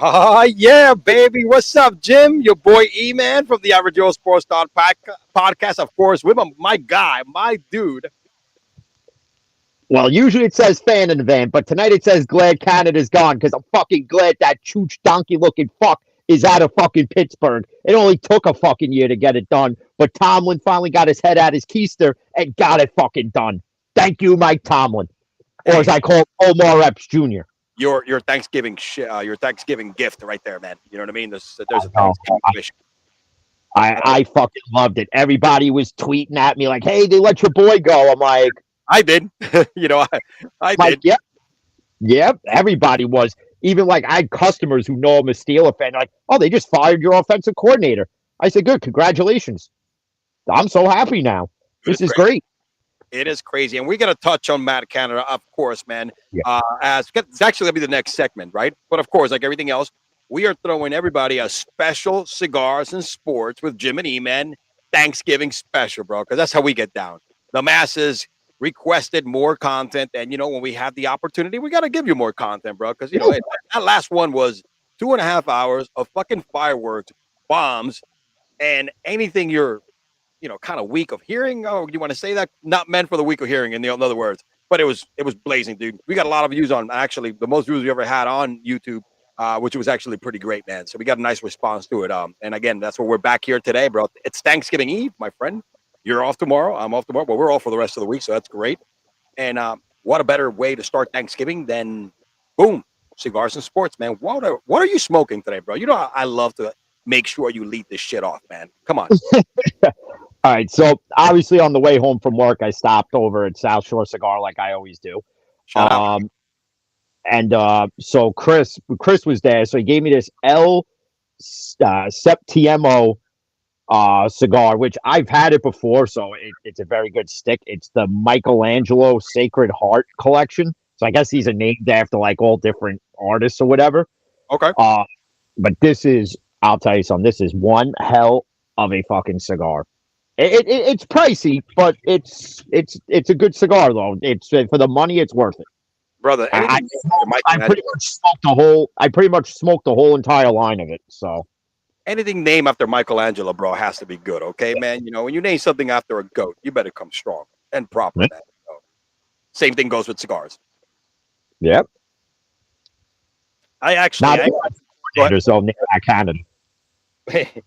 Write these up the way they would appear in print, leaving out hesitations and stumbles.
Yeah, baby. What's up, Jim? Your boy E-Man from the Average Joe Sports Talk podcast, of course, with my guy, my dude. Well, usually it says fan in the van, but tonight it says glad Canada's gone because I'm fucking glad that chooch donkey looking fuck is out of fucking Pittsburgh. It only took a fucking year to get it done, but Tomlin finally got his head out his keister and got it fucking done. Thank you, Mike Tomlin, or as Hey, I call him, Omar Epps Jr. your Thanksgiving your Thanksgiving gift right there, man. You know what I mean? There's a Oh, Thanksgiving wish. I fucking loved it. Everybody was tweeting at me like, "Hey, they let your boy go." I'm I did. I like, did. yep. Everybody was. Even like I had customers who know I'm a Steeler fan, like, "Oh, they just fired your offensive coordinator." I said, "Good, congratulations. I'm so happy now. Dude, This it's is crazy. great." It is crazy, and we're gonna touch on Matt Canada, of course, man. Yeah. As it's actually gonna be the next segment, right? But of course, like everything else, we are throwing everybody a special cigars and sports with Jim and E-Man Thanksgiving special, bro. Because that's how we get down. The masses requested more content, and when we have the opportunity, we gotta give you more content, bro. Because that last one was 2.5 hours of fucking fireworks, bombs, and anything you're kind of weak of hearing. Oh, you want to say that? Not meant for the weak of hearing, in other words. But it was blazing, dude. We got a lot of views on actually the most views we ever had on YouTube, which was actually pretty great, man. So we got a nice response to it. And again, that's why we're back here today, bro. It's Thanksgiving Eve, my friend. You're off tomorrow. I'm off tomorrow, but we're off for the rest of the week, so that's great. And what a better way to start Thanksgiving than boom, cigars and sports, man. What are you smoking today, bro? I love to make sure you lead this shit off, man. Come on. All right, so obviously on the way home from work, I stopped over at South Shore Cigar like I always do. Shout out. And so Chris was there, so he gave me this El Septiemo cigar, which I've had it before, so it's a very good stick. It's the Michelangelo Sacred Heart collection. So I guess these are named after like all different artists or whatever. Okay. But I'll tell you something, this is one hell of a fucking cigar. It's pricey, but it's a good cigar though. It's for the money, it's worth it. Brother, I pretty much smoked the whole entire line of it. So anything named after Michelangelo, bro, has to be good. Okay, man. When you name something after a goat, you better come strong and proper. Yeah. Man. Same thing goes with cigars. yep. I actually, Canada. I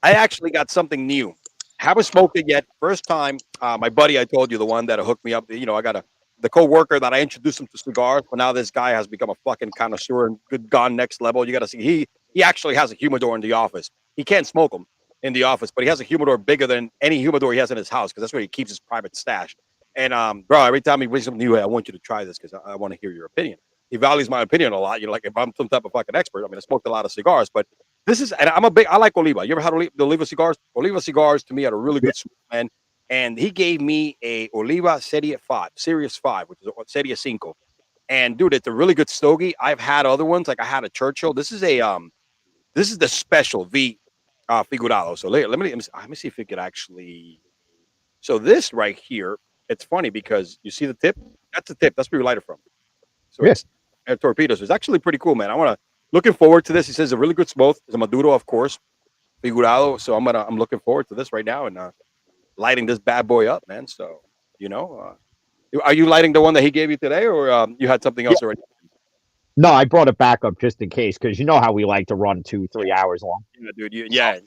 actually got something new. Haven't smoked it yet. First time. My buddy, I told you, the one that hooked me up. I got the co-worker that I introduced him to cigars, but now this guy has become a fucking connoisseur and gone next level. You got to see he actually has a humidor in the office. He can't smoke them in the office, but he has a humidor bigger than any humidor he has in his house because that's where he keeps his private stash. And bro, every time he brings something new, I want you to try this because I want to hear your opinion. He values my opinion a lot. Like if I'm some type of fucking expert, I smoked a lot of cigars, but this is, and I like Oliva. You ever had the Oliva cigars? Oliva cigars to me had a really good smoke, man. And he gave me a Oliva Series 5, which is a Series 5. And dude, it's a really good stogie. I've had other ones, like I had a Churchill. This is the special V Figurado. So let me see if it could actually. So this right here, it's funny because you see the tip. That's the tip. That's where you light it from. So Yeah. It's torpedoes. It's actually pretty cool, man. Looking forward to this. He says a really good smoke. It's a Maduro, of course, Figurado. So I'm looking forward to this right now and lighting this bad boy up, man. So are you lighting the one that he gave you today, or you had something else already? No, I brought it back up just in case because you know how we like to run 2-3 hours long. Yeah, dude. You Right.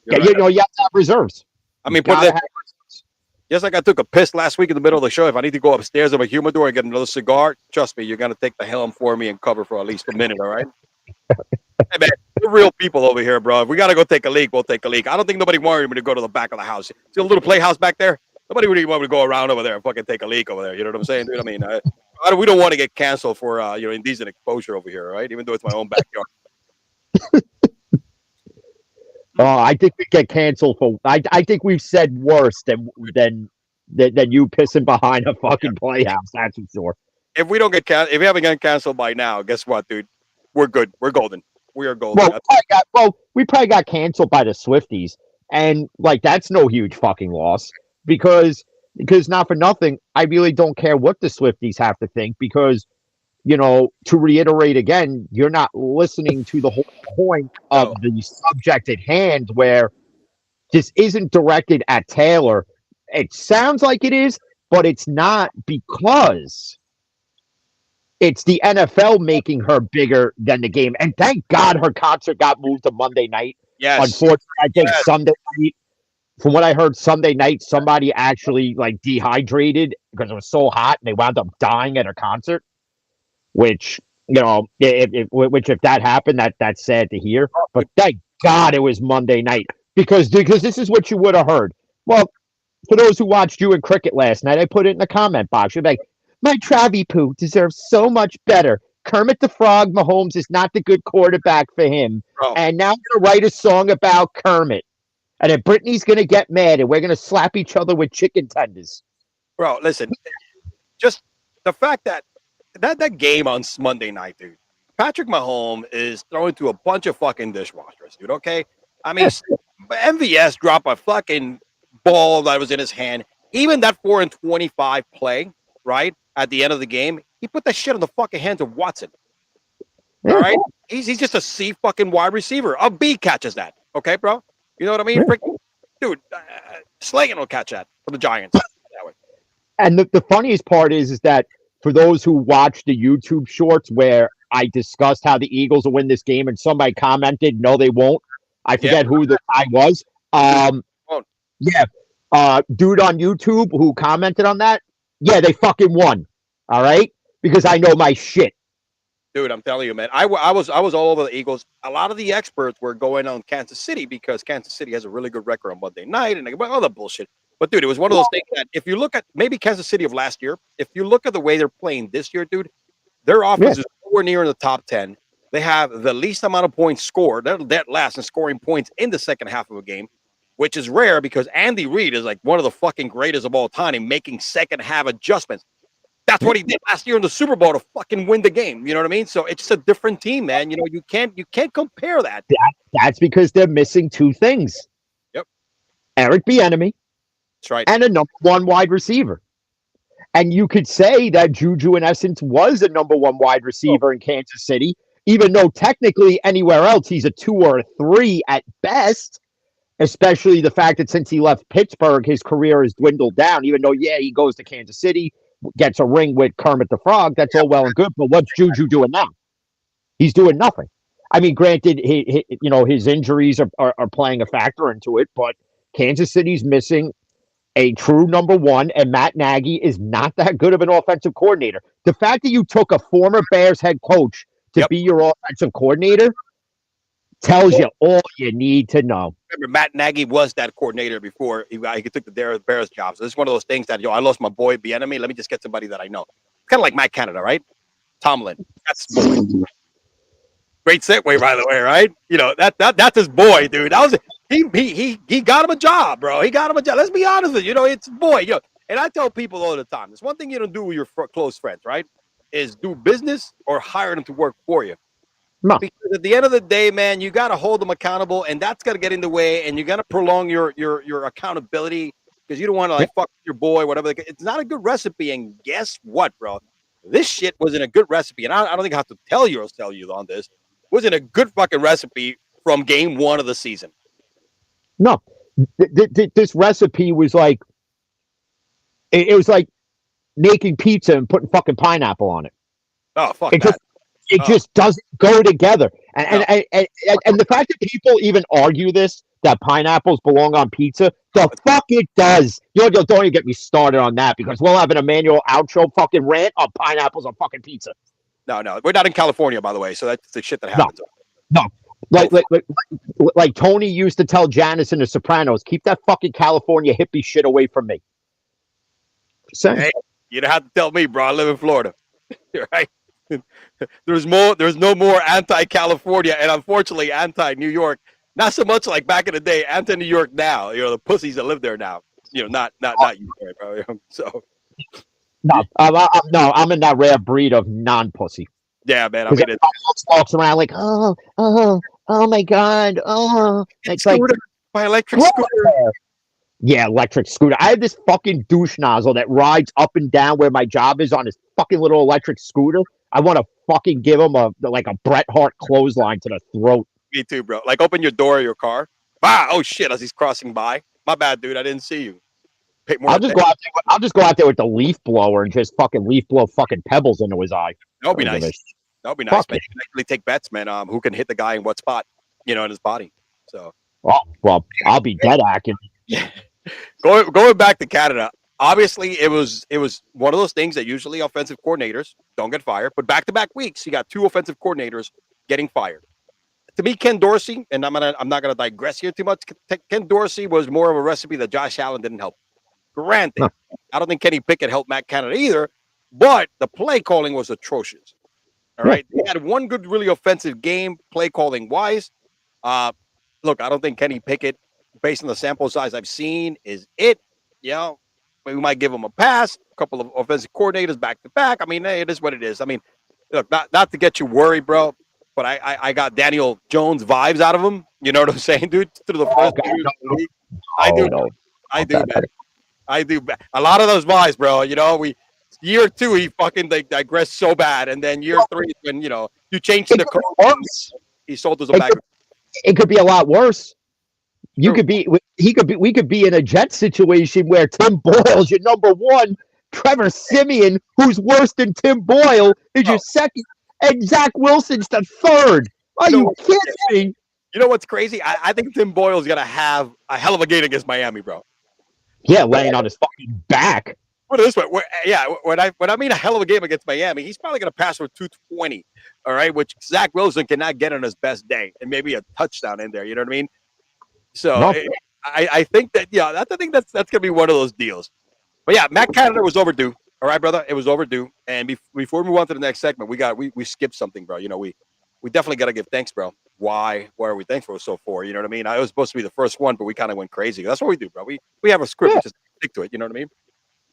you have to have reserves. put that. Just like I took a piss last week in the middle of the show. If I need to go upstairs in my humidor and get another cigar, trust me, you're gonna take the helm for me and cover for at least a minute. All right. Hey man, we're real people over here, bro. If we gotta go take a leak, we'll take a leak. I don't think nobody wanted me to go to the back of the house. See a little playhouse back there? Nobody really want me to go around over there and fucking take a leak over there. You know what I'm saying, dude? We don't want to get canceled for indecent exposure over here, right? Even though it's my own backyard. I think we get canceled for. I think we've said worse than you pissing behind a fucking playhouse. That's for sure. If we haven't gotten canceled by now, guess what, dude? We're good. We're golden. We are golden. We probably got canceled by the Swifties, and like that's no huge fucking loss because not for nothing. I really don't care what the Swifties have to think because to reiterate again, you're not listening to the whole point of No. the subject at hand, where this isn't directed at Taylor. It sounds like it is, but it's not, because it's the NFL making her bigger than the game. And thank God her concert got moved to Monday night. Yes. Unfortunately, I think Yes. Sunday night, from what I heard, Sunday night, somebody actually like dehydrated because it was so hot and they wound up dying at her concert. Which, if that happened, that's sad to hear. But thank God it was Monday night, because this is what you would have heard. Well, for those who watched you in cricket last night, I put it in the comment box. You're like, my Travie Poo deserves so much better. Kermit the Frog Mahomes is not the good quarterback for him. Bro. And now I'm going to write a song about Kermit. And then Brittany's going to get mad and we're going to slap each other with chicken tenders. Bro, listen, just the fact that game on Monday night, dude, Patrick Mahomes is throwing to a bunch of fucking dishwashers, dude, okay? I mean, MVS dropped a fucking ball that was in his hand. Even that 4-25 play, right, at the end of the game, he put that shit on the fucking hands of Watson. All right? He's just a C fucking wide receiver. A B catches that, okay, bro? You know what I mean? Dude, Slayton will catch that for the Giants. That way. And the funniest part is that for those who watch the YouTube shorts where I discussed how the Eagles will win this game and somebody commented, no, they won't. I forget who the guy was. Dude on YouTube who commented on that. Yeah, they fucking won. All right? Because I know my shit. Dude, I'm telling you, man. I was all over the Eagles. A lot of the experts were going on Kansas City because Kansas City has a really good record on Monday night and all the bullshit. But, dude, it was one of those things that if you look at maybe Kansas City of last year, if you look at the way they're playing this year, dude, their offense is nowhere near in the top 10. They have the least amount of points scored. They're dead last in scoring points in the second half of a game, which is rare because Andy Reid is like one of the fucking greatest of all time in making second half adjustments. That's what he did last year in the Super Bowl to fucking win the game. You know what I mean? So it's just a different team, man. You know, you can't compare that. That's because they're missing two things. Yep. Eric Bieniemy. That's right. And a number one wide receiver. And you could say that Juju, in essence, was a number one wide receiver in Kansas City, even though technically anywhere else he's a 2 or a 3 at best, especially the fact that since he left Pittsburgh, his career has dwindled down, even though, he goes to Kansas City, gets a ring with Kermit the Frog. That's all well and good. But what's Juju doing now? He's doing nothing. I mean, granted, his injuries are playing a factor into it, but Kansas City's missing a true number one, and Matt Nagy is not that good of an offensive coordinator. The fact that you took a former Bears head coach to be your offensive coordinator tells you all you need to know. Remember, Matt Nagy was that coordinator before he took the Bears job. So this is one of those things that, I lost my boy, Bieniemy. Let me just get somebody that I know. Kind of like Matt Canada, right? Tomlin. That's his boy. Great segue, by the way, right? That's his boy, dude. That was he got him a job, bro. He got him a job. Let's be honest with you. It's boy. And I tell people all the time, there's one thing you don't do with your close friends, right? Is do business or hire them to work for you. No. Because at the end of the day, man, you got to hold them accountable, and that's got to get in the way, and you got to prolong your accountability because you don't want to fuck your boy, whatever. It's not a good recipe, and guess what, bro? This shit wasn't a good recipe, and I don't think I have to tell you on this. Wasn't a good fucking recipe from game one of the season. No, this recipe was like it was like making pizza and putting fucking pineapple on it. Oh fuck! It just doesn't go together. And the fact that people even argue that pineapples belong on pizza, the fuck it does. Don't even get me started on that because we'll have an Emmanuel outro fucking rant on pineapples on fucking pizza. No, we're not in California, by the way. So that's the shit that happens. No. Like Tony used to tell Janice in The Sopranos, keep that fucking California hippie shit away from me. Hey, you don't have to tell me, bro. I live in Florida. Right? There's no more anti-California and unfortunately anti-New York. Not so much like back in the day, anti-New York now. The pussies that live there now. Not you, bro. So. No, I'm in that rare breed of non-pussy. Yeah, man. I mean, it walks around like, oh my God, oh. It's like my electric scooter. Yeah, electric scooter. I have this fucking douche nozzle that rides up and down where my job is on his fucking little electric scooter. I want to fucking give him a Bret Hart clothesline to the throat. Me too, bro. Like open your door of your car. Wow, oh shit, as he's crossing by. My bad, dude. I didn't see you. Pay more I'll just go out there with the leaf blower and just fucking leaf blow fucking pebbles into his eye. That would be nice. That would be nice, Fuck man. it. You can actually take bets, man. Who can hit the guy in what spot, in his body. So, well, I'll be dead acting. Going back to Canada, obviously it was one of those things that usually offensive coordinators don't get fired, but back-to-back weeks, you got two offensive coordinators getting fired. To me, Ken Dorsey, and I'm not gonna digress here too much. Ken Dorsey was more of a recipe that Josh Allen didn't help. Granted, no. I don't think Kenny Pickett helped Matt Canada either, but the play calling was atrocious. All right, they had one good, really offensive game, play calling wise. Look, I don't think Kenny Pickett, based on the sample size I've seen, is it. We might give him a pass. A couple of offensive coordinators back to back. I mean, hey, it is what it is. I mean, look, not to get you worried, bro, but I got Daniel Jones vibes out of him. You know what I'm saying, dude? Through the first year of the league. I do, man. I do. A lot of those vibes, bro. Year two, he fucking digressed so bad, and then year three, when you changed the coach, he sold us a bag. It could be a lot worse. We could be in a Jet situation where Tim Boyle's your number one, Trevor Siemian, who's worse than Tim Boyle, is your second, and Zach Wilson's the third. Are you kidding me? You know what's crazy? I think Tim Boyle's gonna have a hell of a game against Miami, bro. Yeah, laying on his fucking back. Put it this way, when I mean a hell of a game against Miami, he's probably gonna pass for 220. All right, which Zach Wilson cannot get on his best day, and maybe a touchdown in there. You know what I mean? So I think that that's gonna be one of those deals. But yeah, Matt Canada was overdue. All right, brother, it was overdue. And before we move on to the next segment, we skipped something, bro. We definitely got to give thanks, bro. Why are we thankful so for? You know what I mean? I was supposed to be the first one, but we kind of went crazy. That's what we do, bro. We have a script, we just stick to it. You know what I mean?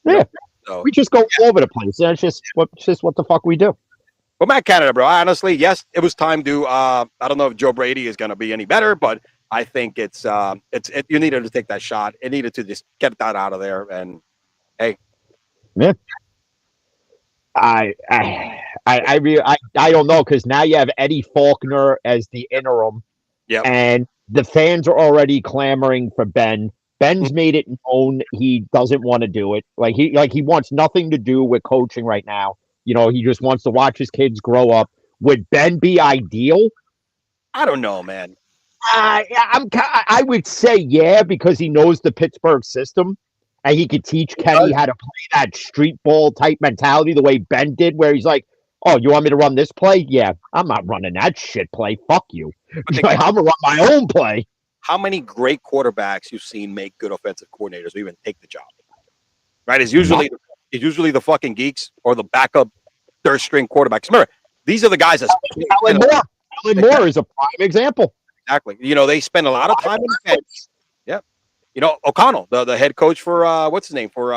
Yeah. So, we just go all over the place. That's just what the fuck we do. But Matt Canada, bro, honestly, yes, it was time to. I don't know if Joe Brady is going to be any better, but I think it's you needed to take that shot. It needed to just get that out of there. And hey, yeah. I don't know, because now you have Eddie Faulkner as the interim, and the fans are already clamoring for Ben. Ben's made it known he doesn't want to do it. He wants nothing to do with coaching right now. He just wants to watch his kids grow up. Would Ben be ideal? I don't know, man. I would say yeah, because he knows the Pittsburgh system. And he could teach Kenny how to play that street ball type mentality the way Ben did, where he's like, oh, you want me to run this play? Yeah, I'm not running that shit play. Fuck you. I'm going to run my own play. How many great quarterbacks you've seen make good offensive coordinators or even take the job? Right? It's usually the fucking geeks or the backup third-string quarterbacks. Remember, these are the guys that... Alan Moore is a prime example. Exactly. They spend a lot of time in the bench. O'Connell, the head coach for what's his name for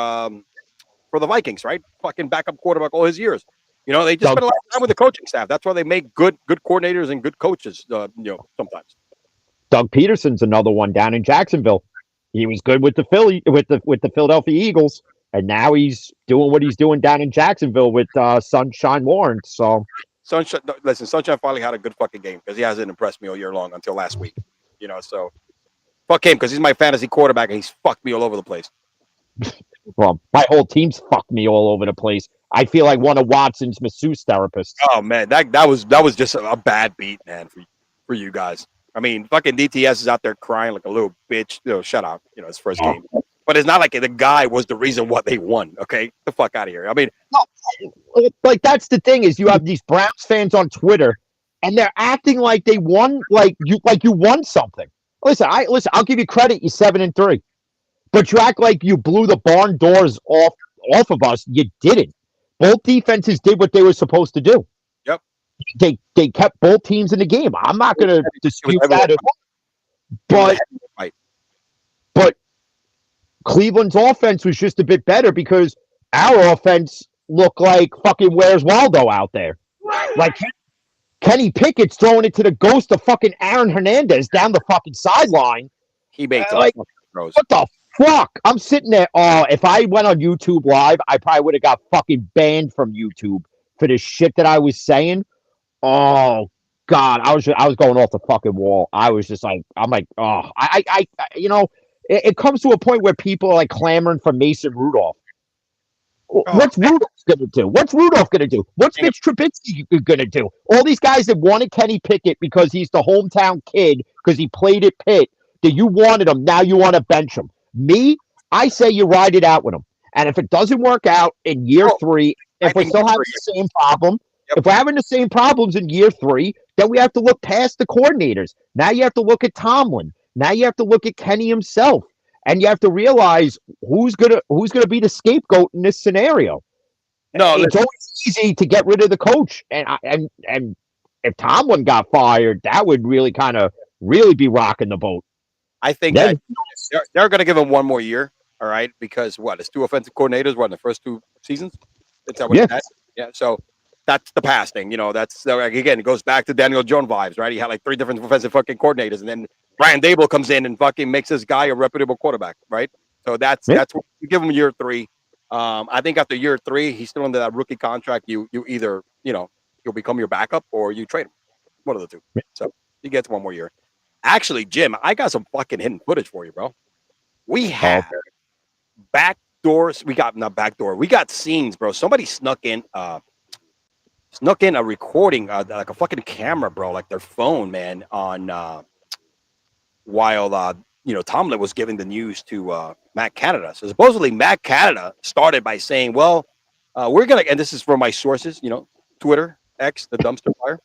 the Vikings, right? Fucking backup quarterback all his years. They just spend a lot of time with the coaching staff. That's why they make good coordinators and good coaches. Sometimes. Doug Peterson's another one down in Jacksonville. He was good with the Philadelphia Eagles, and now he's doing what he's doing down in Jacksonville with Sunshine Lawrence. So Sunshine finally had a good fucking game because he hasn't impressed me all year long until last week. So. Fuck him, because he's my fantasy quarterback, and he's fucked me all over the place. Well, my whole team's fucked me all over the place. I feel like one of Watson's masseuse therapists. Oh man, that was just a bad beat, man, for you guys. I mean, fucking DTS is out there crying like a little bitch. Shut up. His first game. But it's not like the guy was the reason what they won. Okay, get the fuck out of here. I mean, that's the thing is you have these Browns fans on Twitter, and they're acting like they won, like you won something. Listen, I'll give you credit. You're 7-3, but you act like you blew the barn doors off of us. You didn't. Both defenses did what they were supposed to do. Yep. They kept both teams in the game. I'm not going to dispute that at all. But Cleveland's offense was just a bit better because our offense looked like fucking Where's Waldo out there. Like Kenny Pickett's throwing it to the ghost of fucking Aaron Hernandez down the fucking sideline. He made throws. What the Fuck, I'm sitting there. Oh, if I went on YouTube Live, I probably would have got fucking banned from YouTube for the shit that I was saying. Oh God, I was going off the fucking wall. I was just like, I'm like, oh, it comes to a point where people are like clamoring for Mason Rudolph. What's Rudolph gonna do? What's Rudolph gonna do? What's Mitch Trubisky gonna do? All these guys that wanted Kenny Pickett because he's the hometown kid because he played at Pitt. That you wanted him, now you want to bench him. Me, I say you ride it out with him. And if it doesn't work out in year 3, if we're still having the same problem, if we're having the same problems in year 3, then we have to look past the coordinators. Now you have to look at Tomlin. Now you have to look at Kenny himself. And you have to realize who's gonna be the scapegoat in this scenario. No, it's always easy to get rid of the coach. And if Tomlin got fired, that would really kind of be rocking the boat. I think that they're going to give him one more year, all right? Because it's 2 offensive coordinators, in the first 2 seasons? Is that what it had? Yeah, so that's the past thing. That's, again, it goes back to Daniel Jones vibes, right? He had like 3 different offensive fucking coordinators, and then Brian Dable comes in and fucking makes this guy a reputable quarterback, right? So that's what you give him year 3. I think after year 3, he's still under that rookie contract. You either, he'll become your backup or you trade him. One of the 2. So he gets one more year. Actually, Jim, I got some fucking hidden footage for you, bro. We have backdoors. We got scenes, bro. Somebody snuck in a recording, like a fucking camera, bro, like their phone, man, on while Tomlin was giving the news to Matt Canada. So supposedly Matt Canada started by saying, well, we're gonna, and this is from my sources, Twitter, X, the dumpster fire.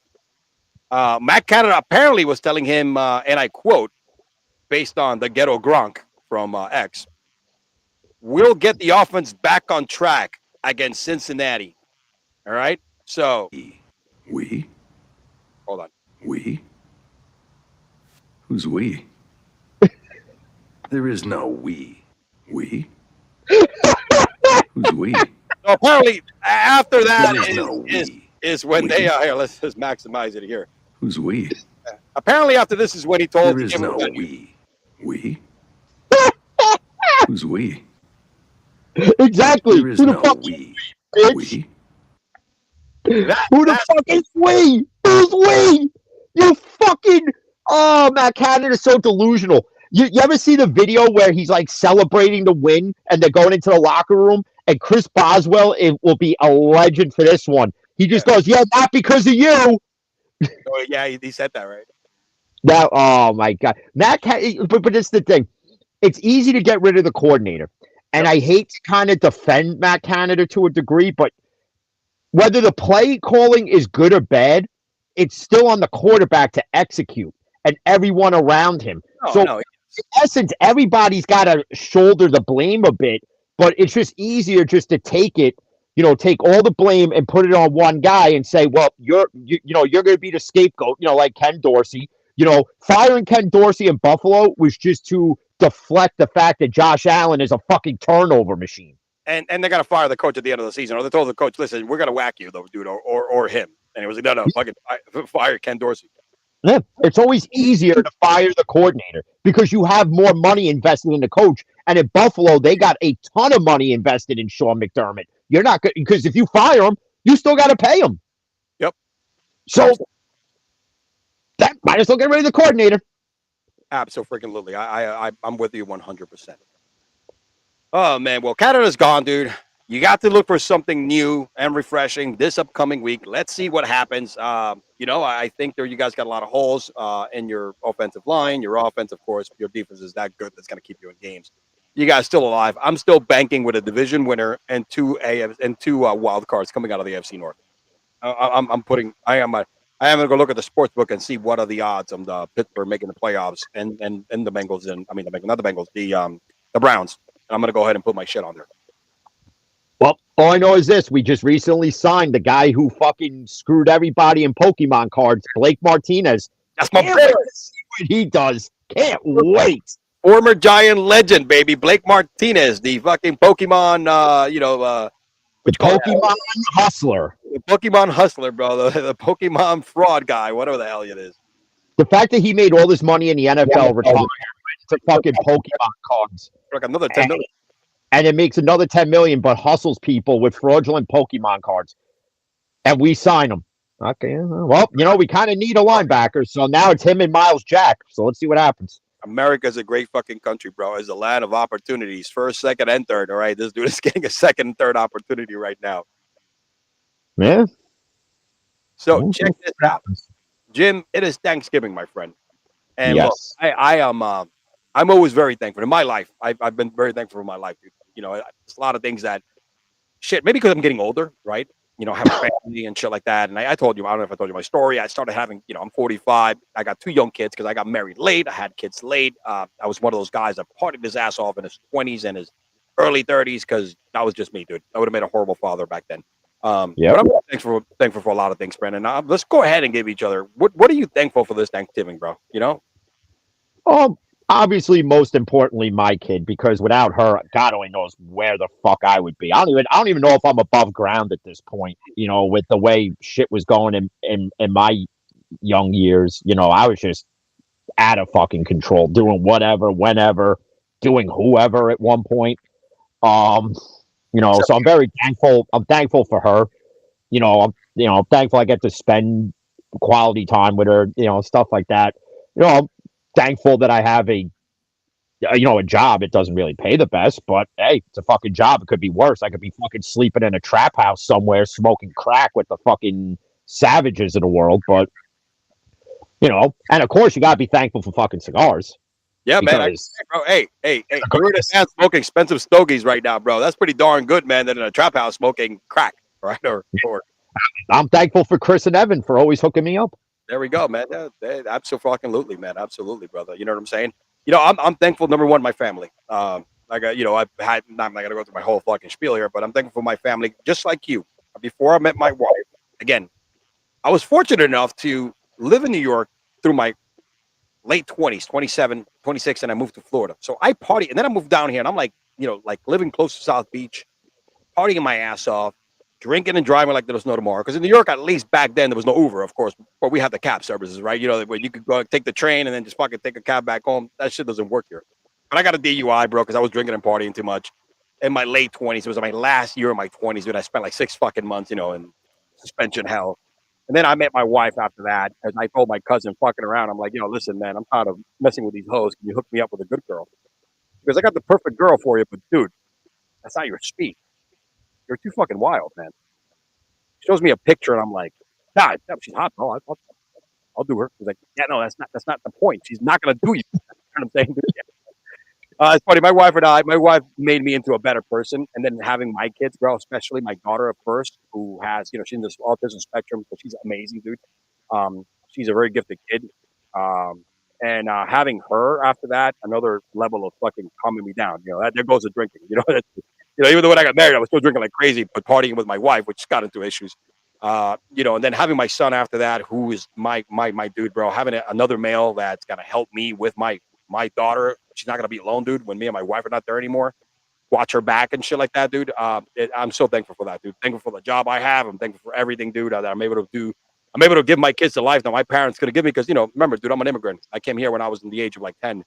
Matt Canada apparently was telling him, and I quote, based on the ghetto Gronk from X, we'll get the offense back on track against Cincinnati. All right? So. We? Hold on. We? Who's we? There is no we. We? Who's we? So apparently, after that is when they are here. Let's just maximize it here. Who's we? Apparently, after this is when he told. There is no we. We? Who's we? Exactly. There is no we. We? Who the fuck is we? Who's we? You fucking. Oh, Matt Canada is so delusional. You ever see the video where he's like celebrating the win and they're going into the locker room and Chris Boswell will be a legend for this one. He just goes, yeah, not because of you. Oh, yeah, he said that, right? Now, oh my God. But it's the thing. It's easy to get rid of the coordinator. And I hate to kind of defend Matt Canada to a degree, but whether the play calling is good or bad, it's still on the quarterback to execute and everyone around him. In essence, everybody's got to shoulder the blame a bit, but it's just easier just to take it, take all the blame and put it on one guy and say, well, you're going to be the scapegoat, like Ken Dorsey. Firing Ken Dorsey in Buffalo was just to deflect the fact that Josh Allen is a fucking turnover machine. And they got to fire the coach at the end of the season. Or they told the coach, listen, we're going to whack you, though, dude, or him. And he was like, no, fucking fire Ken Dorsey. Yeah, it's always easier to fire the coordinator because you have more money invested in the coach. And in Buffalo, they got a ton of money invested in Sean McDermott. You're not good because if you fire him, you still got to pay him. Yep. So that might as well get rid of the coordinator. Absolutely. I'm with you 100%. Oh, man. Well, Canada's gone, dude. You got to look for something new and refreshing this upcoming week. Let's see what happens. I think you guys got a lot of holes in your offensive line. Your offense, of course, your defense is that good that's going to keep you in games. You guys still alive. I'm still banking with a division winner and two wild cards coming out of the AFC North. I am going to go look at the sports book and see what are the odds of the Pittsburgh making the playoffs and the Bengals the Browns. And I'm going to go ahead and put my shit on there. Well, all I know is this. We just recently signed the guy who fucking screwed everybody in Pokemon cards, Blake Martinez. That's my favorite. See what he does. Can't wait. Former Giant legend, baby. Blake Martinez, the fucking Pokemon, the Pokemon hustler. The Pokemon hustler, bro. The Pokemon fraud guy, whatever the hell it is. The fact that he made all this money in the NFL retired into fucking Pokemon cards. Like another 10 million. And it makes another 10 million, but hustles people with fraudulent Pokemon cards. And we sign them. Okay. Well, we kind of need a linebacker. So now it's him and Miles Jack. So let's see what happens. America's a great fucking country, bro. It's a land of opportunities. First, second, and third. All right. This dude is getting a second and third opportunity right now. Yeah. So check this out. Jim, it is Thanksgiving, my friend. And yes. look, I'm always very thankful. In my life, I've been very thankful for my life, dude. It's a lot of things that, maybe because I'm getting older, right? Have a family and shit like that. And I told you, I don't know if I told you my story. I started having, I'm 45. I got 2 young kids because I got married late. I had kids late. I was one of those guys that partied his ass off in his 20s and his early 30s because that was just me, dude. I would have made a horrible father back then. But I'm thankful for a lot of things, Brandon. Let's go ahead and give each other. What are you thankful for this Thanksgiving, bro? Obviously, most importantly, my kid, because without her, God only knows where the fuck I would be. I don't even know if I'm above ground at this point. With the way shit was going in my young years, I was just out of fucking control, doing whatever, whenever, doing whoever at one point. So I'm very thankful. I'm thankful for her. I'm thankful I get to spend quality time with her. Stuff like that. I'm thankful that I have a job. It doesn't really pay the best, but hey, it's a fucking job. It could be worse. I could be fucking sleeping in a trap house somewhere, smoking crack with the fucking savages of the world. But and of course, you gotta be thankful for fucking cigars. Yeah, man. Bro, hey, we're in a man smoking expensive stogies right now, bro. That's pretty darn good, man. Than in a trap house smoking crack, right? Or I'm thankful for Chris and Evan for always hooking me up. There we go, man. Absolutely, man. Absolutely, brother. You know what I'm saying? I'm thankful. Number one, my family. I'm not gonna go through my whole fucking spiel here, but I'm thankful for my family, just like you. Before I met my wife, again, I was fortunate enough to live in New York through my late 20s, 27, 26, and I moved to Florida. So I party, and then I moved down here, and I'm like living close to South Beach, partying my ass off, drinking and driving like there was no tomorrow. Because in New York, at least back then, there was no Uber, of course, but we had the cab services, right? Where you could go take the train and then just fucking take a cab back home. That shit doesn't work here. But I got a DUI, bro, because I was drinking and partying too much. In my late 20s, it was my last year of my 20s, dude. I spent like 6 fucking months, in suspension hell. And then I met my wife after that, and I told my cousin fucking around. I'm like, listen, man, I'm tired of messing with these hoes. Can you hook me up with a good girl? Because I got the perfect girl for you, but dude, that's not your speed. You're too fucking wild, man. She shows me a picture, and I'm like, God, she's hot, bro. I'll do her. She's like, yeah, no, that's not the point. She's not gonna do you. You know what I'm saying? It's funny. My wife made me into a better person, and then having my kids, bro, especially my daughter at first, who has, she's in this autism spectrum, so she's amazing, dude. She's a very gifted kid, and having her after that, another level of fucking calming me down. There goes the drinking. Even though when I got married, I was still drinking like crazy, but partying with my wife, which got into issues. And then having my son after that, who is my dude, bro. Having another male that's gonna help me with my daughter. She's not gonna be alone, dude. When me and my wife are not there anymore, watch her back and shit like that, dude. I'm so thankful for that, dude. Thankful for the job I have. I'm thankful for everything, dude. That I'm able to do. I'm able to give my kids the life that my parents could have given me. Because remember, dude, I'm an immigrant. I came here when I was in the age of like 10.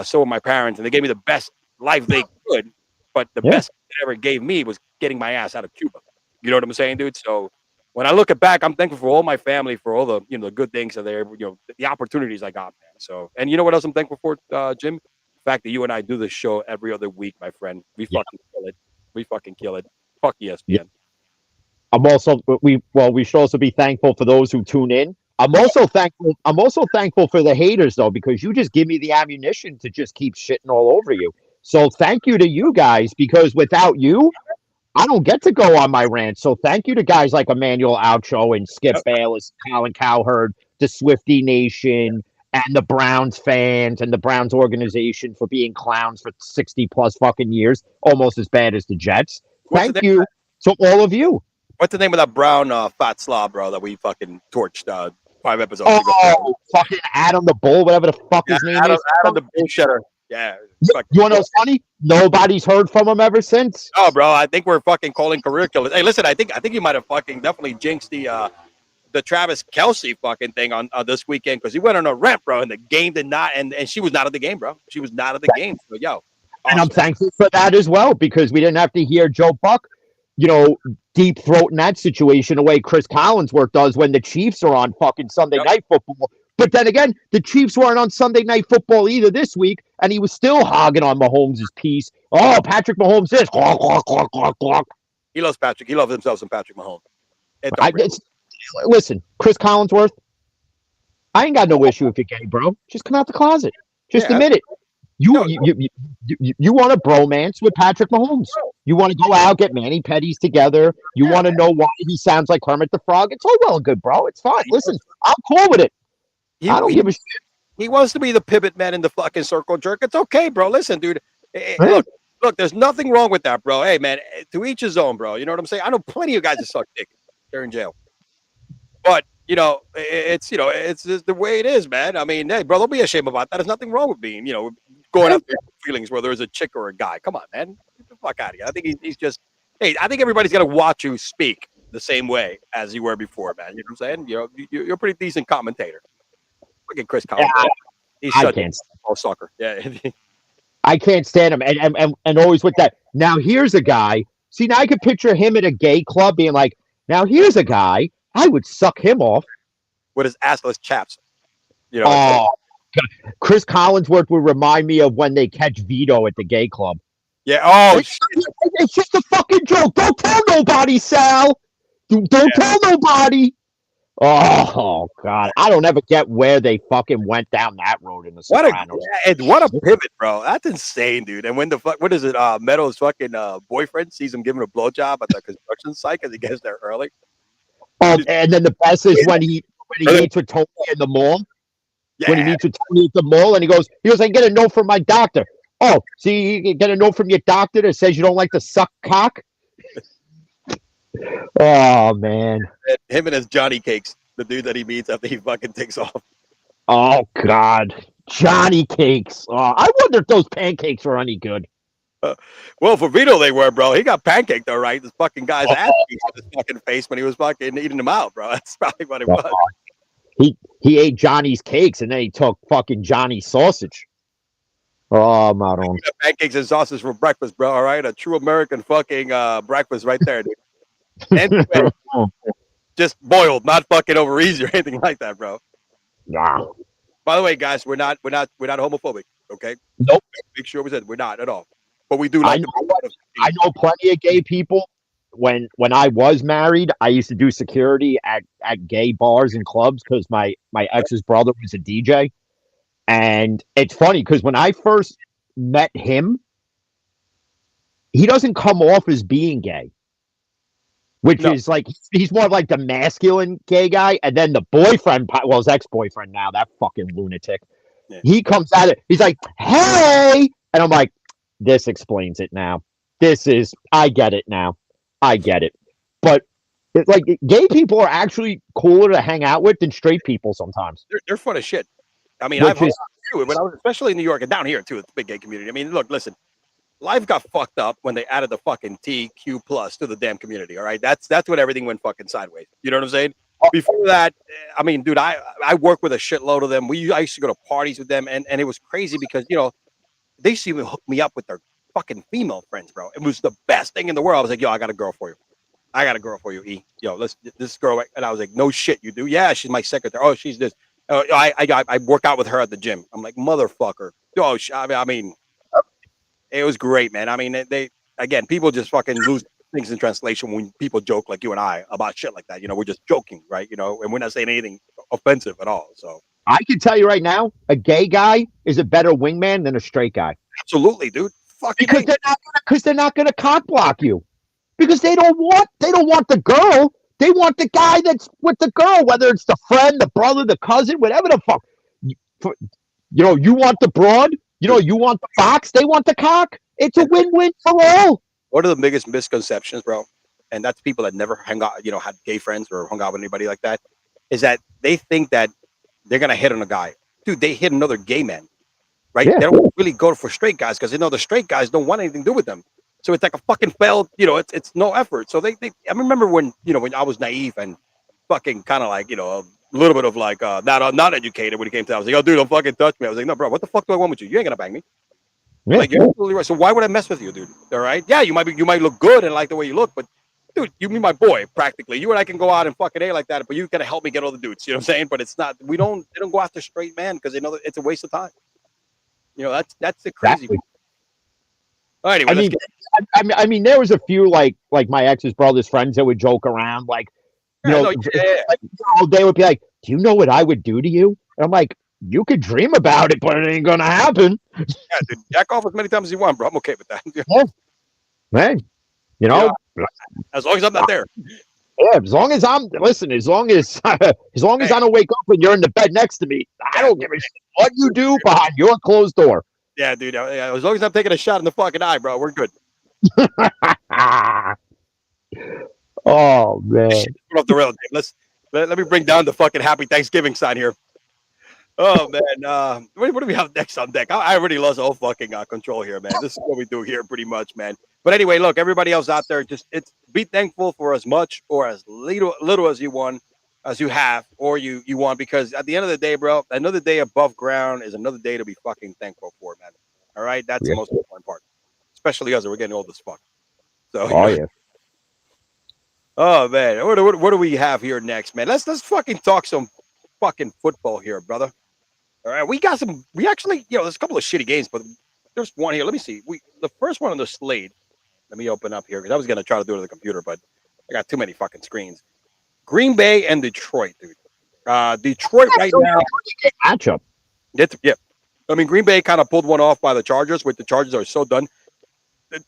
So were my parents, and they gave me the best life they could. But the best they ever gave me was getting my ass out of Cuba. You know what I'm saying, dude? So when I look back, I'm thankful for all my family, for all the the good things that they're the opportunities I got, man. So, and you know what else I'm thankful for, Jim? The fact that you and I do this show every other week, my friend. We fucking kill it. We fucking kill it. Fuck ESPN. Yeah. We should also be thankful for those who tune in. I'm also thankful for the haters though, because you just give me the ammunition to just keep shitting all over you. So thank you to you guys, because without you, I don't get to go on my rant. So thank you to guys like Emmanuel Oucho and Skip Bayless, Colin Cowherd, the Swifty Nation, and the Browns fans and the Browns organization for being clowns for 60 plus fucking years, almost as bad as the Jets. Thank you to all of you. What's the name of that brown fat slob, bro, that we fucking torched 5 episodes ago? Oh, fucking Adam the Bull, whatever the fuck his name is. Adam the Bullshitter. Yeah. You want to know what's funny? Nobody's heard from him ever since. Oh, bro, I think we're fucking calling career killers. Hey, listen, I think you might have fucking definitely jinxed the the Travis Kelce fucking thing on this weekend because he went on a rant, bro, and the game did not, and she was not at the game, bro. She was not at the game. So, yo, awesome. And I'm thankful for that as well because we didn't have to hear Joe Buck, deep throat in that situation the way Chris Collinsworth does when the Chiefs are on fucking Sunday Night Football. But then again, the Chiefs weren't on Sunday Night Football either this week, and he was still hogging on Mahomes' piece. Oh, Patrick Mahomes is. He loves Patrick. He loves himself some Patrick Mahomes. Listen, Chris Collinsworth, I ain't got no issue if you're gay, bro. Just come out the closet. Just admit it. You want a bromance with Patrick Mahomes. You want to go out, get mani-pedis together. You want to know why he sounds like Kermit the Frog. It's all well and good, bro. It's fine. Listen, I'm cool with it. I don't give a shit. He wants to be the pivot man in the fucking circle jerk. It's okay, bro. Listen, dude. Look, there's nothing wrong with that, bro. Hey, man, to each his own, bro. You know what I'm saying? I know plenty of guys that suck dick. They're in jail. But, it's just the way it is, man. I mean, hey, bro, don't be ashamed about that. There's nothing wrong with being, going up there with feelings whether it's a chick or a guy. Come on, man. Get the fuck out of here. I think he's just, hey, I think everybody's going to watch you speak the same way as you were before, man. You know what I'm saying? You're a pretty decent commentator. Look at Chris Collins. He's such a sucker. Yeah. I can't stand him. And always with that. Now, here's a guy. See, now I could picture him at a gay club being like, now here's a guy. I would suck him off. With his assless chaps. Chris Collinsworth would remind me of when they catch Vito at the gay club. Yeah. Oh, it's just a fucking joke. Don't tell nobody, Sal. Don't tell nobody. Oh, God. I don't ever get where they fucking went down that road in the Sopranos. What a pivot, bro. That's insane, dude. And when the fuck, what is it? Meadows' fucking boyfriend sees him giving a blowjob at the construction site because he gets there early. And then the best is when he meets with Tony in the mall. Yeah. When he meets with Tony at the mall and he goes, I get a note from my doctor. Oh, see, you get a note from your doctor that says you don't like to suck cock? Oh, man. Him and his Johnny Cakes, the dude that he meets after he fucking takes off. Oh, God. Johnny Cakes. Oh, I wonder if those pancakes were any good. Well, for Vito, they were, bro. He got pancaked, all right. This fucking guy's ass in his fucking face when he was fucking eating them out, bro. That's probably what it was. He ate Johnny's cakes and then he took fucking Johnny's sausage. Oh, Maron. Pancakes and sausage for breakfast, bro. All right, a true American fucking breakfast right there, dude. And just boiled, not fucking over easy or anything like that, bro. Nah. By the way, guys, we're not homophobic, okay? Nope. Make sure we said we're not at all. But we do like I know plenty of gay people. When I was married, I used to do security at gay bars and clubs because my ex's brother was a DJ. And it's funny because when I first met him, he doesn't come off as being gay. Which is like, he's more like the masculine gay guy. And then the boyfriend, well, his ex-boyfriend now, that fucking lunatic. Yeah. He comes at it. He's like, hey. And I'm like, this explains it now. I get it now. I get it. But it's like gay people are actually cooler to hang out with than straight people sometimes. They're fun as shit. I mean, I've hung out too, but I was especially in New York and down here too. It's a big gay community. I mean, look, listen. Life got fucked up when they added the fucking TQ plus to the damn community. All right, that's when everything went fucking sideways. You know what I'm saying? Before that, I mean, dude, I work with a shitload of them. I used to go to parties with them, and it was crazy because they used to even hook me up with their fucking female friends, bro. It was the best thing in the world. I was like, yo, I got a girl for you. E. Yo, this girl, and I was like, no shit, you do? Yeah, she's my secretary. Oh, she's this. I work out with her at the gym. I'm like, motherfucker. Oh, I mean. It was great, man. I mean, people just fucking lose things in translation when people joke like you and I about shit like that. We're just joking, right? And we're not saying anything offensive at all. So I can tell you right now, a gay guy is a better wingman than a straight guy. Absolutely, dude. Because they're not gonna cock block you. Because they don't want the girl. They want the guy that's with the girl, whether it's the friend, the brother, the cousin, whatever the fuck. You want the broad. You want the box, they want the cock. It's a win-win for all. One of the biggest misconceptions, bro, and that's people that never hung out, had gay friends or hung out with anybody like that, is that they think that they're going to hit on a guy. Dude, they hit another gay man, right? Yeah. They don't really go for straight guys because they know the straight guys don't want anything to do with them. So it's like a fucking failed, it's no effort. So I remember when I was naive and fucking kind of like, a little bit of like not educated when he came to. I was like, oh, dude, don't fucking touch me. I was like, no, bro, what the fuck do I want with you? You ain't gonna bang me. Yeah. Like, you're absolutely right. So why would I mess with you, dude? All right, yeah, you might look good and like the way you look, but dude, you mean my boy practically. You and I can go out and fucking A like that, but you gotta help me get all the dudes. You know what I'm saying? But it's not. They don't go after straight men because they know that it's a waste of time. That's the crazy. Exactly. All right, anyway, I mean, there was a few like my ex's brother's friends that would joke around, like, like, they would be like, "Do you know what I would do to you?" And I'm like, "You could dream about it, but it ain't gonna happen." Yeah, dude, jack off as many times as you want, bro. I'm okay with that. Yeah. Man, as long as I'm not there. Yeah, as long as I'm as long as I don't wake up and you're in the bed next to me, I don't give a shit what you do behind your closed door. Yeah, dude. As long as I'm taking a shot in the fucking eye, bro, we're good. Oh man. Off the rail. Let me bring down the fucking happy Thanksgiving sign here. Oh man, what do we have next on deck? I already lost all fucking control here, man. This is what we do here, pretty much, man. But anyway, look, everybody else out there, be thankful for as much or as little as you want, as you have, or you want, because at the end of the day, bro, another day above ground is another day to be fucking thankful for, man. All right, that's the most important part, especially us. We're getting old as fuck. So, yeah. Oh man, what do we have here next, man? Let's fucking talk some fucking football here, brother. All right, we actually, there's a couple of shitty games, but there's one here. Let me see. The first one on the slate. Let me open up here because I was gonna try to do it on the computer, but I got too many fucking screens. Green Bay and Detroit, dude. Detroit right now. Matchup. Yeah. I mean, Green Bay kind of pulled one off by the Chargers, which the Chargers are so done.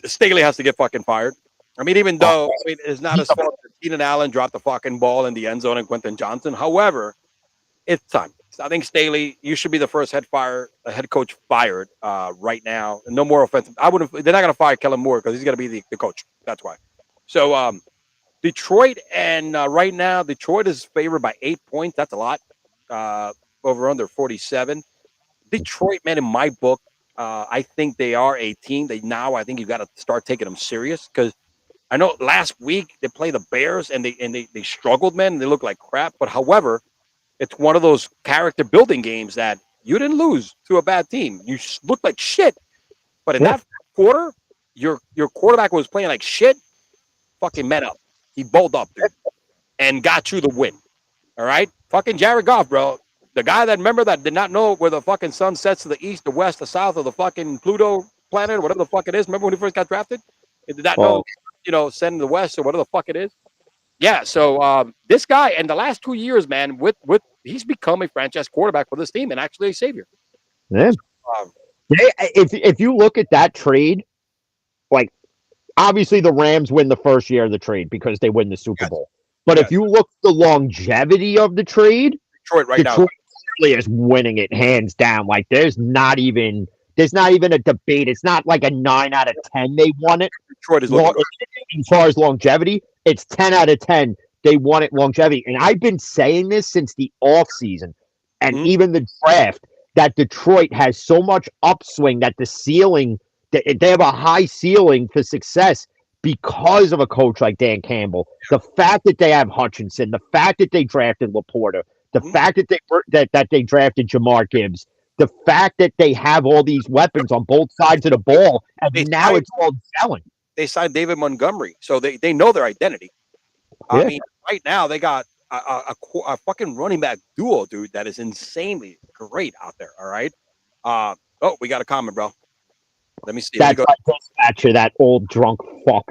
Staley has to get fucking fired. I mean, even though it's not as far as Keenan Allen dropped the fucking ball in the end zone and Quentin Johnson. However, it's time. I think Staley, you should be the first head coach fired right now. No more offensive. They're not going to fire Kellen Moore because he's going to be the coach. That's why. So Detroit, and right now Detroit is favored by 8 points. That's a lot. Over under 47. Detroit, man, in my book, I think they are a team. I think you got to start taking them serious because I know last week they played the Bears and they struggled, man. They looked like crap. But however, it's one of those character building games that you didn't lose to a bad team. You looked like shit. But in that quarter, your quarterback was playing like shit. Fucking met up. He bowled up, dude, and got you the win. All right? Fucking Jared Goff, bro. The guy that did not know where the fucking sun sets to the east, the west, the south, or the fucking Pluto planet, or whatever the fuck it is. Remember when he first got drafted? He did not know, send the west or whatever the fuck it is. Yeah, so this guy, in the last 2 years, man, he's become a franchise quarterback for this team and actually a savior. Yeah. If you look at that trade, like, obviously the Rams win the first year of the trade because they win the Super Bowl. But if you look at the longevity of the trade, Detroit clearly is winning it hands down. Like, there's not even a debate. It's not like a 9 out of 10 they won it. Detroit is as far as longevity, it's 10 out of 10 they won it longevity. And I've been saying this since the offseason and even the draft, that Detroit has so much upswing that the ceiling, they have a high ceiling for success because of a coach like Dan Campbell. The fact that they have Hutchinson, the fact that they drafted Laporta, the fact that they drafted Jamar Gibbs, the fact that they have all these weapons on both sides of the ball, and now it's all gelling. They signed David Montgomery, so they know their identity. Yeah. I mean, right now they got a fucking running back duo, dude, that is insanely great out there. All right. We got a comment, bro. Let me see. That's my dispatcher, that old drunk fuck.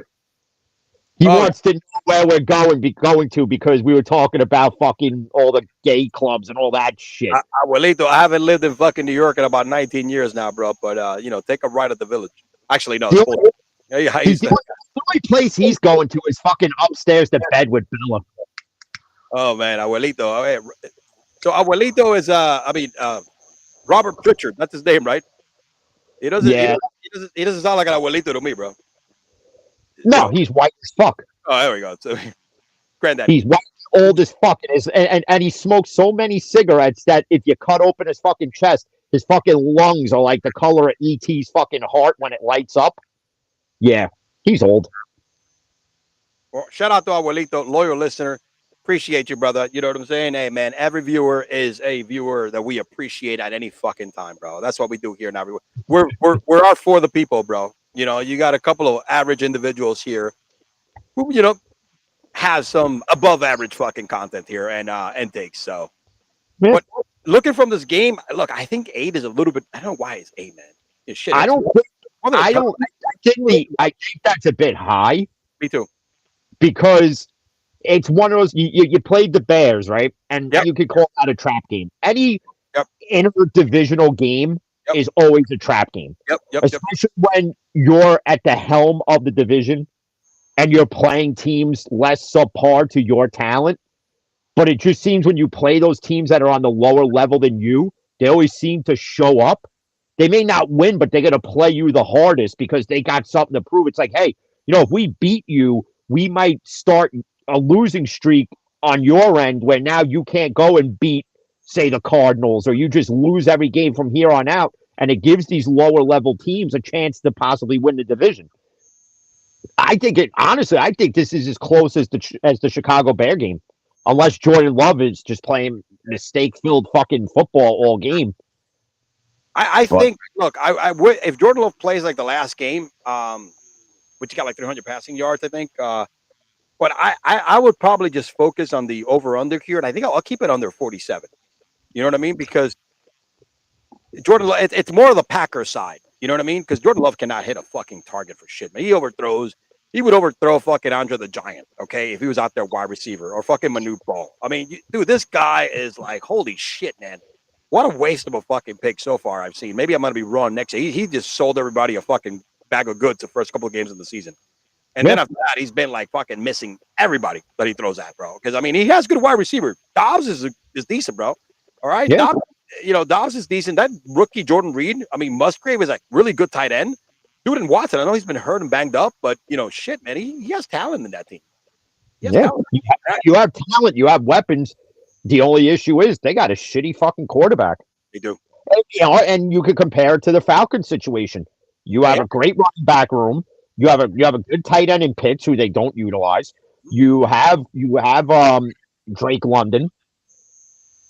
He wants to know where we're going to because we were talking about fucking all the gay clubs and all that shit. Abuelito, I haven't lived in fucking New York in about 19 years now, bro. But take a ride at the Village. Actually, no. The only place he's going to is fucking upstairs to bed with Bella. Oh man, Abuelito. So Abuelito is Robert Pritchard. That's his name, right? He doesn't sound like an Abuelito to me, bro. No, he's white as fuck. Oh, there we go. So, granddad. He's white, old as fuck, and he smokes so many cigarettes that if you cut open his fucking chest, his fucking lungs are like the color of E.T.'s fucking heart when it lights up. Yeah, he's old. Well, shout out to Abuelito, loyal listener. Appreciate you, brother. You know what I'm saying? Hey, man, every viewer is a viewer that we appreciate at any fucking time, bro. That's what we do here now. We're out for the people, bro. You know, you got a couple of average individuals here who, have some above average fucking content here and takes. So, Yeah. but looking from this game, look, I think 8 is a little bit. I don't know why it's 8, man. It's shit. I It's don't think more than a I ton. don't I think that's a bit high Me too. because it's one of those you played the Bears, right? And Yep. you could call that a trap game. Any Yep. interdivisional game Yep. is always a trap game. Yep. Especially when you're at the helm of the division and you're playing teams less subpar to your talent. But it just seems when you play those teams that are on the lower level than you, they always seem to show up. They may not win, but they're going to play you the hardest because they got something to prove. It's like, hey, if we beat you, we might start a losing streak on your end where now you can't go and beat, say, the Cardinals, or you just lose every game from here on out. And it gives these lower level teams a chance to possibly win the division. I think this is as close as the Chicago Bear game. Unless Jordan Love is just playing mistake-filled fucking football all game. I think. Look, I would if Jordan Love plays like the last game, which he got like 300 passing yards, I think. But I would probably just focus on the over/under here, and I think I'll keep it under 47. You know what I mean? Because Jordan Love, it's more of the Packer side. You know what I mean? Because Jordan Love cannot hit a fucking target for shit, man. He overthrows. He would overthrow fucking Andre the Giant, okay, if he was out there wide receiver or fucking Manute Ball. I mean, dude, this guy is like, holy shit, man. What a waste of a fucking pick so far I've seen. Maybe I'm going to be wrong next year. He just sold everybody a fucking bag of goods the first couple of games of the season. And then after that, he's been like fucking missing everybody that he throws at, bro. Because, I mean, he has good wide receiver. Dobbs is decent, bro. All right? Yeah. Dobbs is decent. That rookie Jordan Reed, I mean, Musgrave is like really good tight end. Dude, and Watson, I know he's been hurt and banged up, but, shit, man, he has talent in that team. You have talent. You have weapons. The only issue is they got a shitty fucking quarterback. They do. And you could compare it to the Falcons situation. You have a great running back room. You have a good tight end in Pitts who they don't utilize. You have Drake London,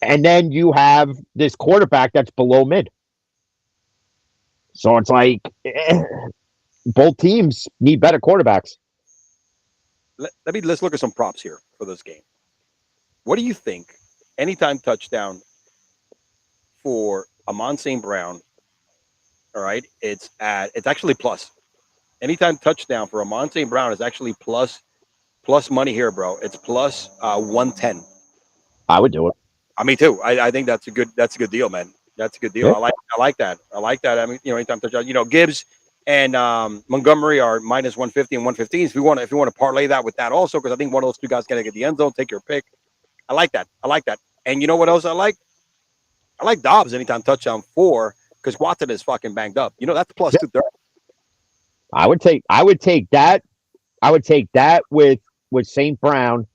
and then you have this quarterback that's below mid. So it's like both teams need better quarterbacks. Let's look at some props here for this game. What do you think? Anytime touchdown for Amon St. Brown. All right, it's actually plus. Anytime touchdown for Amon St. Brown is actually plus money here, bro. It's plus 110. I would do it. Me too. I think that's a good deal, man. That's a good deal. Yeah. I like that. I mean, anytime touchdown, Gibbs and Montgomery are minus 150 and 115. If you want to parlay that with that also, because I think one of those two guys gonna get the end zone. Take your pick. I like that. And you know what else I like? I like Dobbs anytime touchdown 4 because Watson is fucking banged up. That's plus 230. I would take that. I would take that with St. Brown,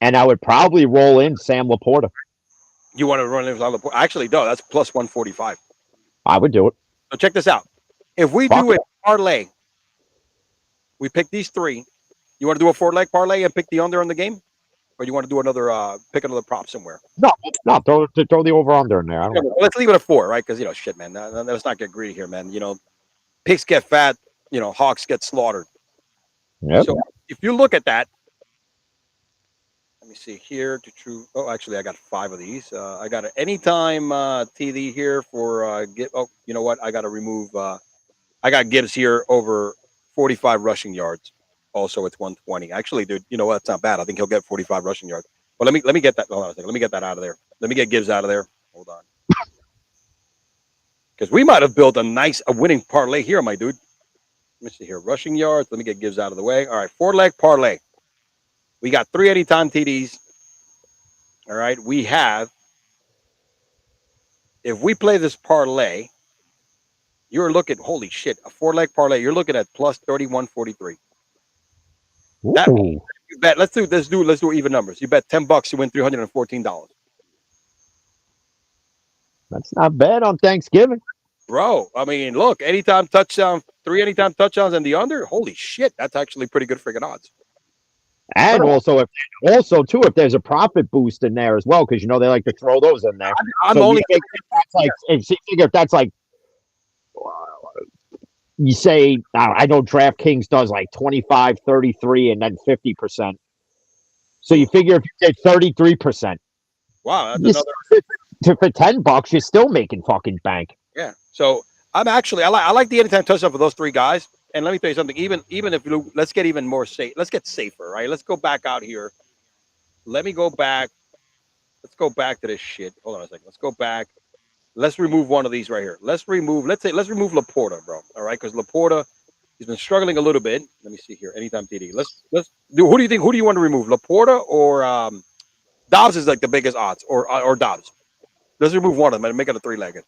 and I would probably roll in Sam Laporta. You want to run in Laporta? Actually, no, that's plus 145. I would do it. So check this out. If we do a parlay, we pick these 3. You want to do a 4-leg parlay and pick the under on the game? Or you want to do another pick another prop somewhere? No, throw the over under in there. Let's leave it at 4, right? Because shit, man. Let's not get greedy here, man. Pigs get fat. Hawks get slaughtered. Yep. So if you look at that, let me see here. Oh, actually, I got 5 of these. I got an anytime TD here for oh, you know what? I got to remove. I got Gibbs here over 45 rushing yards. Also, it's 120. Actually, dude, you know what? It's not bad. I think he'll get 45 rushing yards. But let me get that. Hold on a second. Let me get that out of there. Let me get Gibbs out of there. Hold on. Because we might have built a winning parlay here, my dude. Let me see here. Rushing yards. Let me get Gibbs out of the way. All right. 4-leg parlay. We got 3 anytime TDs. All right. We have, if we play this parlay, you're looking, holy shit, a 4-leg parlay. You're looking at plus 31.43. That you bet. Let's do even numbers. You bet $10, you win $314. That's not bad on Thanksgiving. Bro, I mean, look, anytime touchdown, 3 anytime touchdowns and the under. Holy shit, that's actually pretty good freaking odds. And if there's a profit boost in there as well, because they like to throw those in there. I'm So only you figure if that's like you say, I know DraftKings does like 25, 33, and then 50%. So you figure if you did 33%, wow, that's another for $10, you're still making fucking bank. Yeah. So I'm actually I like the anytime touchdown for those three guys. And let me tell you something. Even if you let's get even more safe. Let's get safer, right? Let's go back out here. Let me go back. Let's go back to this shit. Hold on a second. Let's go back. Let's remove one of these right here. Let's remove Laporta, bro. All right, because Laporta, he's been struggling a little bit. Let me see here. Anytime TD. Let's do. Who do you think? Who do you want to remove? Laporta or Dobbs is like the biggest odds, or Dobbs. Let's remove one of them and make it a three-legged.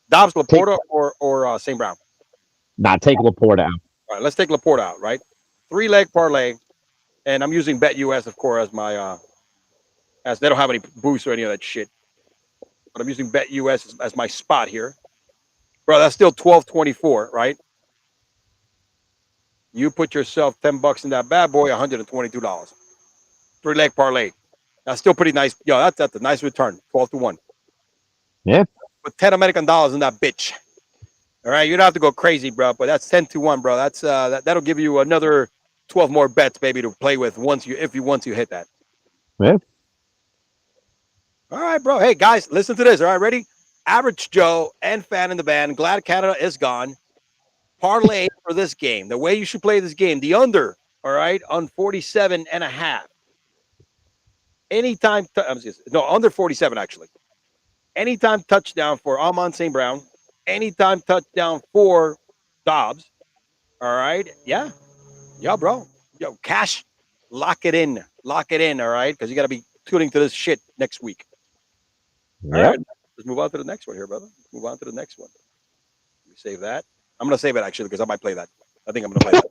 Dobbs, Laporta, or St. Brown. Nah, take Laporta out. All right, let's take Laporta out. Right, 3-leg parlay, and I'm using BetUS, of course, as my as they don't have any boosts or any of that shit. But I'm using BetUS as my spot here. Bro, that's still 12.24, right? You put yourself $10 in that bad boy, $122. 3-leg parlay. That's still pretty nice. Yo, that's a nice return. 12-1. Yeah. With 10 American dollars in that bitch. All right, you don't have to go crazy, bro, but that's 10-1, bro. That's that'll give you another 12 more bets, baby, to play with once you hit that. Yeah. All right, bro. Hey, guys, listen to this. All right, ready? Average Joe and fan in the band. Glad Canada is gone. Parlay for this game. The way you should play this game. The under, all right, on 47.5. Anytime, under 47, actually. Anytime touchdown for Amon St. Brown. Anytime touchdown for Dobbs. All right. Yeah. Yeah, bro. Yo, cash. Lock it in. Lock it in, all right? Because you got to be tuning to this shit next week. All right, let's move on to the next one here, brother. Let's move on to the next one. Let me save that. I'm going to save it, actually, because I might play that. I think I'm going to play that.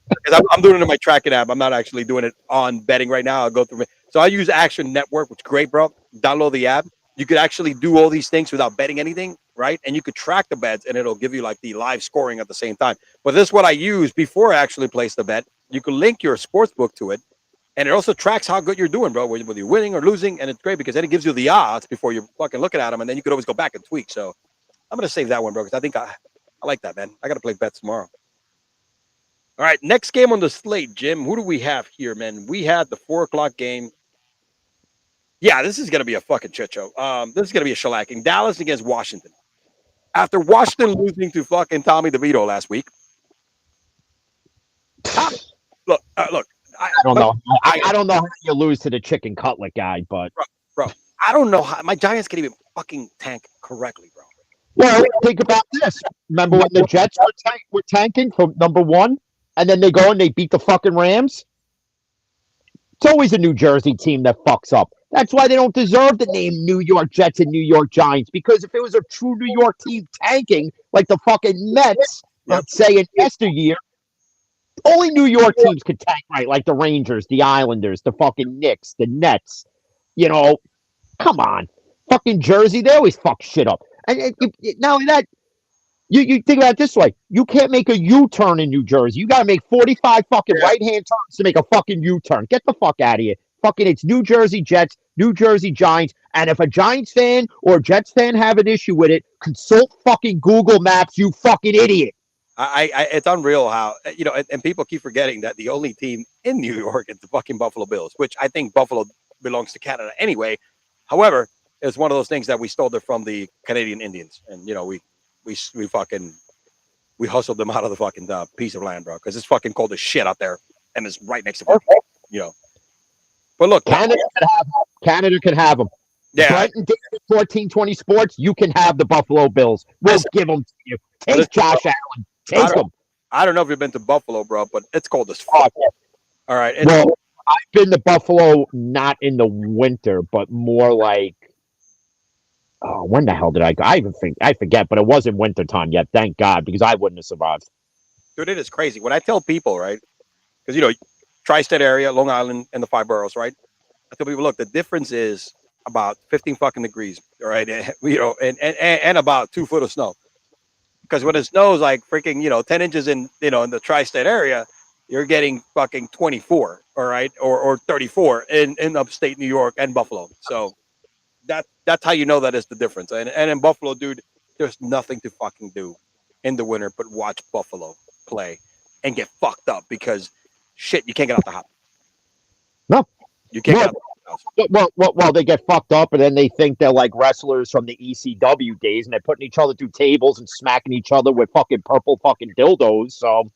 Because I'm doing it in my tracking app. I'm not actually doing it on betting right now. I'll go through it. So I use Action Network, which is great, bro. Download the app. You could actually do all these things without betting anything, right? And you could track the bets, and it'll give you, like, the live scoring at the same time. But this is what I use before I actually place the bet. You can link your sports book to it. And it also tracks how good you're doing, bro, whether you're winning or losing. And it's great because then it gives you the odds before you're fucking looking at them. And then you could always go back and tweak. So I'm going to save that one, bro, because I think I like that, man. I got to play bets tomorrow. All right, next game on the slate, Jim. Who do we have here, man? We had the 4 o'clock game. Yeah, this is going to be a fucking shit show. This is going to be a shellacking. Dallas against Washington. After Washington losing to fucking Tommy DeVito last week. Look. I don't know. I don't know how you lose to the chicken cutlet guy, but bro, I don't know how my Giants can even fucking tank correctly, bro. Well, think about this. Remember when the Jets were tanking from number 1, and then they go and they beat the fucking Rams? It's always a New Jersey team that fucks up. That's why they don't deserve the name New York Jets and New York Giants, because if it was a true New York team tanking like the fucking Mets, let's say in yesteryear, only New York teams could tank right, like the Rangers, the Islanders, the fucking Knicks, the Nets. Come on. Fucking Jersey, they always fuck shit up. And not only that, you think about it this way. You can't make a U-turn in New Jersey. You got to make 45 fucking right-hand turns to make a fucking U-turn. Get the fuck out of here. Fucking it's New Jersey Jets, New Jersey Giants. And if a Giants fan or a Jets fan have an issue with it, consult fucking Google Maps, you fucking idiot. It's unreal how, and people keep forgetting that the only team in New York is the fucking Buffalo Bills, which I think Buffalo belongs to Canada anyway. However, it's one of those things that we stole it from the Canadian Indians. And, we hustled them out of the fucking piece of land, bro, because it's fucking cold as shit out there. And it's right next to But look, Canada can have them. Yeah. Brighton, 1420 Sports, you can have the Buffalo Bills. We'll give them to you. Take Josh Allen. Take them. I don't know if you've been to Buffalo, bro, but it's cold as fuck. All right. Well, I've been to Buffalo not in the winter, but more like, when the hell did I go? I forget, but it wasn't wintertime yet. Thank God, because I wouldn't have survived. Dude, it is crazy. When I tell people, right, because, tri-state area, Long Island, and the 5 boroughs, right? I tell people, look, the difference is about 15 fucking degrees, all right? And about 2 foot of snow. Because when it snows like freaking, 10 inches in the tri-state area, you're getting fucking 24, all right, or 34 in upstate New York and Buffalo. So that's how you know that is the difference. And in Buffalo, dude, there's nothing to fucking do in the winter but watch Buffalo play and get fucked up because shit, you can't get out the house. No. You can't Well, get out the house. well, they get fucked up, and then they think they're like wrestlers from the ECW days, and they're putting each other through tables and smacking each other with fucking purple fucking dildos. So,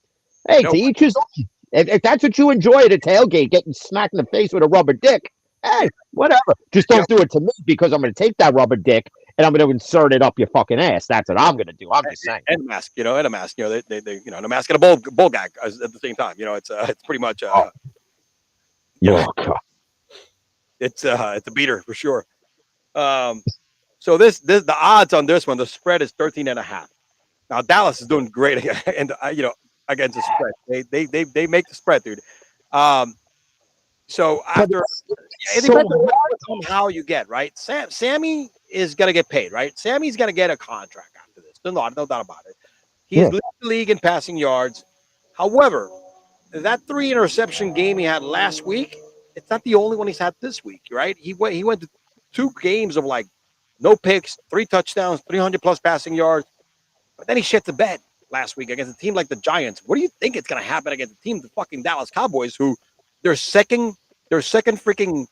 hey, No, to each his own. If that's what you enjoy at a tailgate, getting smacked in the face with a rubber dick, hey, whatever. Just don't do it to me because I'm going to take that rubber dick and I'm going to insert it up your fucking ass. That's what I'm going to do. I'm just saying. And a mask, and a mask, they you know, and a mask and a bull gag at the same time. It's pretty much God. it's a beater for sure. So this the odds on this one, the spread is 13.5. Now Dallas is doing great and against the spread. They make the spread, dude. So after it depends on how you get, right? Sammy is gonna get paid, right? Sammy's gonna get a contract after this. No doubt about it. He's leading the league in passing yards. However, that 3 interception game he had last week, it's not the only one he's had this week, right? He went to 2 games of like no picks, 3 touchdowns, 300 plus passing yards. But then he shit the bed last week against a team like the Giants. What do you think is going to happen against a team, the fucking Dallas Cowboys, who their second freaking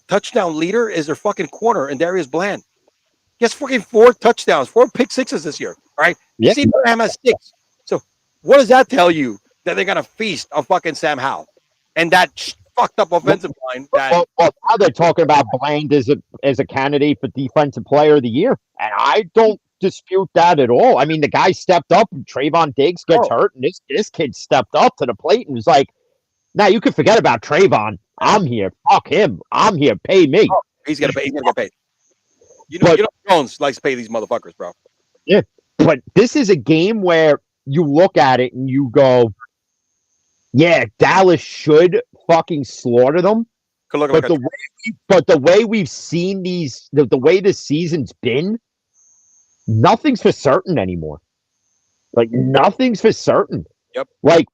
touchdown leader is their fucking corner, and Darius Bland. He has fucking 4 touchdowns, 4 pick sixes this year, right? Yeah. See, Abraham has 6. So what does that tell you? That they're going to feast on fucking Sam Howell and that fucked up offensive line. Well, now they're talking about Bland as a candidate for Defensive Player of the Year, and I don't dispute that at all. I mean, the guy stepped up, and Trayvon Diggs gets hurt, and this kid stepped up to the plate and was like, "Now you can forget about Trayvon. I'm here. Fuck him. I'm here. Pay me." Oh, he's gonna pay. He's gonna get paid. You know, Jones likes to pay these motherfuckers, bro. Yeah, but this is a game where you look at it and you go, "Yeah, Dallas should fucking slaughter them." But the way we've seen these, the way this season's been, nothing's for certain anymore. Like nothing's for certain. Yep. Like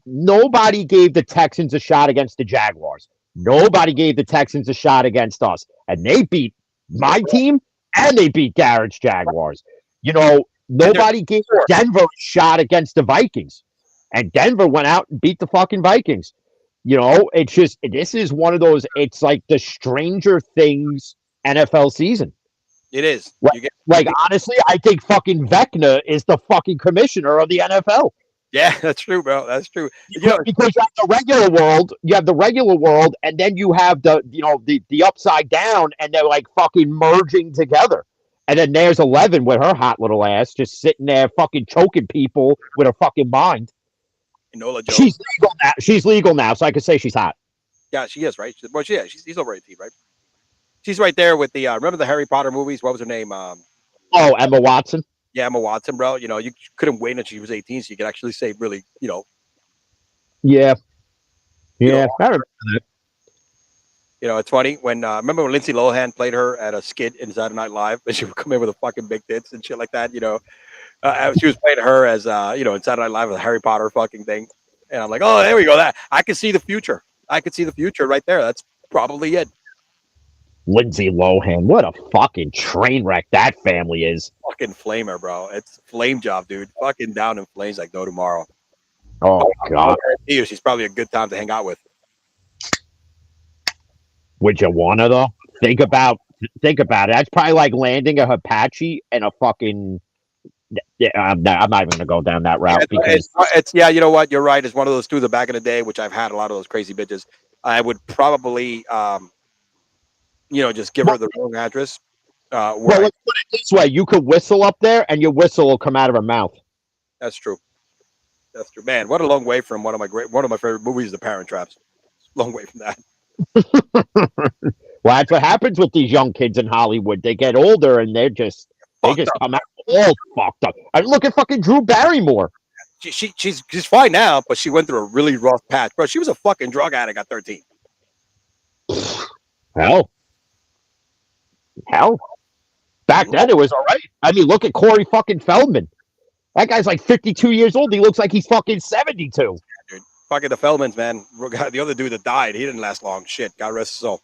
nobody gave the Texans a shot against the Jaguars. Nobody gave the Texans a shot against us, and they beat my team and they beat Garrett's Jaguars. Nobody gave Denver a shot against the Vikings, and Denver went out and beat the fucking Vikings. It's just, this is one of those, it's like the Stranger Things NFL season. It is. Honestly, I think fucking Vecna is the fucking commissioner of the NFL. Yeah, that's true, bro. That's true. Because you have the regular world, and then you have the upside down, and they're like fucking merging together. And then there's 11 with her hot little ass just sitting there fucking choking people with her fucking mind. Enola Jones. She's legal now. She's legal now, so I can say she's hot. Yeah, she is, right? She's over 18, right? She's right there with the remember the Harry Potter movies? What was her name? Emma Watson. Yeah, Emma Watson, bro. You couldn't wait until she was 18, so you could actually say really, Yeah. Yeah, I remember that. It's funny when remember when Lindsay Lohan played her at a skit in Saturday Night Live, and she would come in with a fucking big tits and shit like that. She was playing her as in Saturday Night Live with a Harry Potter fucking thing, and I'm like, oh, there we go. That I can see the future. I could see the future right there. That's probably it. Lindsay Lohan, what a fucking train wreck that family is. Fucking flamer, bro. It's flame job, dude. Fucking down in flames like no tomorrow. Oh God. She's probably a good time to hang out with. Would you wanna though? Think about it. That's probably like landing a Apache and a fucking. Yeah, I'm not even gonna go down that route because it's you know what? You're right. It's one of those two back in the day, which I've had a lot of those crazy bitches. I would probably just give her the wrong address. Well, let's put it this way: you could whistle up there, and your whistle will come out of her mouth. That's true. That's true, man. What a long way from one of my favorite movies, The Parent Traps. Long way from that. Well, that's what happens with these young kids in Hollywood. They get older, and they just come out all fucked up. I look at fucking Drew Barrymore. She's fine now, but she went through a really rough patch, bro. She was a fucking drug addict at 13. Hell. Back then it was all right. I mean, look at Corey fucking Feldman. That guy's like 52 years old. He looks like he's fucking 72. Dude. Fucking the Feldmans, man. The other dude that died, he didn't last long. Shit. God rest his soul.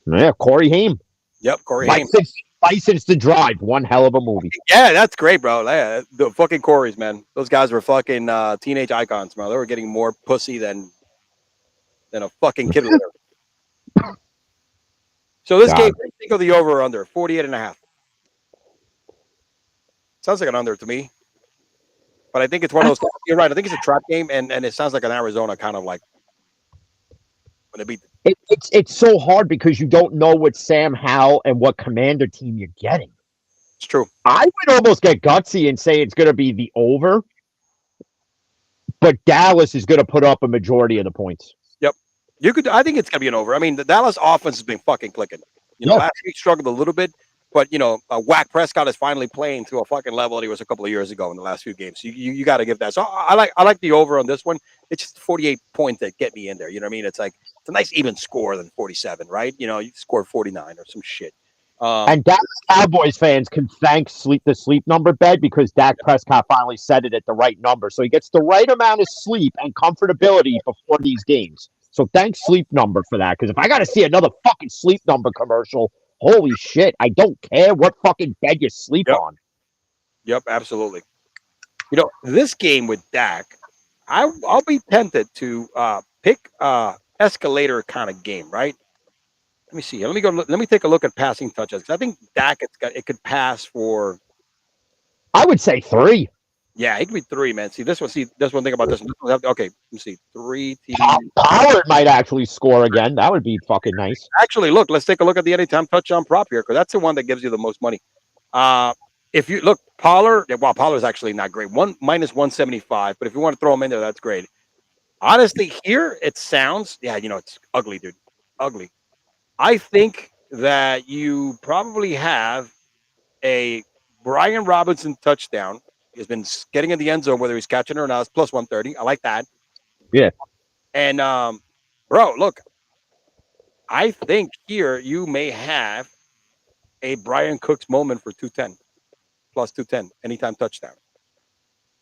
Yeah, Corey Haim. Yep, Corey Haim. License to Drive. One hell of a movie. Yeah, that's great, bro. Yeah, the fucking Corys, man. Those guys were fucking teenage icons, bro. They were getting more pussy than a fucking kid. So this game, think of the over or under 48.5. Sounds like an under to me, but I think it's one of those. You're right. I think it's a trap game, and it sounds like an Arizona kind of like when they beat. It's so hard because you don't know what Sam Howell and what Commander team you're getting. It's true. I would almost get gutsy and say it's going to be the over, but Dallas is going to put up a majority of the points. Yep, you could. I think it's going to be an over. I mean, the Dallas offense has been fucking clicking. Last week struggled a little bit, but Whack Prescott is finally playing to a fucking level that he was a couple of years ago in the last few games. You got to give that. So I like the over on this one. It's just 48 points that get me in there. You know what I mean? It's like it's a nice even score than 47, right? You score 49 or some shit. And Dallas Cowboys fans can thank the sleep number bed because Dak Prescott finally set it at the right number. So he gets the right amount of sleep and comfortability before these games. So thanks Sleep Number for that. Because if I got to see another fucking Sleep Number commercial, holy shit, I don't care what fucking bed you sleep on. Yep, absolutely. This game with Dak, I'll be tempted to pick escalator kind of game, right? Let me see. Let me take a look at passing touches. I think Dak it could pass for. I would say 3. Yeah, it could be 3, man. See this one. This one thing about this one. Okay, let me see. 3 Pollard might actually score again. That would be fucking nice. Actually, look. Let's take a look at the anytime touchdown prop here because that's the one that gives you the most money. If you look, Pollard. Well, Pollard's actually not great. Minus 175. But if you want to throw him in there, that's great. Honestly, here it sounds. Yeah, it's ugly, dude. Ugly. I think that you probably have a Brian Robinson touchdown. He's been getting in the end zone, whether he's catching it or not. It's plus 130. I like that. Yeah. And, bro, look, I think here you may have a Brian Cooks moment for 210, plus 210, anytime touchdown.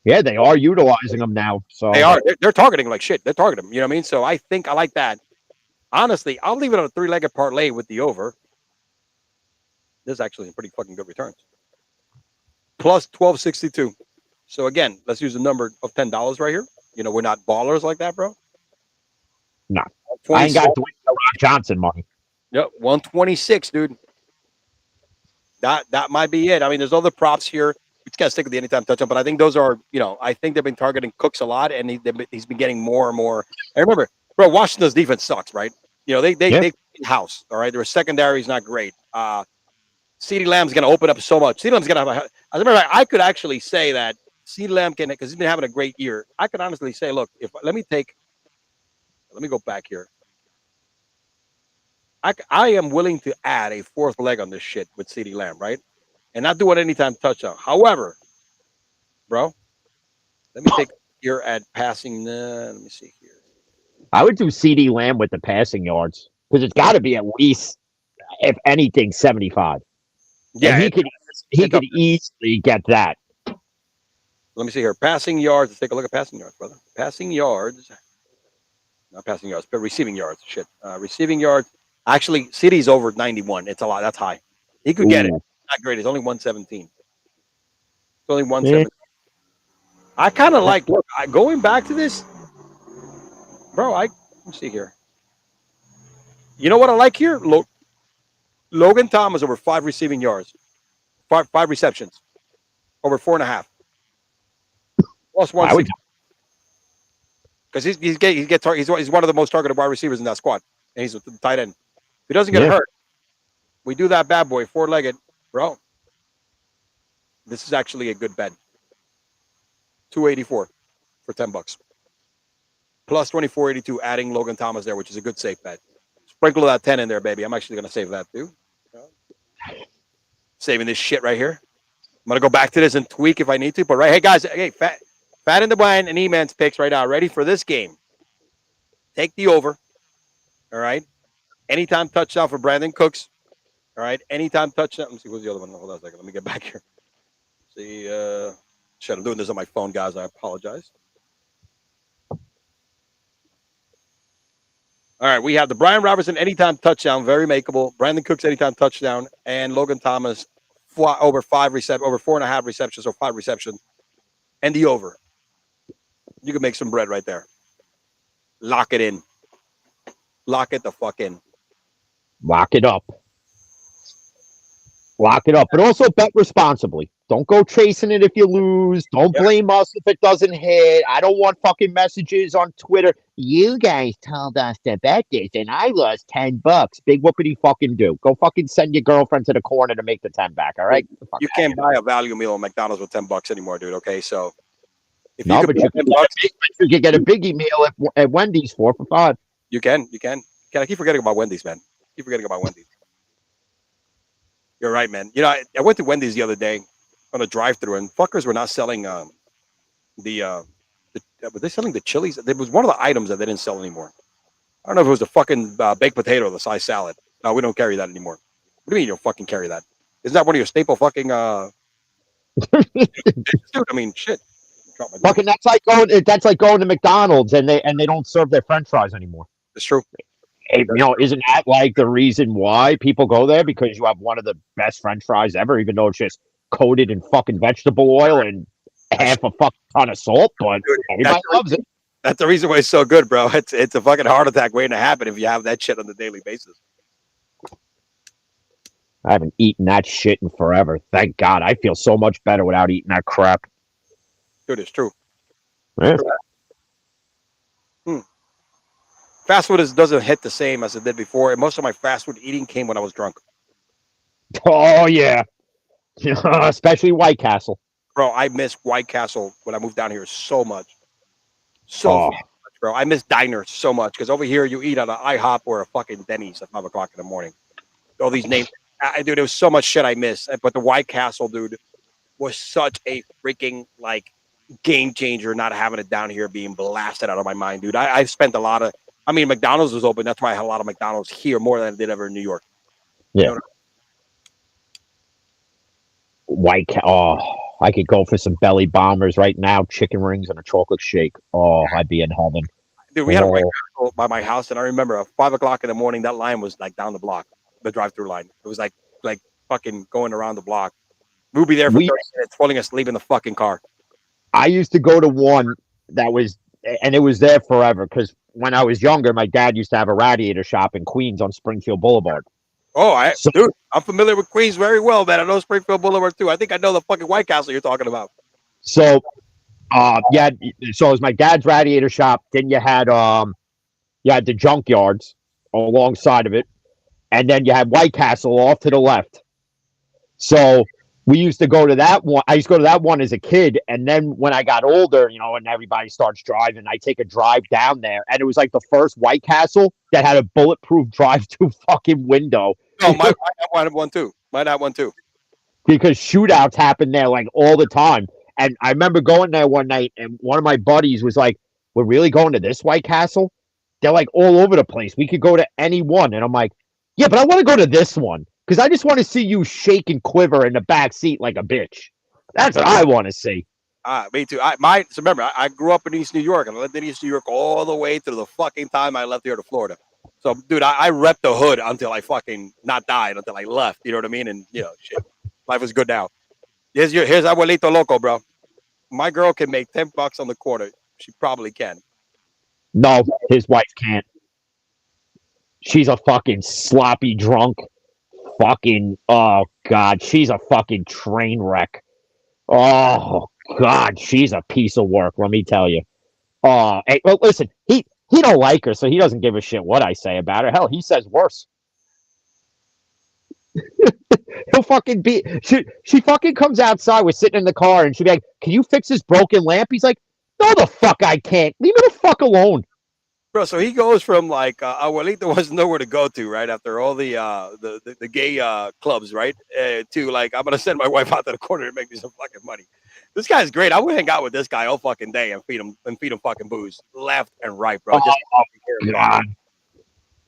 Yeah, they are utilizing them now. So they are. They're targeting like shit. They're targeting them. You know what I mean? So I think I like that. Honestly, I'll leave it on a 3-legged parlay with the over. This is actually a pretty fucking good returns. Plus 1262. So again, let's use a number of $10 right here. We're not ballers like that, bro. No. I ain't got Dwayne Rock Johnson money. Yep, 126, dude. That might be it. I mean, there's other props here. We just gotta stick with the anytime touchdown, but I think those are, I think they've been targeting Cooks a lot, and he's been getting more and more. And remember, bro, Washington's defense sucks, right? They house. All right, their secondary is not great. CeeDee Lamb's going to open up so much. CeeDee Lamb's going to have I remember I could actually say that CeeDee Lamb can, because he's been having a great year. I could honestly say, look, let me go back here. I am willing to add a 4th leg on this shit with CeeDee Lamb, right? And not do an anytime touchdown. However, bro, let me take here at passing. Let me see here. I would do CeeDee Lamb with the passing yards because it's got to be at least, if anything, 75. Yeah, and he could easily get that. Let me see here. Passing yards. Let's take a look at passing yards, brother. Passing yards. Not passing yards, but receiving yards. Shit. Receiving yards. Actually, CeeDee's over 91. It's a lot. That's high. He could get it. Not great. It's only 117. It's only 117. Yeah. I kind of like, look, going back to this, bro, let's see here. You know what I like here? Logan Thomas over 5 receiving yards. 5 receptions. Over 4.5. Plus 160. Because he's one of the most targeted wide receivers in that squad. And he's a tight end. If he doesn't get hurt, we do that bad boy, 4-legged, bro. This is actually a good bet. 284 for $10. Plus 2482, adding Logan Thomas there, which is a good safe bet. Sprinkle that 10 in there, baby. I'm actually going to save that too. Saving this shit right here. I'm going to go back to this and tweak if I need to. But hey, guys, Fat in the Blind and E-Man's picks right now. Ready for this game. Take the over. All right. Anytime touchdown for Brandon Cooks. All right. Anytime touchdown. Let me see. Who's the other one? Hold on a second. Let me get back here. See. Shit, I'm doing this on my phone, guys. I apologize. All right, we have the Brian Robertson anytime touchdown, very makeable. Brandon Cooks anytime touchdown, and Logan Thomas over 4.5 receptions or 5 receptions, and the over. You can make some bread right there. Lock it in. Lock it the fuck in. Lock it up. Lock it up. But also bet responsibly. Don't go chasing it if you lose. Don't blame us if it doesn't hit. I don't want fucking messages on Twitter. You guys told us to bet this and I lost $10. Big whoopity fucking do. Go fucking send your girlfriend to the corner to make the 10 back, all right? You can't buy a value meal at McDonald's with $10 anymore, dude, okay? So if no, you but you can get a biggie meal at Wendy's 4 for $5. You can. I keep forgetting about Wendy's, man. Keep forgetting about Wendy's. You're right, man. You know, I went to Wendy's the other day on a drive-thru, and fuckers were not selling were they selling the chilies? There was one of the items that they didn't sell anymore. I don't know if it was the fucking baked potato or the side salad. No, we don't carry that anymore. What do you mean you don't fucking carry that? Isn't that one of your staple fucking dude, I mean, shit. Fucking that's like going to McDonald's and they don't serve their French fries anymore. It's true. Hey, you know, isn't that like the reason why people go there? Because you have one of the best French fries ever, even though it's just coated in fucking vegetable oil and half a fucking ton of salt, but everybody loves it. That's the reason why it's so good, bro. It's a fucking heart attack waiting to happen if you have that shit on a daily basis. I haven't eaten that shit in forever. Thank God. I feel so much better without eating that crap. Dude, it's true. Yeah. Fast food doesn't hit the same as it did before. And most of my fast food eating came when I was drunk. Oh, yeah. Especially White Castle. Bro, I miss White Castle when I moved down here so much. So much, bro. I miss diners so much because over here you eat at an IHOP or a fucking Denny's at 5 o'clock in the morning. All these names. Dude, there was so much shit I missed. But the White Castle, dude, was such a freaking, like, game changer not having it down here being blasted out of my mind, dude. I spent a lot of... I mean, McDonald's was open. That's why I had a lot of McDonald's here more than I did ever in New York. Yeah. I could go for some belly bombers right now, chicken rings and a chocolate shake. Oh, I'd be in heaven. Dude, we had a White Castle by my house, and I remember at 5 o'clock in the morning, that line was like down the block, the drive-through line. It was like fucking going around the block. We'd be there for 30 minutes, falling asleep in the fucking car. I used to go to one that was, and it was there forever because when I was younger, my dad used to have a radiator shop in Queens on Springfield Boulevard. Oh, dude, I'm familiar with Queens very well, man. I know Springfield Boulevard too. I think I know the fucking White Castle you're talking about. So, yeah. So it was my dad's radiator shop. Then you had the junkyards alongside of it, and then you had White Castle off to the left. So we used to go to that one. I used to go to that one as a kid, and then when I got older, you know, and everybody starts driving, I take a drive down there, and it was like the first White Castle that had a bulletproof drive-through fucking window. Oh, might have one too. Might have one too. Because shootouts happen there like all the time. And I remember going there one night, and one of my buddies was like, "We're really going to this White Castle? They're like all over the place. We could go to any one." And I'm like, "Yeah, but I want to go to this one because I just want to see you shake and quiver in the back seat like a bitch. That's what I want to see." Me too. So remember, I grew up in East New York, and I lived in East New York all the way through the fucking time I left here to Florida. So, dude, I repped the hood until I fucking not died, until I left. You know what I mean? And, you know, shit, life is good now. Here's Abuelito Loco, bro. My girl can make $10 on the quarter. She probably can. No, his wife can't. She's a fucking sloppy drunk. Fucking, oh, God, she's a fucking train wreck. Oh, God, she's a piece of work, let me tell you. Hey, well, listen, he don't like her, so he doesn't give a shit what I say about her. Hell, he says worse. He'll fucking be... She fucking comes outside, we're sitting in the car, and she'll be like, "Can you fix this broken lamp?" He's like, "No, the fuck I can't. Leave me the fuck alone." Bro, so he goes from like Abuelito was nowhere to go to, right? After all the gay clubs, right? To like, I'm gonna send my wife out to the corner to make me some fucking money. This guy's great. I would hang out with this guy all fucking day and feed him fucking booze left and right, bro. God.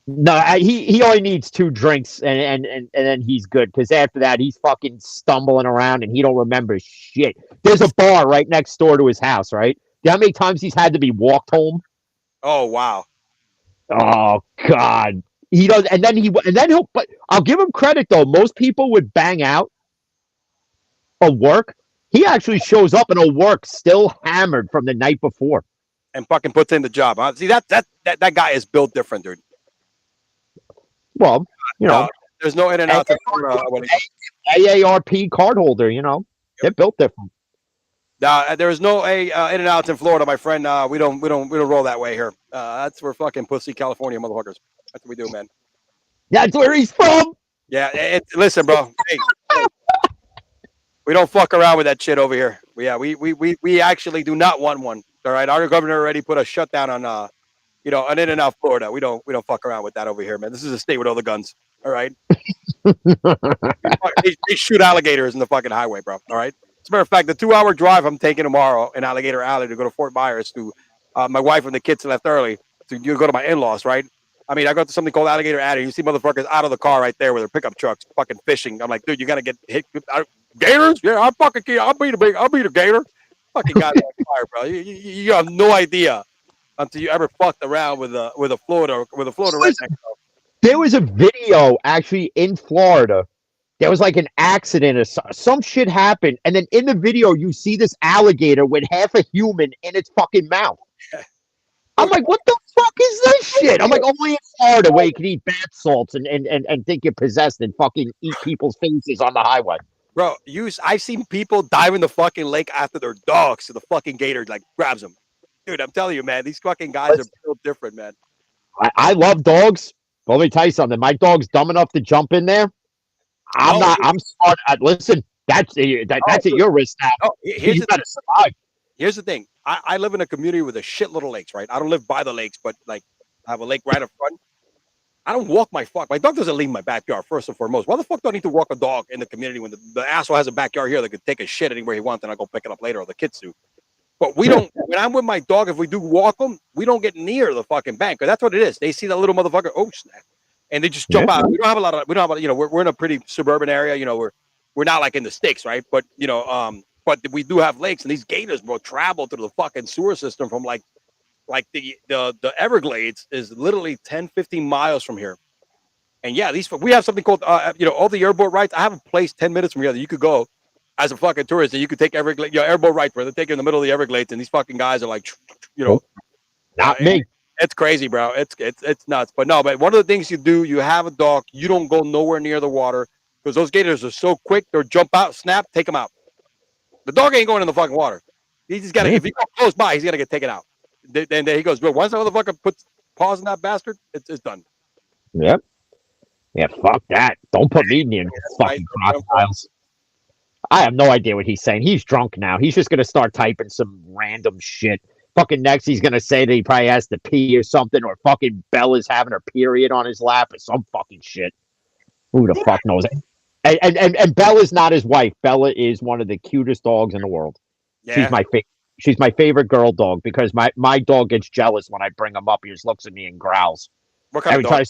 No, he only needs 2 drinks and then he's good. Because after that, he's fucking stumbling around and he don't remember shit. There's a bar right next door to his house, right? You know how many times he's had to be walked home? Oh wow. Oh God, he does. And then he'll. But I'll give him credit though. Most people would bang out of work. He actually shows up and will work still hammered from the night before. And fucking puts in the job. Huh? See that guy is built different, dude. Well, No, there's no in and out. AARP card holder, they're built different. There is no in and outs in Florida, my friend. We don't roll that way here. That's where fucking pussy California motherfuckers. That's what we do, man. That's where he's from. Yeah, listen, bro. Hey, we don't fuck around with that shit over here. We actually do not want one. All right, our governor already put a shutdown on an in and out Florida. We don't fuck around with that over here, man. This is a state with all the guns. All right. they shoot alligators in the fucking highway, bro. All right. As a matter of fact, the 2-hour drive I'm taking tomorrow in Alligator Alley to go to Fort Myers to my wife and the kids left early to go to my in-laws, right? I mean, I go to something called Alligator Alley. You see motherfuckers out of the car right there with their pickup trucks fucking fishing. I'm like, dude, you got to get hit. Gators? Yeah, I'll beat a gator. Fucking guys on fire, bro. You have no idea until you ever fucked around with a Florida redneck. There was a video actually in Florida. There was like an accident or some shit happened, and then in the video you see this alligator with half a human in its fucking mouth. I'm like, what the fuck is this shit? I'm like, only in Florida where you can eat bath salts and think you're possessed and fucking eat people's faces on the highway. Bro, I've seen people dive in the fucking lake after their dogs, so the fucking gator like grabs them. Dude, I'm telling you, man, these fucking guys are built different, man. I love dogs. But let me tell you something. My dog's dumb enough to jump in there. I'm smart. Listen, that's at your risk now. Here's the thing. I live in a community with a shitload of lakes, right? I don't live by the lakes, but like I have a lake right in front. I don't walk my dog doesn't leave my backyard, first and foremost. Why the fuck do I need to walk a dog in the community when the asshole has a backyard here that could take a shit anywhere he wants and I'll go pick it up later, or the kids do? But we don't, when I'm with my dog, if we do walk them, we don't get near the fucking bank. That's what it is. They see that little motherfucker, oh snap, and they just jump out. We don't have a lot of, we're in a pretty suburban area. We're not like in the sticks, right? But, but we do have lakes, and these gators will travel through the fucking sewer system from like the Everglades is literally 10, 15 miles from here. And yeah, we have something called, all the airboat rides. I have a place 10 minutes from here that you could go as a fucking tourist, and you could take airboat ride where they take you in the middle of the Everglades, and these fucking guys are like, not me. It's crazy, bro. It's nuts. But one of the things you do, you have a dog, you don't go nowhere near the water because those gators are so quick. They'll jump out, snap, take them out. The dog ain't going in the fucking water. He just got to, if he goes close by, he's gonna get taken out. Then he goes, bro. Once that motherfucker puts paws in that bastard, it's done. Yep. Yeah, fuck that. Don't put me near fucking crocodiles. I have no idea what he's saying. He's drunk now. He's just gonna start typing some random shit. Fucking next, he's gonna say that he probably has to pee or something, or fucking Bella's having her period on his lap or some fucking shit. Who the fuck knows? And Bella's not his wife. Bella is one of the cutest dogs in the world. Yeah. She's my favorite girl dog because my dog gets jealous when I bring him up. He just looks at me and growls. What kind of dog?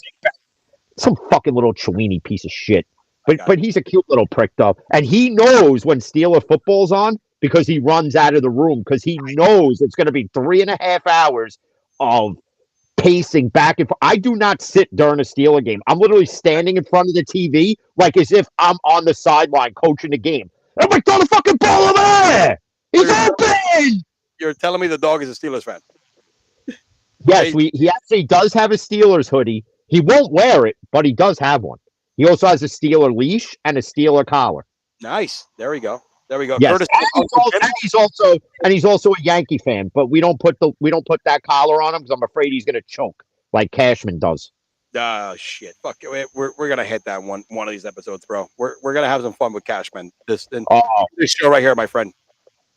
Some fucking little Chiweenie piece of shit. But he's a cute little prick though. And he knows when Steeler football's on because he runs out of the room because he knows it's going to be 3.5 hours of pacing back and forth. I do not sit during a Steeler game. I'm literally standing in front of the TV like as if I'm on the sideline coaching the game. I'm like, throw the fucking ball over there! He's open! You're telling me the dog is a Steelers fan? Yes, he actually does have a Steelers hoodie. He won't wear it, but he does have one. He also has a Steeler leash and a Steeler collar. Nice. There we go. Yes. And he's also a Yankee fan, but we don't put that collar on him because I'm afraid he's gonna choke like Cashman does. Shit. Fuck it. We're gonna hit that one of these episodes, bro. We're gonna have some fun with Cashman. This show right here, my friend.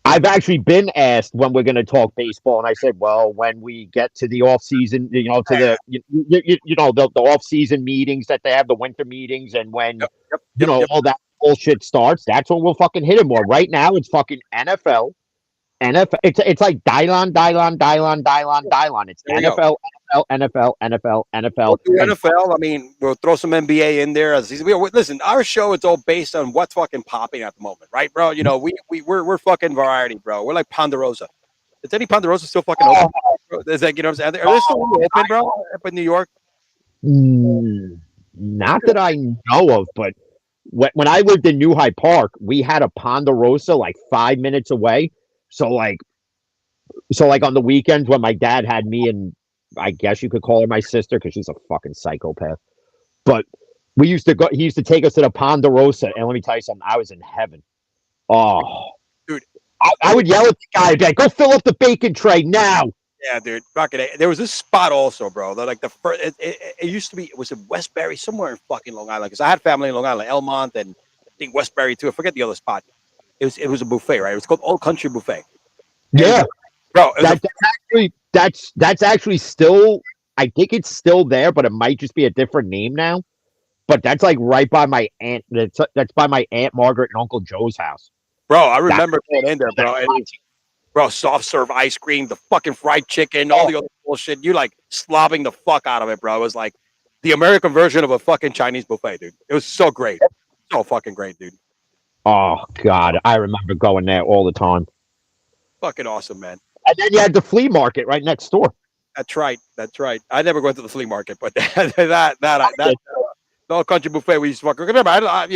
I've actually been asked when we're going to talk baseball, and I said, "Well, when we get to the off season, the off season meetings that they have, the winter meetings, and when all that bullshit starts, that's when we'll fucking hit him more. Right now, it's fucking NFL, NFL. It's like Dylon, Dylon, Dylon, Dylon, Dylon. It's There you go. NFL. We'll do NFL. I mean, we'll throw some NBA in there. Listen, our show is all based on what's fucking popping at the moment, right, bro? You know, we're fucking variety, bro. We're like Ponderosa. Is any Ponderosa still fucking open? Is that, you know what I'm saying? Are they still open, bro? Up in New York? Not that I know of, but when I lived in New Hyde Park, we had a Ponderosa like 5 minutes away. So like on the weekends when my dad had me and I guess you could call her my sister because she's a fucking psychopath. But we used to go. He used to take us to the Ponderosa, and let me tell you something. I was in heaven. Oh, dude, I would yell at the guy, I'd be like, "Go fill up the bacon tray now!" Yeah, dude. Fucking A. There was this spot also, bro. That like the first. It used to be. It was in Westbury, somewhere in fucking Long Island, because I had family in Long Island, Elmont, and I think Westbury too. I forget the other spot. It was a buffet, right? It was called Old Country Buffet. Yeah, bro. That's actually still. I think it's still there, but it might just be a different name now. But that's like right by my aunt. That's by my Aunt Margaret and Uncle Joe's house. Bro, I remember going in there, bro. Bro, soft serve ice cream, the fucking fried chicken, all the other bullshit. You like slobbing the fuck out of it, bro. It was like the American version of a fucking Chinese buffet, dude. It was so great. So fucking great, dude. Oh, God. I remember going there all the time. Fucking awesome, man. And then you had the flea market right next door. That's right. That's right. I never went to the flea market, but that no country buffet we used to fuck. Remember, I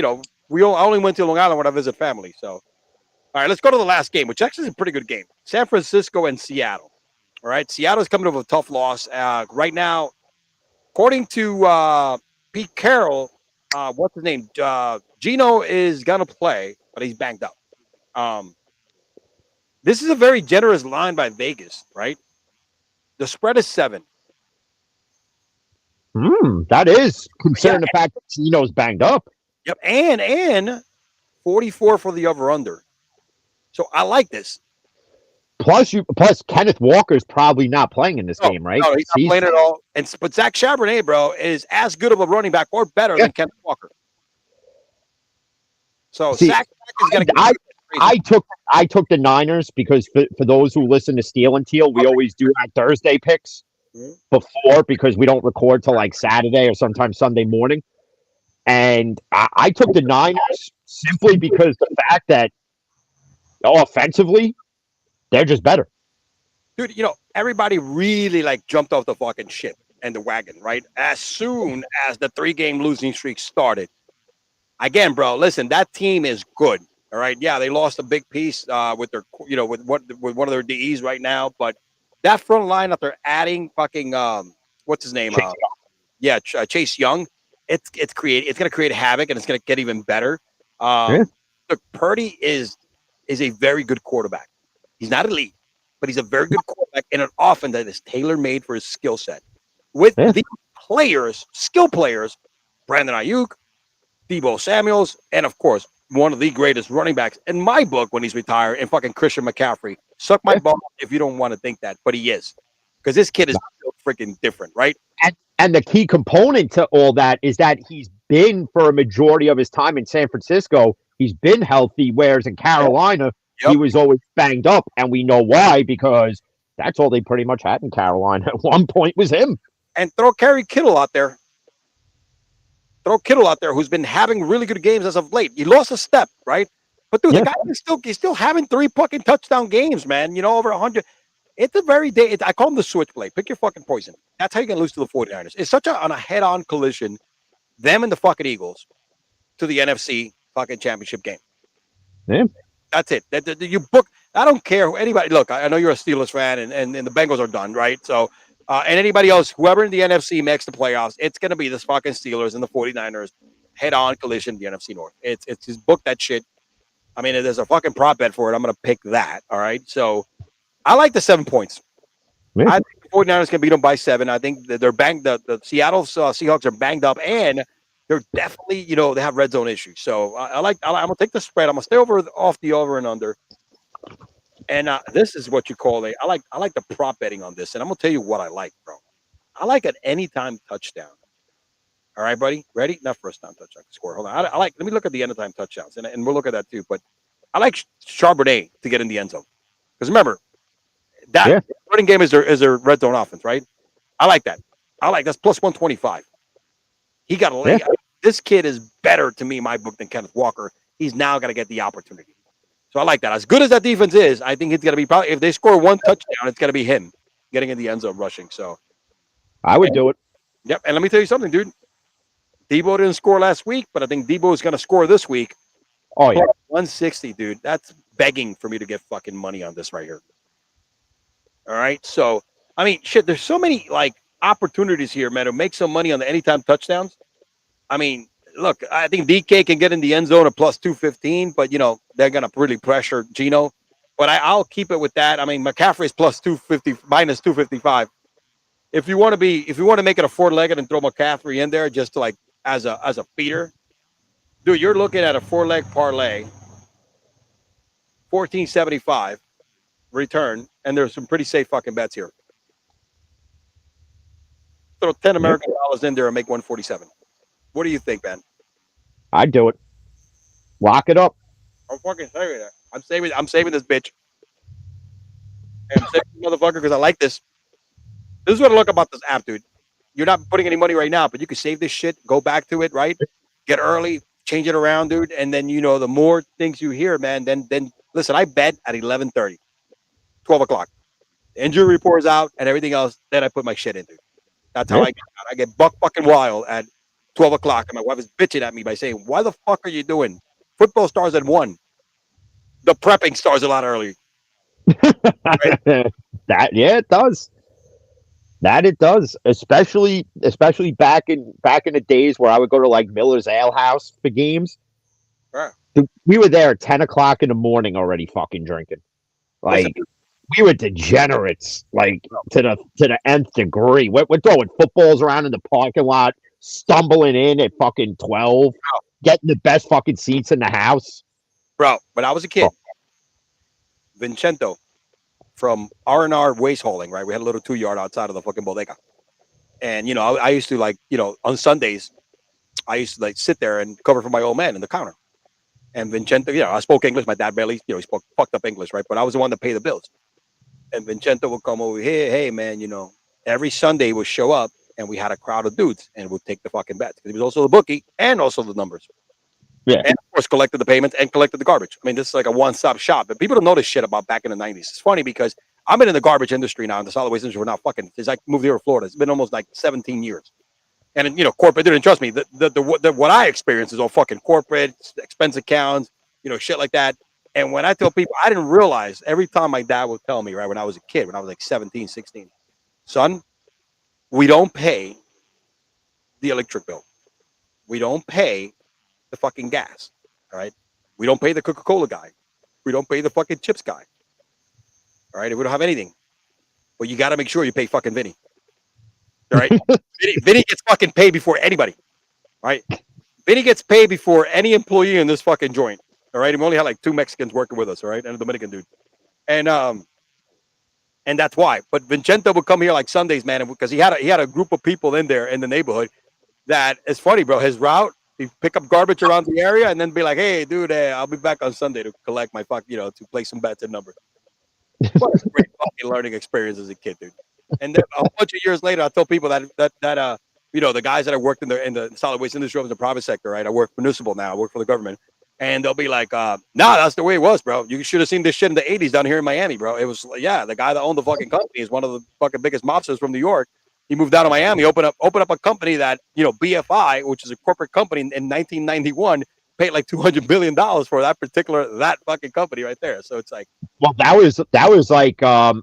only went to Long Island when I visit family. So, all right, let's go to the last game, which actually is a pretty good game. San Francisco and Seattle. All right, Seattle's coming off a tough loss right now. According to Pete Carroll, what's his name? Gino is gonna play, but he's banged up. This is a very generous line by Vegas, right? The spread is 7. That is considering the fact that Gino's banged up. Yep, and 44 for the over/under. So I like this. Plus Kenneth Walker's probably not playing in this game, right? No, he's not playing at all. But Zach Charbonnet, bro, is as good of a running back or better than Kenneth Walker. So Zach is going to. I took the Niners because for those who listen to Steel and Teal, we always do our Thursday picks before because we don't record till like Saturday or sometimes Sunday morning. And I took the Niners simply because the fact that offensively, they're just better. Dude, everybody really like jumped off the fucking ship and the wagon, right? As soon as the 3-game losing streak started. Again, bro, listen, that team is good. All right. Yeah, they lost a big piece with their, with one of their DEs right now. But that front line that they're adding, fucking, what's his name? Chase Young. It's going to create havoc, and it's going to get even better. Look, Purdy is a very good quarterback. He's not elite, but he's a very good quarterback in an offense that is tailor-made for his skill set. With these players, skill players, Brandon Ayuk, Deebo Samuels, and of course, one of the greatest running backs in my book when he's retired, and fucking Christian McCaffrey. Suck my ball if you don't want to think that, but he is. Because this kid is freaking different, right? And the key component to all that is that he's been, for a majority of his time in San Francisco, he's been healthy, whereas in Carolina, he was always banged up. And we know why, because that's all they pretty much had in Carolina at one point was him. And throw Kerry Kittle out there. Who's been having really good games as of late. He lost a step, right? But dude, the guy is still having 3 fucking touchdown games, man. Over 100. It's a very I call him the switchblade. Pick your fucking poison. That's how you can lose to the 49ers. It's such on a head-on collision, them and the fucking Eagles, to the NFC fucking championship game. Yeah. That's it. You book. I don't care who anybody. Look, I know you're a Steelers fan, and the Bengals are done, right? So. And anybody else, whoever in the NFC makes the playoffs, it's going to be the fucking Steelers and the 49ers head-on collision in the NFC North. It's just book that shit. I mean, there's a fucking prop bet for it. I'm going to pick that, all right? So I like the 7 points. Yeah. I think the 49ers can beat them by 7. I think that they're banged. The Seattle Seahawks are banged up, and they're definitely, they have red zone issues. So I'm going to take the spread. I'm going to stay off the over and under. And this is what you call I like the prop betting on this. And I'm going to tell you what I like, bro. I like an anytime touchdown. All right, buddy? Ready? Not first time touchdown score. Hold on. Let me look at the anytime touchdowns, and we'll look at that too. But I like Charbonnet to get in the end zone. Because remember, that running game is their red zone offense, right? I like that. That's plus 125. He got to lay. Yeah. This kid is better to me in my book than Kenneth Walker. He's now got to get the opportunity. So I like that. As good as that defense is, I think it's going to be probably, if they score one touchdown, it's going to be him getting in the end zone rushing. So I would do it. Yep. And let me tell you something, dude. Debo didn't score last week, but I think Debo is going to score this week. Oh, yeah. 160, dude. That's begging for me to get fucking money on this right here. All right. So, I mean, shit, there's so many like opportunities here, man, to make some money on the anytime touchdowns. I mean, look, I think DK can get in the end zone at plus 215, but, you know, they're going to really pressure Geno. But I'll keep it with that. I mean, McCaffrey's plus 250, minus 255. If you want to make it a four-legged and throw McCaffrey in there just to like as a feeder, dude, you're looking at a four-leg parlay, 1475 return, and there's some pretty safe fucking bets here. Throw 10 American dollars in there and make 147. What do you think, Ben? I'd do it. Lock it up. I'm fucking saving that. I'm saving this bitch. And I'm saving this motherfucker because I like this. This is what I like about this app, dude. You're not putting any money right now, but you can save this shit, go back to it, right? Get early, change it around, dude. And then, you know, the more things you hear, man, then listen, I bet at 11:30, 12 o'clock. The injury report is out and everything else. Then I put my shit in, dude. That's how I get buck fucking wild at 12 o'clock. And my wife is bitching at me by saying, why the fuck are you doing? Football starts at 1. The prepping starts a lot early. Right? It does. That it does, especially back in the days where I would go to like Miller's Ale House for games. Right. We were there at 10 o'clock in the morning already, fucking drinking. Like we were degenerates, like to the nth degree. We're throwing footballs around in the parking lot, stumbling in at fucking 12, getting the best fucking seats in the house. Bro, when I was a kid, Vincento from R&R waste hauling, right? We had a little 2-yard outside of the fucking bodega. And, you know, I used to like, you know, on Sundays, I used to like sit there and cover for my old man in the counter. And Vincento, you know, I spoke English. My dad barely, you know, he spoke fucked up English, right? But I was the one that paid the bills. And Vincento would come over here, hey, man, you know, every Sunday would show up and we had a crowd of dudes and would take the fucking bets. He was also the bookie and also the numbers. Yeah. And of course, collected the payments and collected the garbage. I mean, this is like a one-stop shop. But people don't know this shit about back in the 90s. It's funny because I've been in the garbage industry now, in the solid waste industry. We're not fucking, since I moved here to Florida. It's been almost like 17 years. And, you know, corporate didn't trust me. What I experienced is all fucking corporate, expense accounts, you know, shit like that. And when I tell people, I didn't realize every time my dad would tell me, right, when I was a kid, when I was like 17, 16, son, we don't pay the electric bill. We don't pay the fucking gas. All right. We don't pay the Coca-Cola guy. We don't pay the fucking chips guy. All right. We don't have anything. But you got to make sure you pay fucking Vinny. All right. Vinny gets fucking paid before anybody. All right. Vinny gets paid before any employee in this fucking joint. All right. And we only had like 2 Mexicans working with us. All right. And a Dominican dude. And that's why. But Vincento would come here like Sundays, man, because he had a group of people in there in the neighborhood that is funny, bro. His route, he'd pick up garbage around the area and then be like, hey, dude, I'll be back on Sunday to collect my fuck, you know, to play some bets and numbers. What a great fucking learning experience as a kid, dude. And then a bunch of years later, I tell people that you know, the guys that I worked in the solid waste industry, I was in the private sector, right? I work municipal now. I work for the government. And they'll be like, nah, that's the way it was, bro. You should have seen this shit in the 80s down here in Miami, bro. It was, yeah, the guy that owned the fucking company is one of the fucking biggest mobsters from New York. He moved down to Miami, opened up a company that, you know, BFI, which is a corporate company in 1991, paid like $200 billion for that fucking company right there. So it's like, well, that was like, I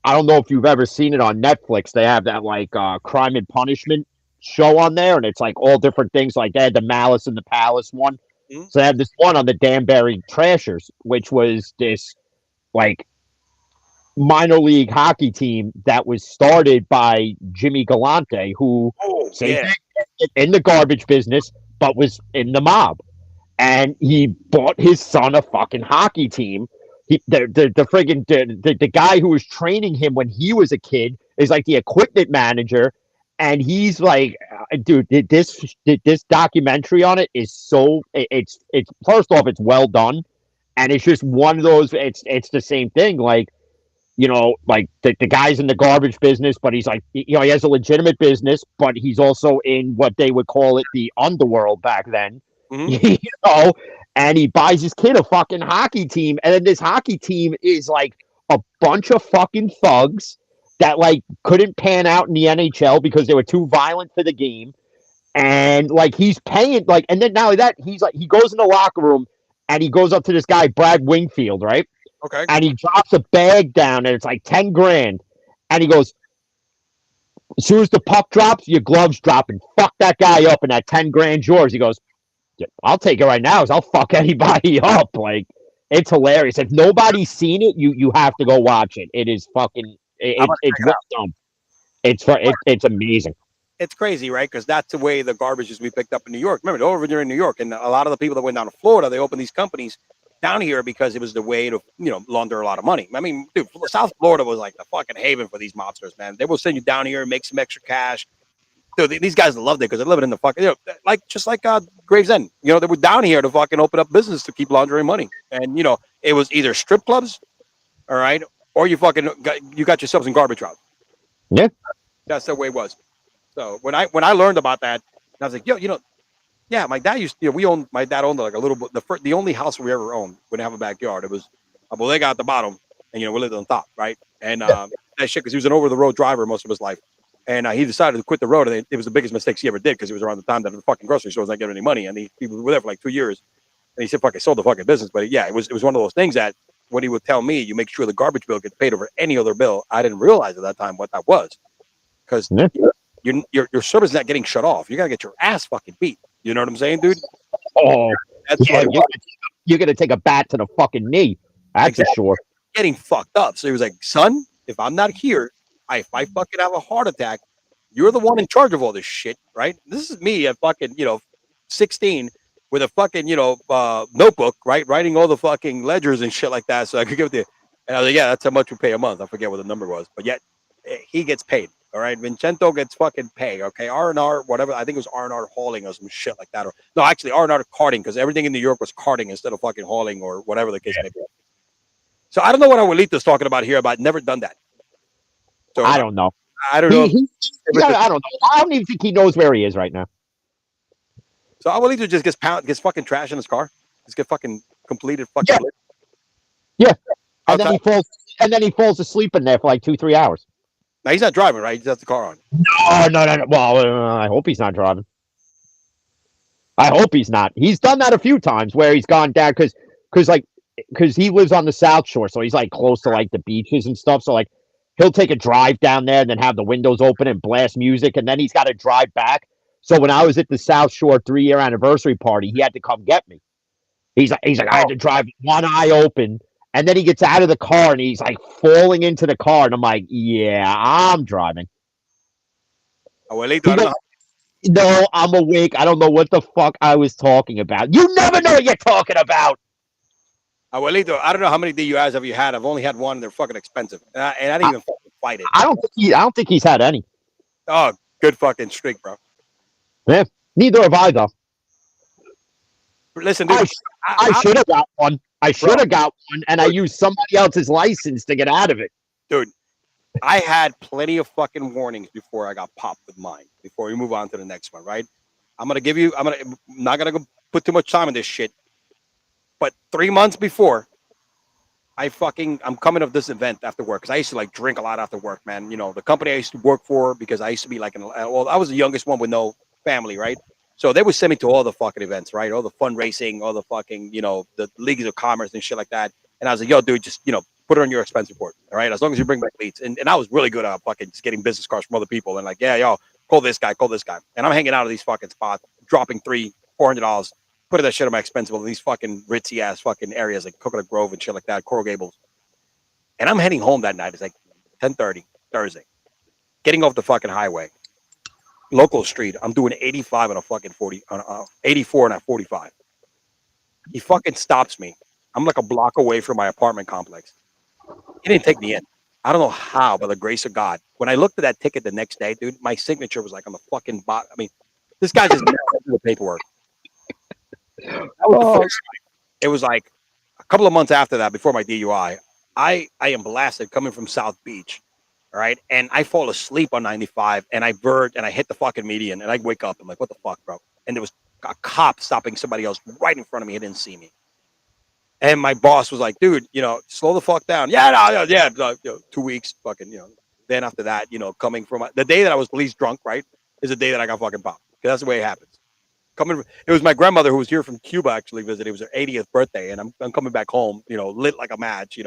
don't know if you've ever seen it on Netflix. They have that like Crime and Punishment show on there, and it's like all different things. Like they had the Malice in the Palace one. Mm-hmm. So they have this one on the Danbury Trashers, which was this like minor league hockey team that was started by Jimmy Galante, who in the garbage business, but was in the mob. And he bought his son a fucking hockey team. The guy who was training him when he was a kid is like the equipment manager. And he's like, dude, this documentary on it is it's first off, it's well done. And it's just one of those, it's the same thing. Like, you know, like the guy's in the garbage business, but he's like, you know, he has a legitimate business, but he's also in what they would call it the underworld back then, Mm-hmm. you know, and he buys his kid a fucking hockey team. And then this hockey team is like a bunch of fucking thugs that like couldn't pan out in the NHL because they were too violent for the game. And like he's paying like, and then not only that, he's like, he goes in the locker room and he goes up to this guy, Brad Wingfield, right? Okay. And he drops a bag down and it's like 10 grand. And he goes, as soon as the puck drops, your gloves drop and fuck that guy up and that 10 grand yours. He goes, "Yeah, I'll take it right now because I'll fuck anybody up." Like, it's hilarious. If nobody's seen it, you have to go watch it. It is fucking, I'm gonna it's check it well out. done. It's amazing. It's crazy, right? Because that's the way the garbage is we picked up in New York. Remember, over there in New York, and a lot of the people that went down to Florida, they opened these companies down here because it was the way to, launder a lot of money. I mean, dude, South Florida was like the fucking haven for these mobsters, man. They will send you down here and make some extra cash. Dude, these guys loved it because they're living in the fucking, just like Gravesend. They were down here to fucking open up business to keep laundering money. And, it was either strip clubs, all right, or you got yourselves in garbage route. Yeah. That's the way it was. So when I learned about that, I was like, yeah, my dad my dad owned like a little, the only house we ever owned. We didn't have a backyard. It was a bodega at the bottom, and we lived on top, right? And that shit, because he was an over the road driver most of his life, and he decided to quit the road, and it was the biggest mistake he ever did because it was around the time that the fucking grocery store was not getting any money, and he were there for like 2 years, and he said, "Fuck, I sold the fucking business." But yeah, it was one of those things that when he would tell me, you make sure the garbage bill gets paid over any other bill. I didn't realize at that time what that was, because Yeah. your service is not getting shut off. You gotta get your ass fucking beat. You know what I'm saying, dude? Oh, That's yeah. what You're gonna take a bat to the fucking knee. That's for sure. getting fucked up. So he was like, "Son, if I'm not here, if I fucking have a heart attack, you're the one in charge of all this shit, right? This is me at fucking 16 with a fucking notebook, right, writing all the fucking ledgers and shit like that, so I could give the." And I was like, "Yeah, that's how much we pay a month." I forget what the number was, but yet he gets paid. All right, Vincento gets fucking paid. Okay, R&R, whatever. I think it was R&R hauling or some shit like that. Or no, actually R&R carting, because everything in New York was carting instead of fucking hauling or whatever the case may be. So I don't know what Abuelito's talking about here, about never done that. So I don't know. I don't know. I don't know. I don't even think he knows where he is right now. So Abuelito just gets fucking trash in his car. Just get fucking completed fucking. Yeah. And then he falls asleep in there for like 2-3 hours. Now he's not driving, right? He has the car on. No. Well, I hope he's not driving. I hope he's not. He's done that a few times where he's gone down because he lives on the South Shore, so he's like close to like the beaches and stuff. So like he'll take a drive down there and then have the windows open and blast music, and then he's got to drive back. So when I was at the South Shore 3-year anniversary party, he had to come get me. He's like, I had to drive with one eye open. And then he gets out of the car and he's like falling into the car. And I'm like, yeah, I'm driving. Abuelito, No, I'm awake. I don't know what the fuck I was talking about. You never know what you're talking about. Abuelito, I don't know how many DUIs have you had. I've only had one. And they're fucking expensive. And I didn't even fucking fight it. I don't think he's had any. Oh, good fucking streak, bro. Yeah, neither have I, though. Listen, dude. I should have got one. I should have got one, and I used somebody else's license to get out of it. Dude, I had plenty of fucking warnings before I got popped with mine. Before we move on to the next one, right? I'm not gonna go put too much time in this shit. But 3 months before, I'm coming of this event after work, because I used to like drink a lot after work, man. The company I used to work for, because I used to be like I was the youngest one with no family, right? So they would send me to all the fucking events, right? All the fundraising, all the fucking, the leagues of commerce and shit like that. And I was like, yo, dude, just, put it on your expense report. All right. As long as you bring back leads. And I was really good at fucking just getting business cards from other people. And like, yeah, yo, call this guy. And I'm hanging out of these fucking spots, dropping $300-$400, putting that shit on my expense bill in these fucking ritzy ass fucking areas like Coconut Grove and shit like that, Coral Gables. And I'm heading home that night. It's like 10:30 Thursday, getting off the fucking highway. Local street, I'm doing 85 on a fucking 84 on a 45. He fucking stops me. I'm like a block away from my apartment complex. He didn't take me in. I don't know how, by the grace of God. When I looked at that ticket the next day, dude, my signature was like on the fucking bottom. I mean, this guy just never did the paperwork. That was the first time. It was like a couple of months after that, before my DUI, I am blasted coming from South Beach. All right. And I fall asleep on 95 and I vert and I hit the fucking median and I wake up. I'm like, what the fuck, bro? And there was a cop stopping somebody else right in front of me. He didn't see me. And my boss was like, dude, slow the fuck down. Yeah, no, yeah. 2 weeks, fucking, Then after that, coming from the day that I was least drunk, right, is the day that I got fucking popped. Because that's the way it happens. It was my grandmother who was here from Cuba actually visiting. It was her 80th birthday, and I'm coming back home, lit like a match,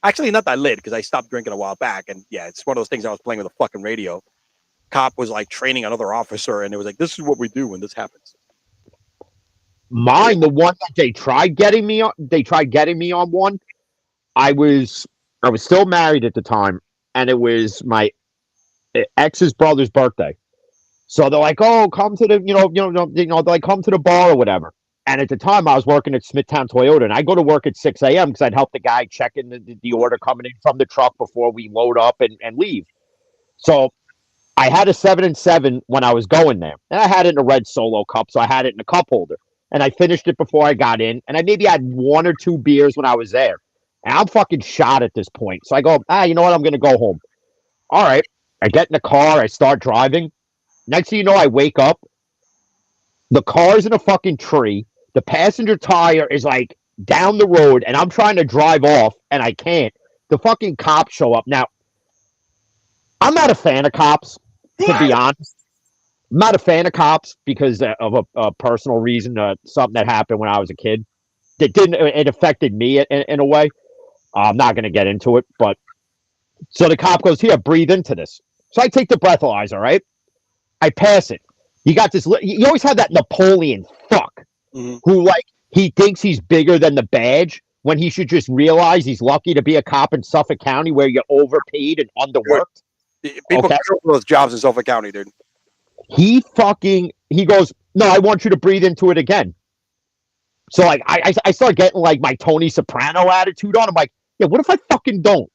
Actually, not that lit because I stopped drinking a while back, and yeah, it's one of those things. I was playing with a fucking radio. Cop was like training another officer, and it was like, "This is what we do when this happens." Mine, the one that they tried getting me on. They tried getting me on one. I was still married at the time, and it was my ex's brother's birthday. So they're like, "Oh, come to the, they're like, come to the bar or whatever." And at the time, I was working at Smithtown Toyota, and I go to work at 6 a.m. because I'd help the guy check in the order coming in from the truck before we load up and leave. So I had a 7 and 7 when I was going there, and I had it in a red Solo cup, so I had it in a cup holder, and I finished it before I got in, and I maybe had 1 or 2 beers when I was there, and I'm fucking shot at this point. So I go, you know what? I'm gonna go home. All right, I get in the car, I start driving. Next thing you know, I wake up. The car's in a fucking tree. The passenger tire is like down the road, and I'm trying to drive off, and I can't. The fucking cops show up. Now, I'm not a fan of cops, to be honest. I'm not a fan of cops because of a personal reason, something that happened when I was a kid. It affected me in a way. I'm not going to get into it, but so the cop goes, "Here, breathe into this." So I take the breathalyzer, right? I pass it. You got this. You always have that Napoleon fuck who, like, he thinks he's bigger than the badge when he should just realize he's lucky to be a cop in Suffolk County where you're overpaid and underworked. People kill those jobs in Suffolk County, dude. He goes, "No, I want you to breathe into it again." So like I start getting like my Tony Soprano attitude on. I'm like, "Yeah, what if I fucking don't?"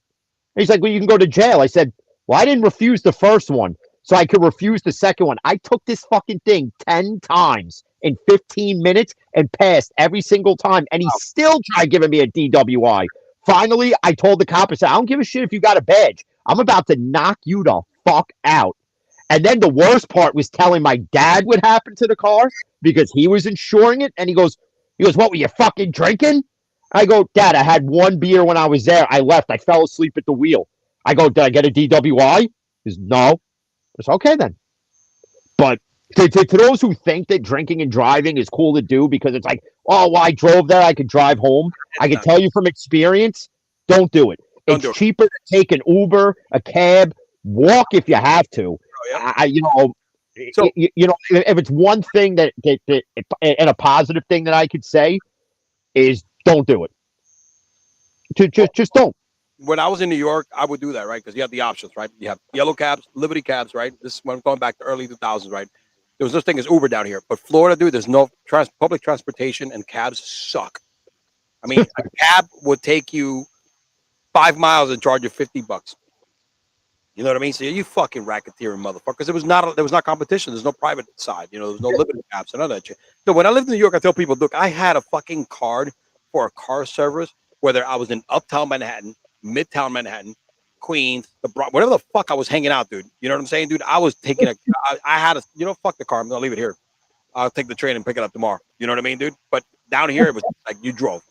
And he's like, "Well, you can go to jail." I said, "Well, I didn't refuse the first one, so I could refuse the second one." I took this fucking thing 10 times in 15 minutes and passed every single time, and he still tried giving me a DWI. Finally, I told the cop, I said, "I don't give a shit if you got a badge. I'm about to knock you the fuck out." And then the worst part was telling my dad what happened to the car because he was insuring it, and he goes, "What, were you fucking drinking?" I go, "Dad, I had 1 beer when I was there. I left. I fell asleep at the wheel." I go, "Did I get a DWI?" He goes, "No." It's okay then. But to those who think that drinking and driving is cool to do because it's like, "Oh, well, I drove there, I could drive home." I can tell you from experience, don't do it. It's cheaper to take an Uber, a cab, walk if you have to. If it's one thing that and a positive thing that I could say is don't do it. Just don't. When I was in New York, I would do that, right? Because you have the options, right? You have yellow cabs, Liberty cabs, right? This is when I'm going back to early 2000s, right? There was no thing as Uber down here. But Florida, dude, there's no public transportation, and cabs suck. I mean, a cab would take you 5 miles and charge you $50. You know what I mean? So you fucking racketeering motherfuckers. There was not competition. There's no private side. There was no Liberty cabs and all that shit. So when I lived in New York, I tell people, look, I had a fucking card for a car service, whether I was in Uptown Manhattan, Midtown Manhattan, Queens, whatever the fuck I was hanging out, dude. You know what I'm saying, dude? I was taking I had fuck the car. I'm gonna leave it here. I'll take the train and pick it up tomorrow. You know what I mean, dude? But down here, it was like you drove,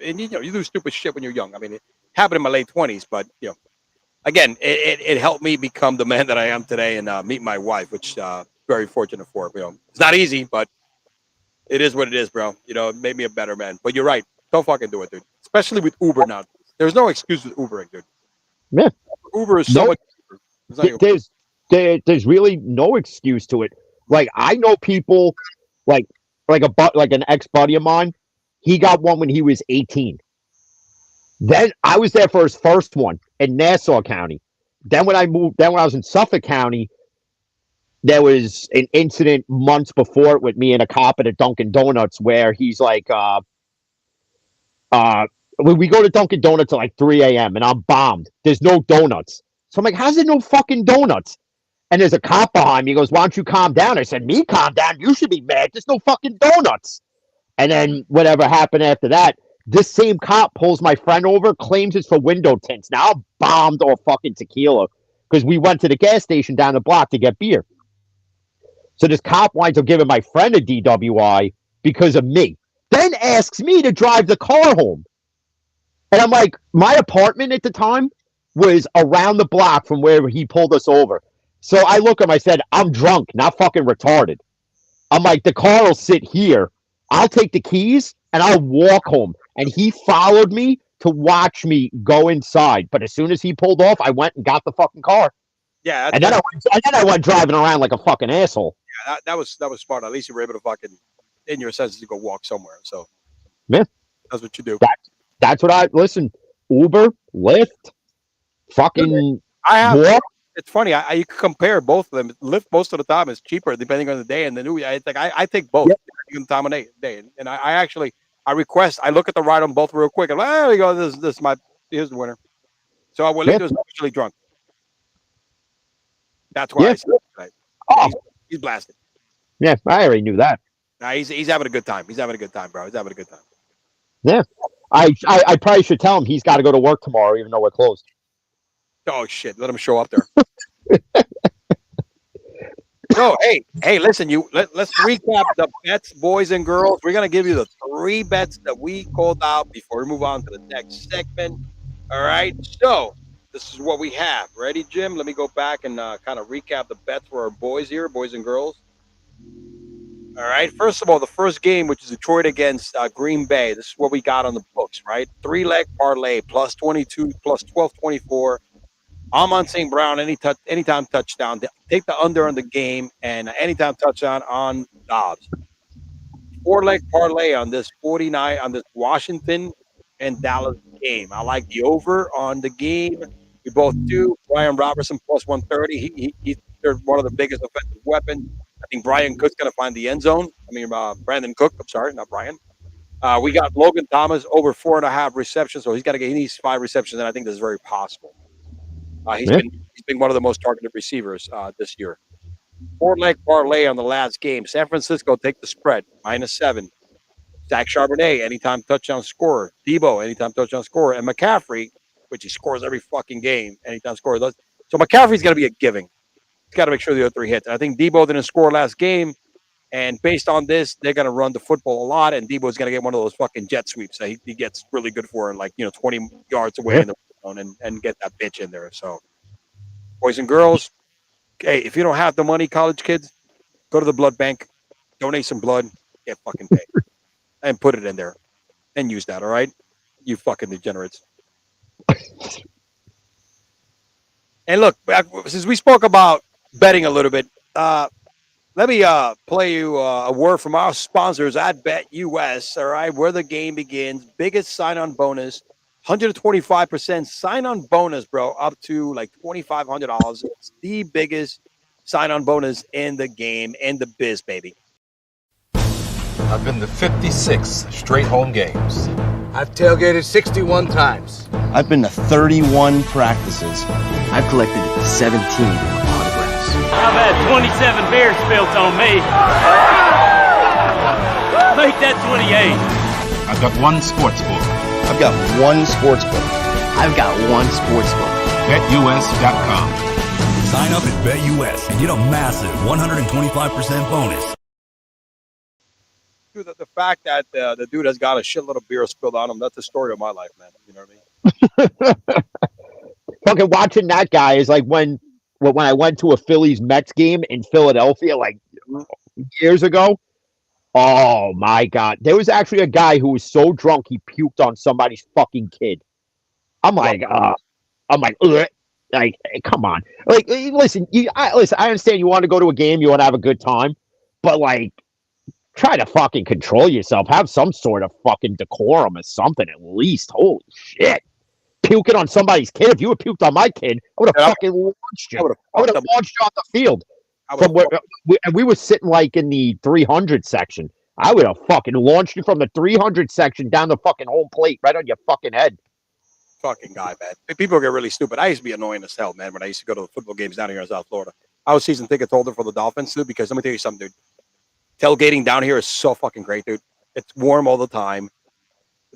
and you do stupid shit when you're young. I mean, it happened in my late 20s, but again, it helped me become the man that I am today and meet my wife, which very fortunate for. It's not easy, but it is what it is, bro. It made me a better man. But you're right. Don't fucking do it, dude. Especially with Uber now. There's no excuse with Ubering, dude. Yeah. Uber is so much cheaper. There's really no excuse to it. Like, I know people like an ex-buddy of mine, he got one when he was 18. Then I was there for his first one in Nassau County. Then when I was in Suffolk County, there was an incident months before it with me and a cop at a Dunkin' Donuts where he's like, we go to Dunkin' Donuts at like 3 a.m. and I'm bombed. There's no donuts. So I'm like, how's there no fucking donuts? And there's a cop behind me. He goes, "Why don't you calm down?" I said, "Me calm down? You should be mad. There's no fucking donuts." And then whatever happened after that, This same cop pulls my friend over, claims it's for window tints. Now I'm bombed off fucking tequila because we went to the gas station down the block to get beer. So this cop winds up giving my friend a DWI because of me. Then asks me to drive the car home. And I'm like, my apartment at the time was around the block from where he pulled us over. So I look at him, I said, I'm drunk, not fucking retarded. I'm like, the car will sit here. I'll take the keys and I'll walk home. And he followed me to watch me go inside. But as soon as he pulled off, I went and got the fucking car. Yeah, And then I went driving around like a fucking asshole. yeah, that was smart. At least you were able to fucking, in your senses, to go walk somewhere. So Yeah. that's what you do. That's what listen, Uber, Lyft, fucking I have. walk. It's funny. You can compare both of them. Lyft most of the time is cheaper depending on the day and the new. I take both depending on the time of day. And I actually request. I look at the ride on both real quick. And there we go. This here's the winner. So what Lyft was actually drunk. That's why I said that. Oh. He's blasted. Yeah, I already knew that. Nah, he's having a good time. He's having a good time, bro. He's having a good time. Yeah. I probably should tell him he's got to go to work tomorrow, even though we're closed. Oh shit! Let him show up there. So hey, listen, let's recap the bets, boys and girls. We're gonna give you the 3 bets that we called out before we move on to the next segment. All right. So this is what we have. Ready, Jim? Let me go back and kind of recap the bets for our boys here, boys and girls. All right. First of all, the first game, which is Detroit against Green Bay. This is what we got on the books, right? 3-leg parlay, plus 22, plus 1224. Amon St. Brown, anytime touchdown. Take the under on the game and anytime touchdown on Dobbs. 4-leg parlay on this 49 on this Washington and Dallas game. I like the over on the game. We both do. Brian Robertson plus 130. He's one of the biggest offensive weapons. I think Brian Cook's going to find the end zone. Brandon Cook. I'm sorry, not Brian. We got Logan Thomas over 4.5 receptions, so he needs 5 receptions, and I think this is very possible. He's been one of the most targeted receivers this year. 4-leg parlay on the last game. San Francisco take the spread -7. Zach Charbonnet, anytime touchdown scorer. Debo, anytime touchdown scorer, and McCaffrey, which he scores every fucking game, anytime scorer. So McCaffrey's going to be a giving. He's got to make sure the other 3 hits. And I think Debo didn't score last game, and based on this, they're going to run the football a lot, and Debo's going to get one of those fucking jet sweeps that he gets really good for, 20 yards away in the zone and get that bitch in there. So, boys and girls, hey, if you don't have the money, college kids, go to the blood bank, donate some blood, get fucking paid, and put it in there, and use that. All right, you fucking degenerates. And look, since we spoke about betting a little bit, let me play you a word from our sponsors at BetUS. All right, where the game begins. Biggest sign-on bonus, 125% sign-on bonus, bro, up to like $2,500. It's the biggest sign-on bonus in the game, in the biz, baby. I've been to 56 straight home games. I've tailgated 61 times. I've been to 31 practices. I've collected 17 autographs. I've had 27 beers spilt on me. Make that 28. I've got one sports book. I've got one sports book. I've got one sports book. BetUS.com. Sign up at BetUS and get a massive 125% bonus. Dude, the fact that the dude has got a shitload of beer spilled on him, that's the story of my life, man. You know what I mean? Fucking watching that guy is like when I went to a Phillies Mets game in Philadelphia like years ago. Oh my God. There was actually a guy who was so drunk he puked on somebody's fucking kid. I'm like, ugh. Like, hey, come on. Like, listen, I understand you want to go to a game, you want to have a good time, but like, try to fucking control yourself. Have some sort of fucking decorum or something at least. Holy shit. Puking on somebody's kid. If you had puked on my kid, I would have fucking launched you. I would have launched you on the field. From where we were sitting like in the 300 section. I would have fucking launched you from the 300 section down the fucking home plate right on your fucking head. Fucking guy, man. People get really stupid. I used to be annoying as hell, man, when I used to go to the football games down here in South Florida. I was season ticket holder for the Dolphins, too, because let me tell you something, dude. Tailgating down here is so fucking great, dude. It's warm all the time.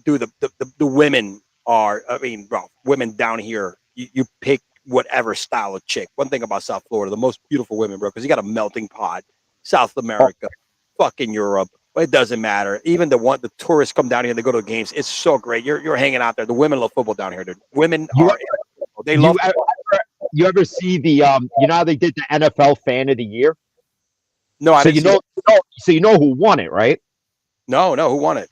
dude, the women are, I mean, bro, women down here, you pick whatever style of chick. One thing about South Florida, the most beautiful women, bro, because you got a melting pot. South America, fucking Europe, it doesn't matter. Even the tourists come down here, they go to the games. It's so great. You're hanging out there. The women love football down here, dude. Women they love football. You ever see the you know how they did the NFL Fan of the Year? No, I didn't. So you know who won it, right? No, who won it?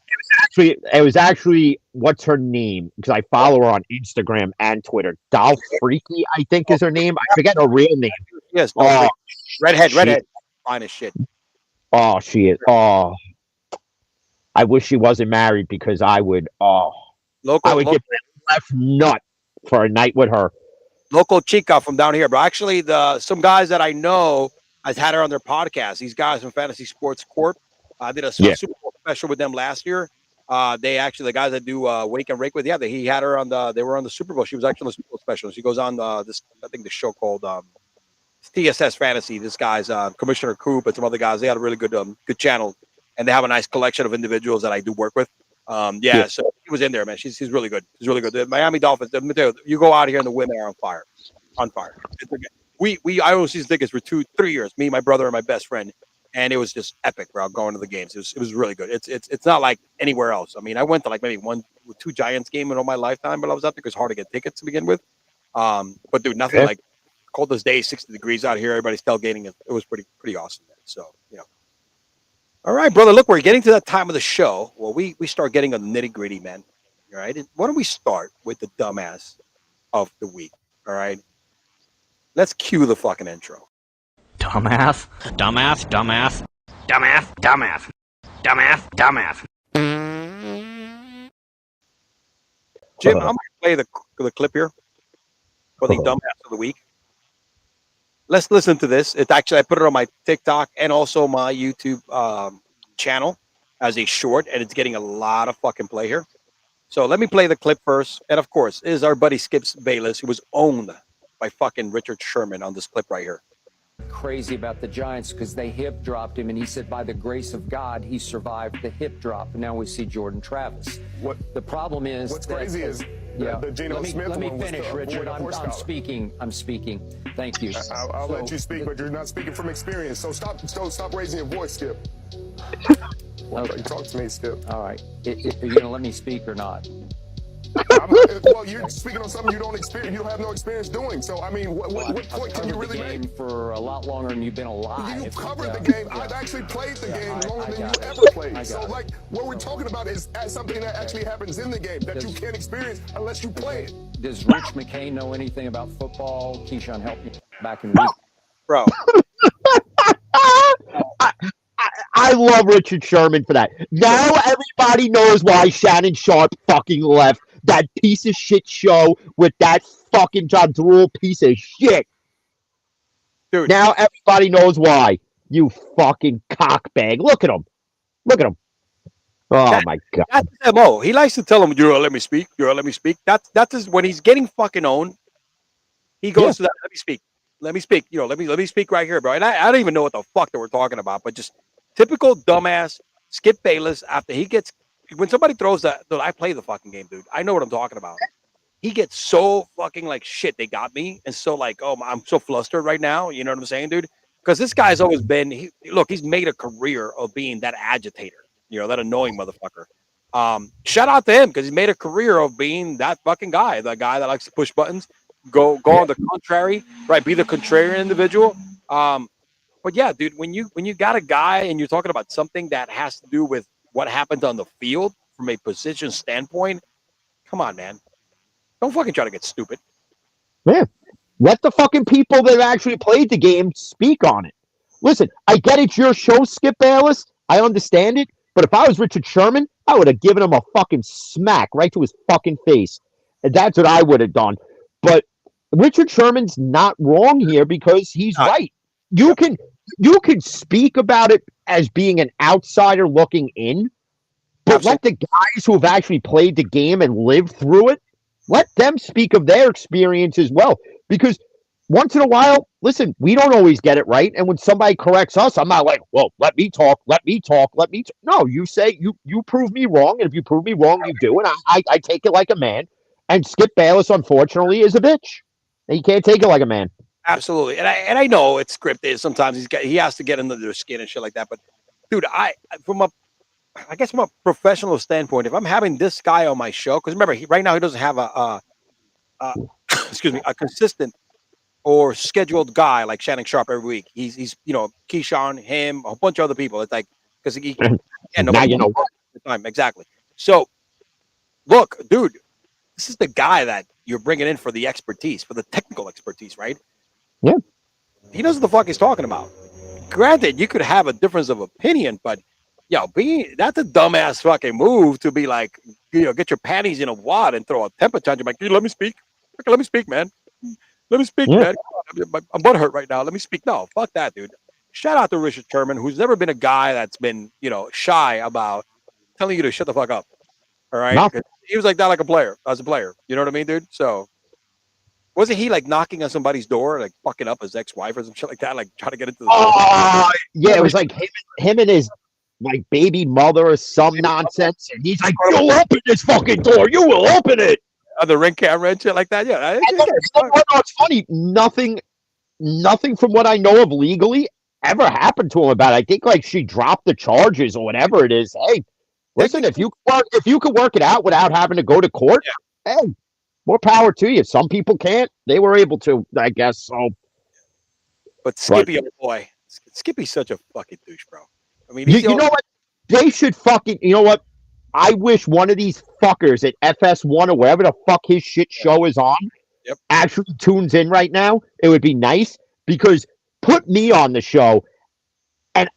It was actually what's her name? Because I follow her on Instagram and Twitter. Doll Freaky, I think is her name. I forget her real name. Yes, redhead, fine as shit. Oh, she is. Oh, I wish she wasn't married because I would. Oh, I would give that left nut for a night with her. Local chica from down here, but actually, some guys that I know has had her on their podcast. These guys from Fantasy Sports Corp. I did a Super Bowl special with them last year. They actually, the guys that do Wake and Rake with, he had her on they were on the Super Bowl. She was actually on the Super Bowl special. She goes on this, I think the show called TSS Fantasy. This guy's Commissioner Coop and some other guys. They had a really good channel, and they have a nice collection of individuals that I do work with. So he was in there, man. She's really good. She's really good. The Miami Dolphins, you go out here and the women are on fire. I always used to think it's for 2-3 years. Me, my brother, and my best friend. And it was just epic, bro, going to the games. It was really good. It's not like anywhere else. I mean, I went to like maybe 1-2 Giants games in all my lifetime, but I was out there because it's hard to get tickets to begin with. But dude, nothing like coldest day, 60 degrees out here. Everybody's tailgating. It was pretty awesome, man. So, All right, brother. Look, we're getting to that time of the show. Well, we start getting a nitty gritty, man. All right. Why don't we start with the dumbass of the week? All right. Let's cue the fucking intro. Dumbass. Jim, I'm going to play the clip here for the dumbass of the week. Let's listen to this. It's actually, I put it on my TikTok and also my YouTube channel as a short, and it's getting a lot of fucking play here. So let me play the clip first. And of course, is our buddy Skips Bayless, who was owned by fucking Richard Sherman on this clip right here. Crazy about the Giants because they hip dropped him, and he said by the grace of God he survived the hip drop, and now we see Jordan Travis. What the problem is? What's crazy is the Geno Smith. Let me finish, Richard. I'm speaking. Thank you. I'll let you speak, but you're not speaking from experience. So stop raising your voice, Skip. Okay. Talk to me, Skip. All right. Are you gonna let me speak or not? Well, you're speaking on something you don't experience. You don't have no experience doing. So, I mean, what point can you really make? For a lot longer than you've been alive. You covered the game. I've actually played the game longer than you ever played. So, like, what we're talking about is something that actually happens in the game that you can't experience unless you play it. Does Rich McKay know anything about football? Keyshawn, help me back in week. Bro. I love Richard Sherman for that. Now everybody knows why Shannon Sharp fucking left that piece of shit show with that fucking John Drool piece of shit. Dude. Now everybody knows why. You fucking cockbag. Look at him. Oh my God. That's his MO. He likes to tell him, you're let me speak. That's his, when he's getting fucking owned, he goes to that, let me speak. Let me speak right here, bro. And I don't even know what the fuck that we're talking about, but just typical dumbass Skip Bayless after he gets, when somebody throws that, I play the fucking game, dude. I know what I'm talking about. He gets so fucking like, shit, they got me. And so like, oh, I'm so flustered right now. You know what I'm saying, dude? Because this guy's always been, he's made a career of being that agitator, that annoying motherfucker. Shout out to him because he's made a career of being that fucking guy, the guy that likes to push buttons, go on the contrary, right? Be the contrarian individual. But yeah, dude, when you got a guy and you're talking about something that has to do with what happens on the field from a position standpoint, come on, man. Don't fucking try to get stupid. Man, let the fucking people that actually played the game speak on it. Listen, I get it's your show, Skip Bayless. I understand it. But if I was Richard Sherman, I would have given him a fucking smack right to his fucking face. And that's what I would have done. But Richard Sherman's not wrong here because he's right. You can speak about it as being an outsider looking in, but let the guys who have actually played the game and lived through it, let them speak of their experience as well. Because once in a while, listen, we don't always get it right. And when somebody corrects us, I'm not like, well, let me talk. No, you say you prove me wrong. And if you prove me wrong, you do. And I take it like a man. And Skip Bayless, unfortunately, is a bitch. And you can't take it like a man. Absolutely. And I know it's scripted. Sometimes he has to get under their skin and shit like that. But dude, from a professional standpoint, if I'm having this guy on my show, because remember, right now he doesn't have a consistent or scheduled guy like Shannon Sharp every week. He's Keyshawn, him, a bunch of other people. It's like because now you know the time exactly. So look, dude, this is the guy that you're bringing in for the expertise, for the technical expertise, right? Yeah. He knows what the fuck he's talking about. Granted, you could have a difference of opinion, but that's a dumbass fucking move to be like, get your panties in a wad and throw a temper tantrum like, let me speak. Okay, let me speak, man. Let me speak, man. I'm butthurt right now. Let me speak. No, fuck that, dude. Shout out to Richard Sherman, who's never been a guy that's been, shy about telling you to shut the fuck up. All right. No. He was like that, like as a player. You know what I mean, dude? So wasn't he like knocking on somebody's door, like fucking up his ex-wife or some shit like that, like trying to get into the yeah, it was like him and his like baby mother or some nonsense, and he's like, "You'll open this fucking door. You will open it." On the ring camera and shit like that. Yeah. It's funny. Nothing from what I know of legally ever happened to him about it. I think like she dropped the charges or whatever it is. Hey, listen, if you could work it out without having to go to court, hey, more power to you. Some people can't. They were able to, I guess. So, but Skippy, boy, Skippy's such a fucking douche, bro. I mean, you know what? They should fucking. You know what? I wish one of these fuckers at FS1 or wherever the fuck his shit show is on actually tunes in right now. It would be nice because put me on the show and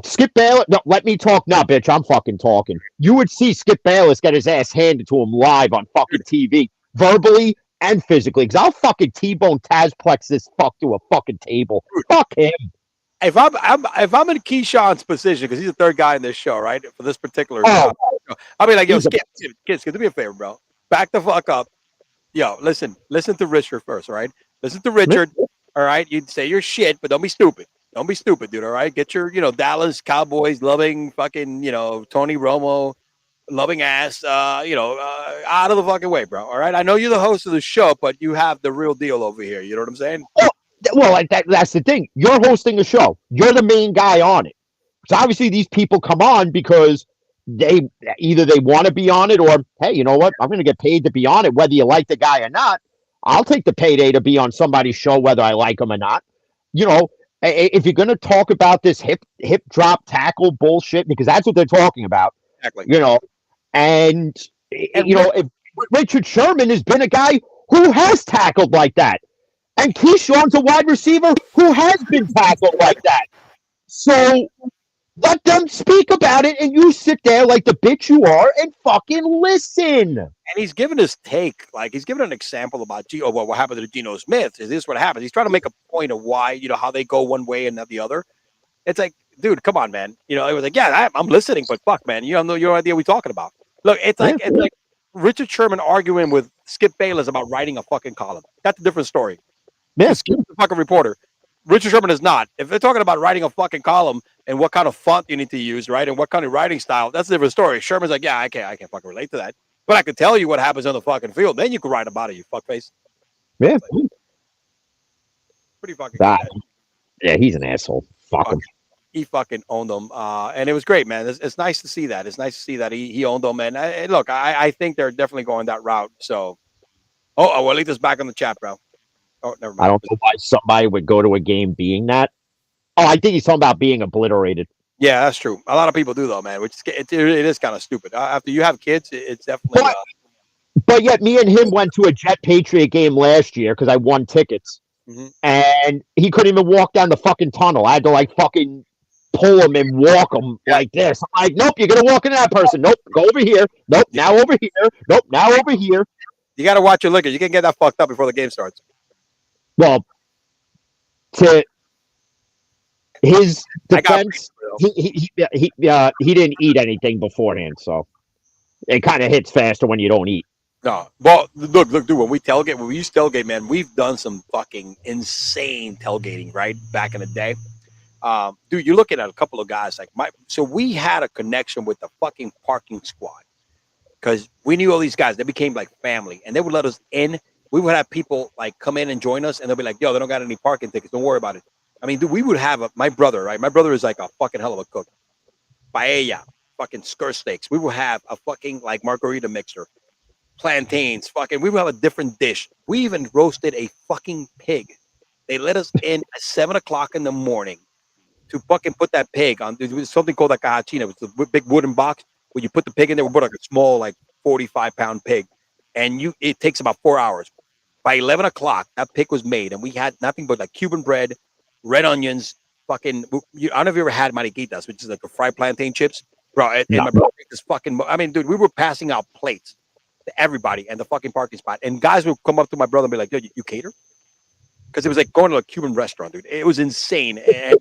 Skip Bayless. No, let me talk now, bitch. I'm fucking talking. You would see Skip Bayless get his ass handed to him live on fucking TV, verbally and physically. Because I'll fucking T-bone Tazplex this fuck to a fucking table. Fuck him. If I'm in Keyshawn's position, because he's the third guy in this show, right? For this particular show, I'll be like, yo, Skip, do me a favor, bro. Back the fuck up. Yo, listen to Richard first, all right? Listen to Richard, all right? You'd say your shit, but don't be stupid. Don't be stupid, dude, all right? Get your, Dallas Cowboys loving fucking, Tony Romo loving ass, out of the fucking way, bro, all right? I know you're the host of the show, but you have the real deal over here. You know what I'm saying? Well, that's the thing. You're hosting the show. You're the main guy on it. So obviously these people come on because they want to be on it or, hey, you know what? I'm going to get paid to be on it, whether you like the guy or not. I'll take the payday to be on somebody's show, whether I like him or not. If you're going to talk about this hip drop tackle bullshit, because that's what they're talking about, exactly. And if Richard Sherman has been a guy who has tackled like that. And Keyshawn's a wide receiver who has been tackled like that. So let them speak about it, and you sit there like the bitch you are and fucking listen. And he's given his take, like he's given an example about what happened to Geno Smith. Is this what happens? He's trying to make a point of why, how they go one way and not the other. It's like, dude, come on, man. It was like, yeah, I'm listening, but fuck, man, you don't know your idea what we're talking about. Look, it's like Richard Sherman arguing with Skip Bayless about writing a fucking column. That's a different story. Yeah, Skip's a fucking reporter. Richard Sherman is not. If they're talking about writing a fucking column and what kind of font you need to use, right, and what kind of writing style, that's a different story. Sherman's like, yeah, I can't fucking relate to that. But I can tell you what happens on the fucking field. Then you can write about it, you fuckface. Yeah. Pretty fucking good. Yeah, he's an asshole. Fuck him. He fucking owned them. And it was great, man. It's nice to see that. It's nice to see that he owned them. And look, I think they're definitely going that route. So, well, Alita's back on the chat, bro. Oh, never mind. I don't know why somebody would go to a game being that. Oh, I think he's talking about being obliterated. Yeah, that's true. A lot of people do, though, man. Which it is kind of stupid. After you have kids, it's definitely. But yet, me and him went to a Jet Patriot game last year because I won tickets, and he couldn't even walk down the fucking tunnel. I had to fucking pull him and walk him like this. I'm like, nope, you're gonna walk into that person. Nope, go over here. Nope, now over here. Nope, now over here. You got to watch your liquor. You can get that fucked up before the game starts. Well, to his defense, he didn't eat anything beforehand, so it kind of hits faster when you don't eat. No, well, look, dude. When we use tailgate, man, we've done some fucking insane tailgating, right? Back in the day, dude. You're looking at a couple of guys like so we had a connection with the fucking parking squad because we knew all these guys. They became like family, and they would let us in. We would have people like come in and join us, and they'll be like, "Yo, they don't got any parking tickets. Don't worry about it." I mean, dude, we would have my brother, right? My brother is like a fucking hell of a cook. Paella, fucking skirt steaks. We will have a fucking like margarita mixer. Plantains, fucking, we will have a different dish. We even roasted a fucking pig. They let us in at 7 o'clock in the morning to fucking put that pig on. There was something called a cajachina. It's a big wooden box where you put the pig in there. We put like a small, like 45-pound pig, and it takes about 4 hours. By 11 o'clock, that pig was made, and we had nothing but like Cuban bread, red onions, fucking. I don't know if you ever had mariquitas, which is like a fried plantain chips, bro. And my brother is fucking. I mean, dude, we were passing out plates to everybody and the fucking parking spot. And guys would come up to my brother and be like, "Yo, you cater?" Because it was like going to a Cuban restaurant, dude. It was insane. And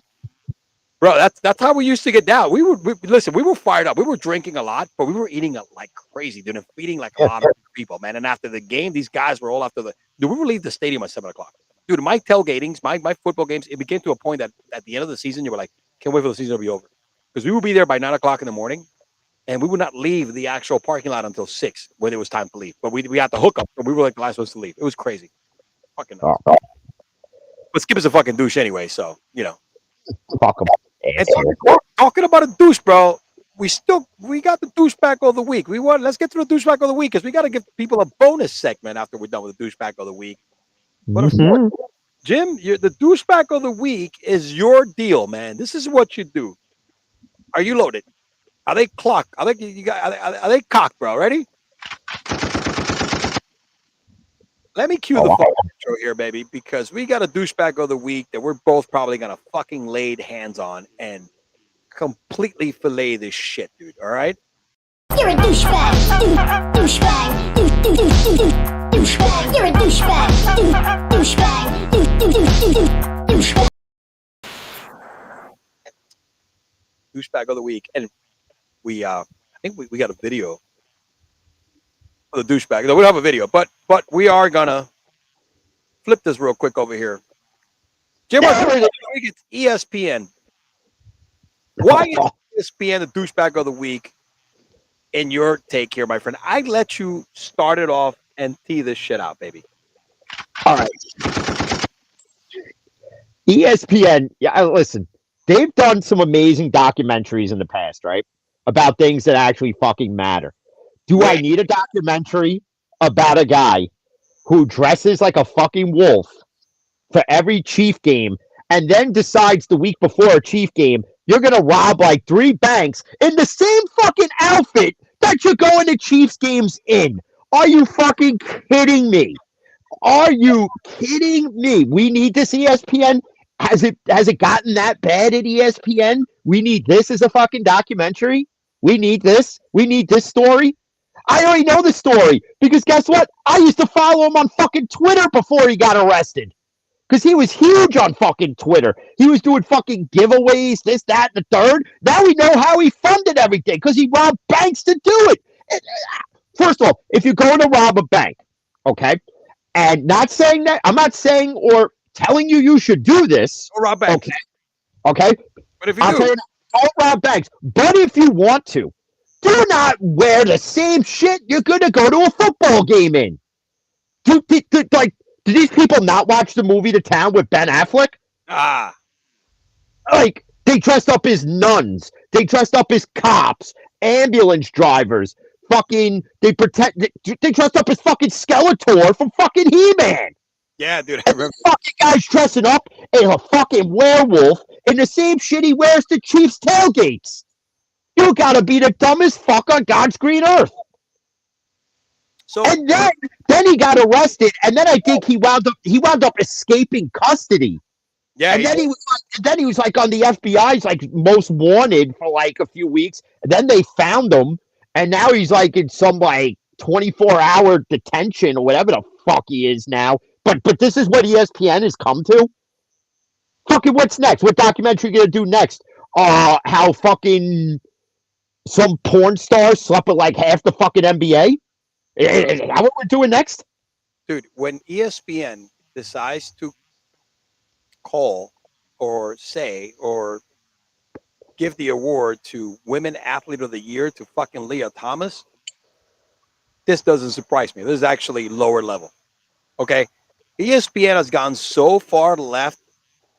bro, that's how we used to get down. We were fired up. We were drinking a lot, but we were eating like crazy, dude, and feeding like a lot of people, man. And after the game, these guys were all dude, we would leave the stadium at 7 o'clock. Dude, my tailgatings, my football games, it became to a point that at the end of the season, you were like, can't wait for the season to be over. Because we would be there by 9 o'clock in the morning. And we would not leave the actual parking lot until 6 when it was time to leave. But we had to hook up, but we were like the last ones to leave. It was crazy. Fucking nuts. But Skip is a fucking douche anyway, so, you know. Fuck him. And talking about a douche, bro, we got the douchebag of the week. Let's get to the douchebag of the week because we got to give people a bonus segment after we're done with the douchebag of the week. But Jim, the douchebag of the week is your deal, man. This is what you do. Are you loaded? Are they clocked? Are they cocked, bro? Ready? Let me cue the fucking intro here, baby, because we got a douchebag of the week that we're both probably gonna fucking lay hands on and completely fillet this shit, dude. All right? You're a douchebag. Douchebag. Douchebag. You're a douchebag. Douchebag. Douchebag. Douchebag of the week, and I think we got a video of the douchebag. No, we don't have a video, but we are gonna flip this real quick over here. Jim, it's ESPN. Why is ESPN the douchebag of the week? In your take here, my friend, I let you start it off and tee this shit out, baby. All right. ESPN, listen, they've done some amazing documentaries in the past, right? About things that actually fucking matter. Do I need a documentary about a guy who dresses like a fucking wolf for every Chief game and then decides the week before a Chief game, you're going to rob like 3 banks in the same fucking outfit that you're going to Chiefs games in? Are you fucking kidding me? Are you kidding me? We need this ESPN. Has it gotten that bad at ESPN? We need this as a fucking documentary. We need this. We need this story. I already know the story because guess what? I used to follow him on fucking Twitter before he got arrested because he was huge on fucking Twitter. He was doing fucking giveaways, this, that, and the third. Now we know how he funded everything because he robbed banks to do it. First of all, if you're going to rob a bank, okay, and not saying that, I'm not saying or telling you should do this. Don't rob banks. Okay. But if you do, don't rob banks. But if you want to, do not wear the same shit you're going to go to a football game in. Do these people not watch the movie The Town with Ben Affleck? Like, they dressed up as nuns. They dressed up as cops, ambulance drivers. Fucking, they dressed up as fucking Skeletor from fucking He-Man. Yeah, dude, I remember. Fucking guy's dressing up as a fucking werewolf in the same shit he wears to Chiefs tailgates. You gotta be the dumbest fuck on God's green earth. And then he got arrested, and then I think he wound up escaping custody. Yeah, and then he was like on the FBI's like most wanted for like a few weeks, and then they found him, and now he's like in some like 24-hour detention or whatever the fuck he is now. But this is what ESPN has come to. Fucking what's next? What documentary you gonna do next? How fucking some porn star slept with like half the fucking NBA? Is that what we're doing next? Dude, when ESPN decides to call or say or give the award to Women Athlete of the Year to fucking Leah Thomas, this doesn't surprise me. This is actually lower level. Okay? ESPN has gone so far left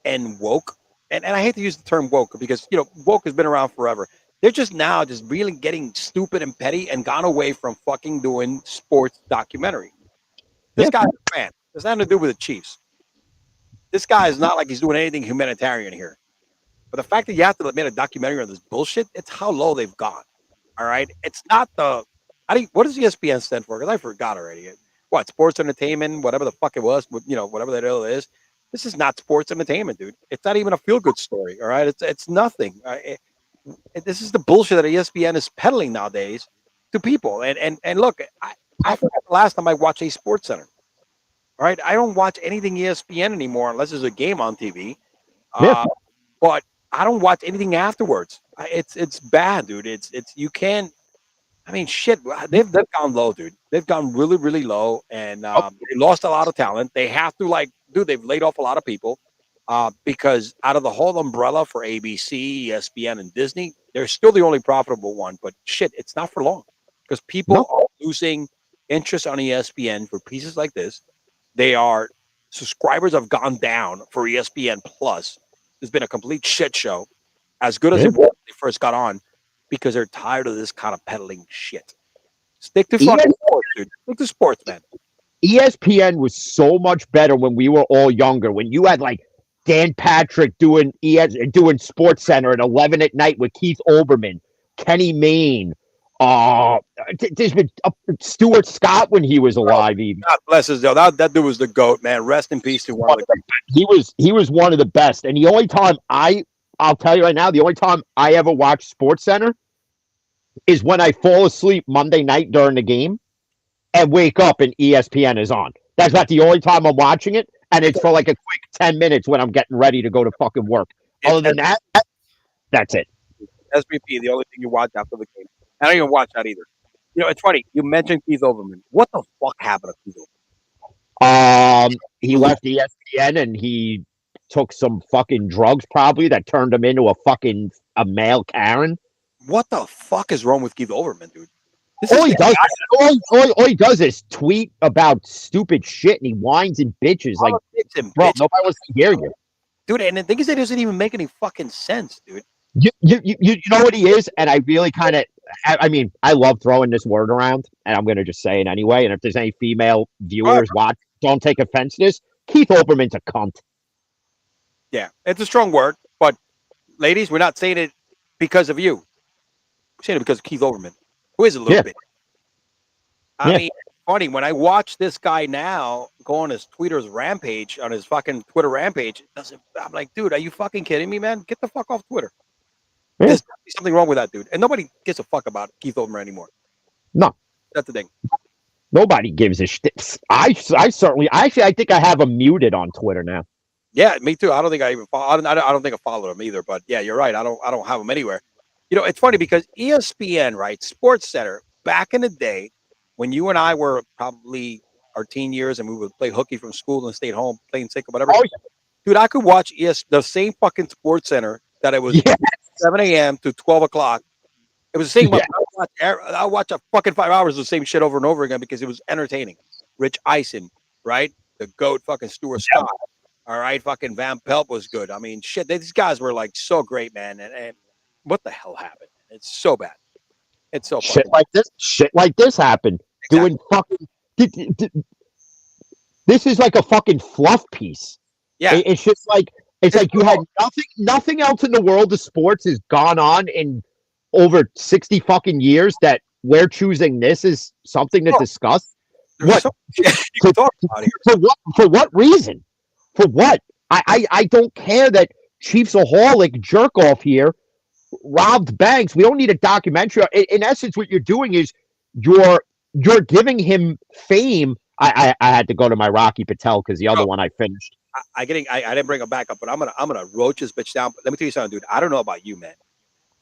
and woke, and I hate to use the term woke because, woke has been around forever. They're just now just really getting stupid and petty and gone away from fucking doing sports documentary. This guy's a fan. There's nothing to do with the Chiefs. This guy is not like he's doing anything humanitarian here. But the fact that you have to make a documentary on this bullshit, it's how low they've gone. All right? It's not what does ESPN stand for? Because I forgot already. What, sports entertainment, whatever the fuck it was, whatever the hell it is. This is not sports entertainment, dude. It's not even a feel-good story, all right? It's nothing. This is the bullshit that ESPN is peddling nowadays to people. And look, I forgot the last time I watched a Sports Center. All right, I don't watch anything ESPN anymore unless there's a game on TV. But I don't watch anything afterwards. It's bad, dude. It's you can't. I mean, shit. They've gone low, dude. They've gone really, really low, and they lost a lot of talent. They have to they've laid off a lot of people because out of the whole umbrella for ABC, ESPN, and Disney, they're still the only profitable one. But shit, it's not for long because people are losing interest on ESPN for pieces like this. Subscribers have gone down for ESPN Plus. It's been a complete shit show, as good as it was when they first got on, because they're tired of this kind of peddling shit. Stick to fucking sports, dude. Stick to sports, man. ESPN was so much better when we were all younger. When you had Dan Patrick doing Sports Center at 11 at night with Keith Olbermann, Kenny Mayne. There's been Stuart Scott when he was alive. Even God bless his though. That dude was the GOAT, man. Rest in peace to one of the. He was one of the best. And the only time I'll tell you right now, the only time I ever watch Sports Center is when I fall asleep Monday night during the game and wake up and ESPN is on. That's not the only time I'm watching it, and it's for a quick 10 minutes when I'm getting ready to go to fucking work. Other than that, that's it. SVP, the only thing you watch after the game. I don't even watch that either. It's funny. You mentioned Keith Olbermann. What the fuck happened to Keith Olbermann? He left ESPN and he took some fucking drugs probably that turned him into a male Karen. What the fuck is wrong with Keith Olbermann, dude? All he does is tweet about stupid shit and he whines and bitches bro, nobody wants to hear you. Dude, and the thing is, it doesn't even make any fucking sense, dude. You know what he is? And I really kind of, I love throwing this word around, and I'm going to just say it anyway. And if there's any female viewers watch, don't take offense to this. Keith Olbermann's a cunt. Yeah, it's a strong word, but ladies, we're not saying it because of you. We're saying it because of Keith Olbermann, who is a little bit. I mean, it's funny, when I watch this guy now go on his Twitter's rampage, on his fucking Twitter rampage, I'm like, dude, are you fucking kidding me, man? Get the fuck off Twitter. Yeah. There's something wrong with that dude. And nobody gives a fuck about Keith Olbermann anymore. No. That's the thing. Nobody gives a shit. I think I have him muted on Twitter now. Yeah, me too. I don't think I even follow. I don't think I follow him either. But yeah, you're right. I don't have him anywhere. It's funny because ESPN, right? Sports Center, back in the day, when you and I were probably our teen years and we would play hooky from school and stay home playing sick or whatever. Oh, yeah. Dude, I could watch the same fucking Sports Center that it was 7 a.m. to 12 o'clock. It was the same. Yeah. I'll watch a fucking 5 hours of the same shit over and over again because it was entertaining. Rich Eisen, right? The GOAT, fucking Stuart Scott. All right, fucking Van Pelt was good. I mean, shit, these guys were so great, man. And what the hell happened? It's so bad. It's so shit like this happened. Exactly. Doing fucking. This is like a fucking fluff piece. Yeah, it's just like you had nothing else in the world of sports has gone on in over 60 fucking years that we're choosing this is something to discuss. What? For what reason? For what? I don't care that Chiefsaholic jerk off here robbed banks. We don't need a documentary. In essence, what you're doing is you're giving him fame. I had to go to my Rocky Patel because the other one I finished. I didn't bring him back up, but I'm gonna roach this bitch down. But let me tell you something, dude. I don't know about you, man.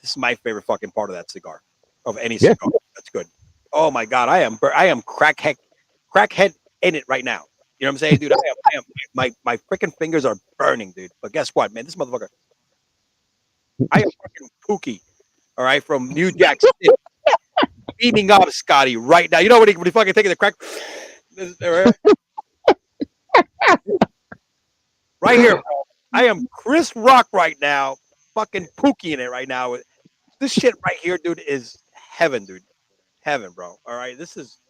This is my favorite fucking part of that cigar, of any cigar. That's good. Oh my God, I am crackhead in it right now. You know what I'm saying, dude? I am my freaking fingers are burning, dude. But guess what, man? This motherfucker, I am freaking Pookie, all right, from New Jack City, beaming up Scotty right now. You know when he fucking taking the crack, right here, bro. I am Chris Rock right now, fucking Pookie in it right now. This shit right here, dude, is heaven, dude. Heaven, bro. All right, this is.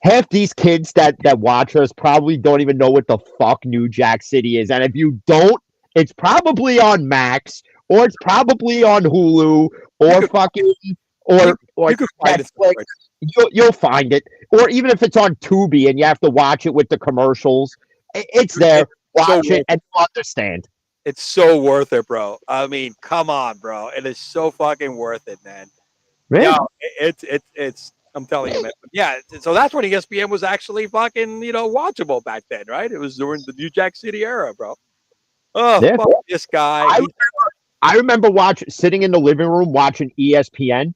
Half these kids that watch us probably don't even know what the fuck New Jack City is. And if you don't, it's probably on Max, or it's probably on Hulu, or fucking, or Netflix. You'll find it. Or even if it's on Tubi and you have to watch it with the commercials, it's there. Watch it and you'll understand. It's so worth it, bro. I mean, come on, bro. It is so fucking worth it, man. Really? Yeah, it's I'm telling you, man. Yeah, so that's when ESPN was actually fucking, watchable back then, right? It was during the New Jack City era, bro. Oh, yeah. Fuck this guy. I remember sitting in the living room watching ESPN,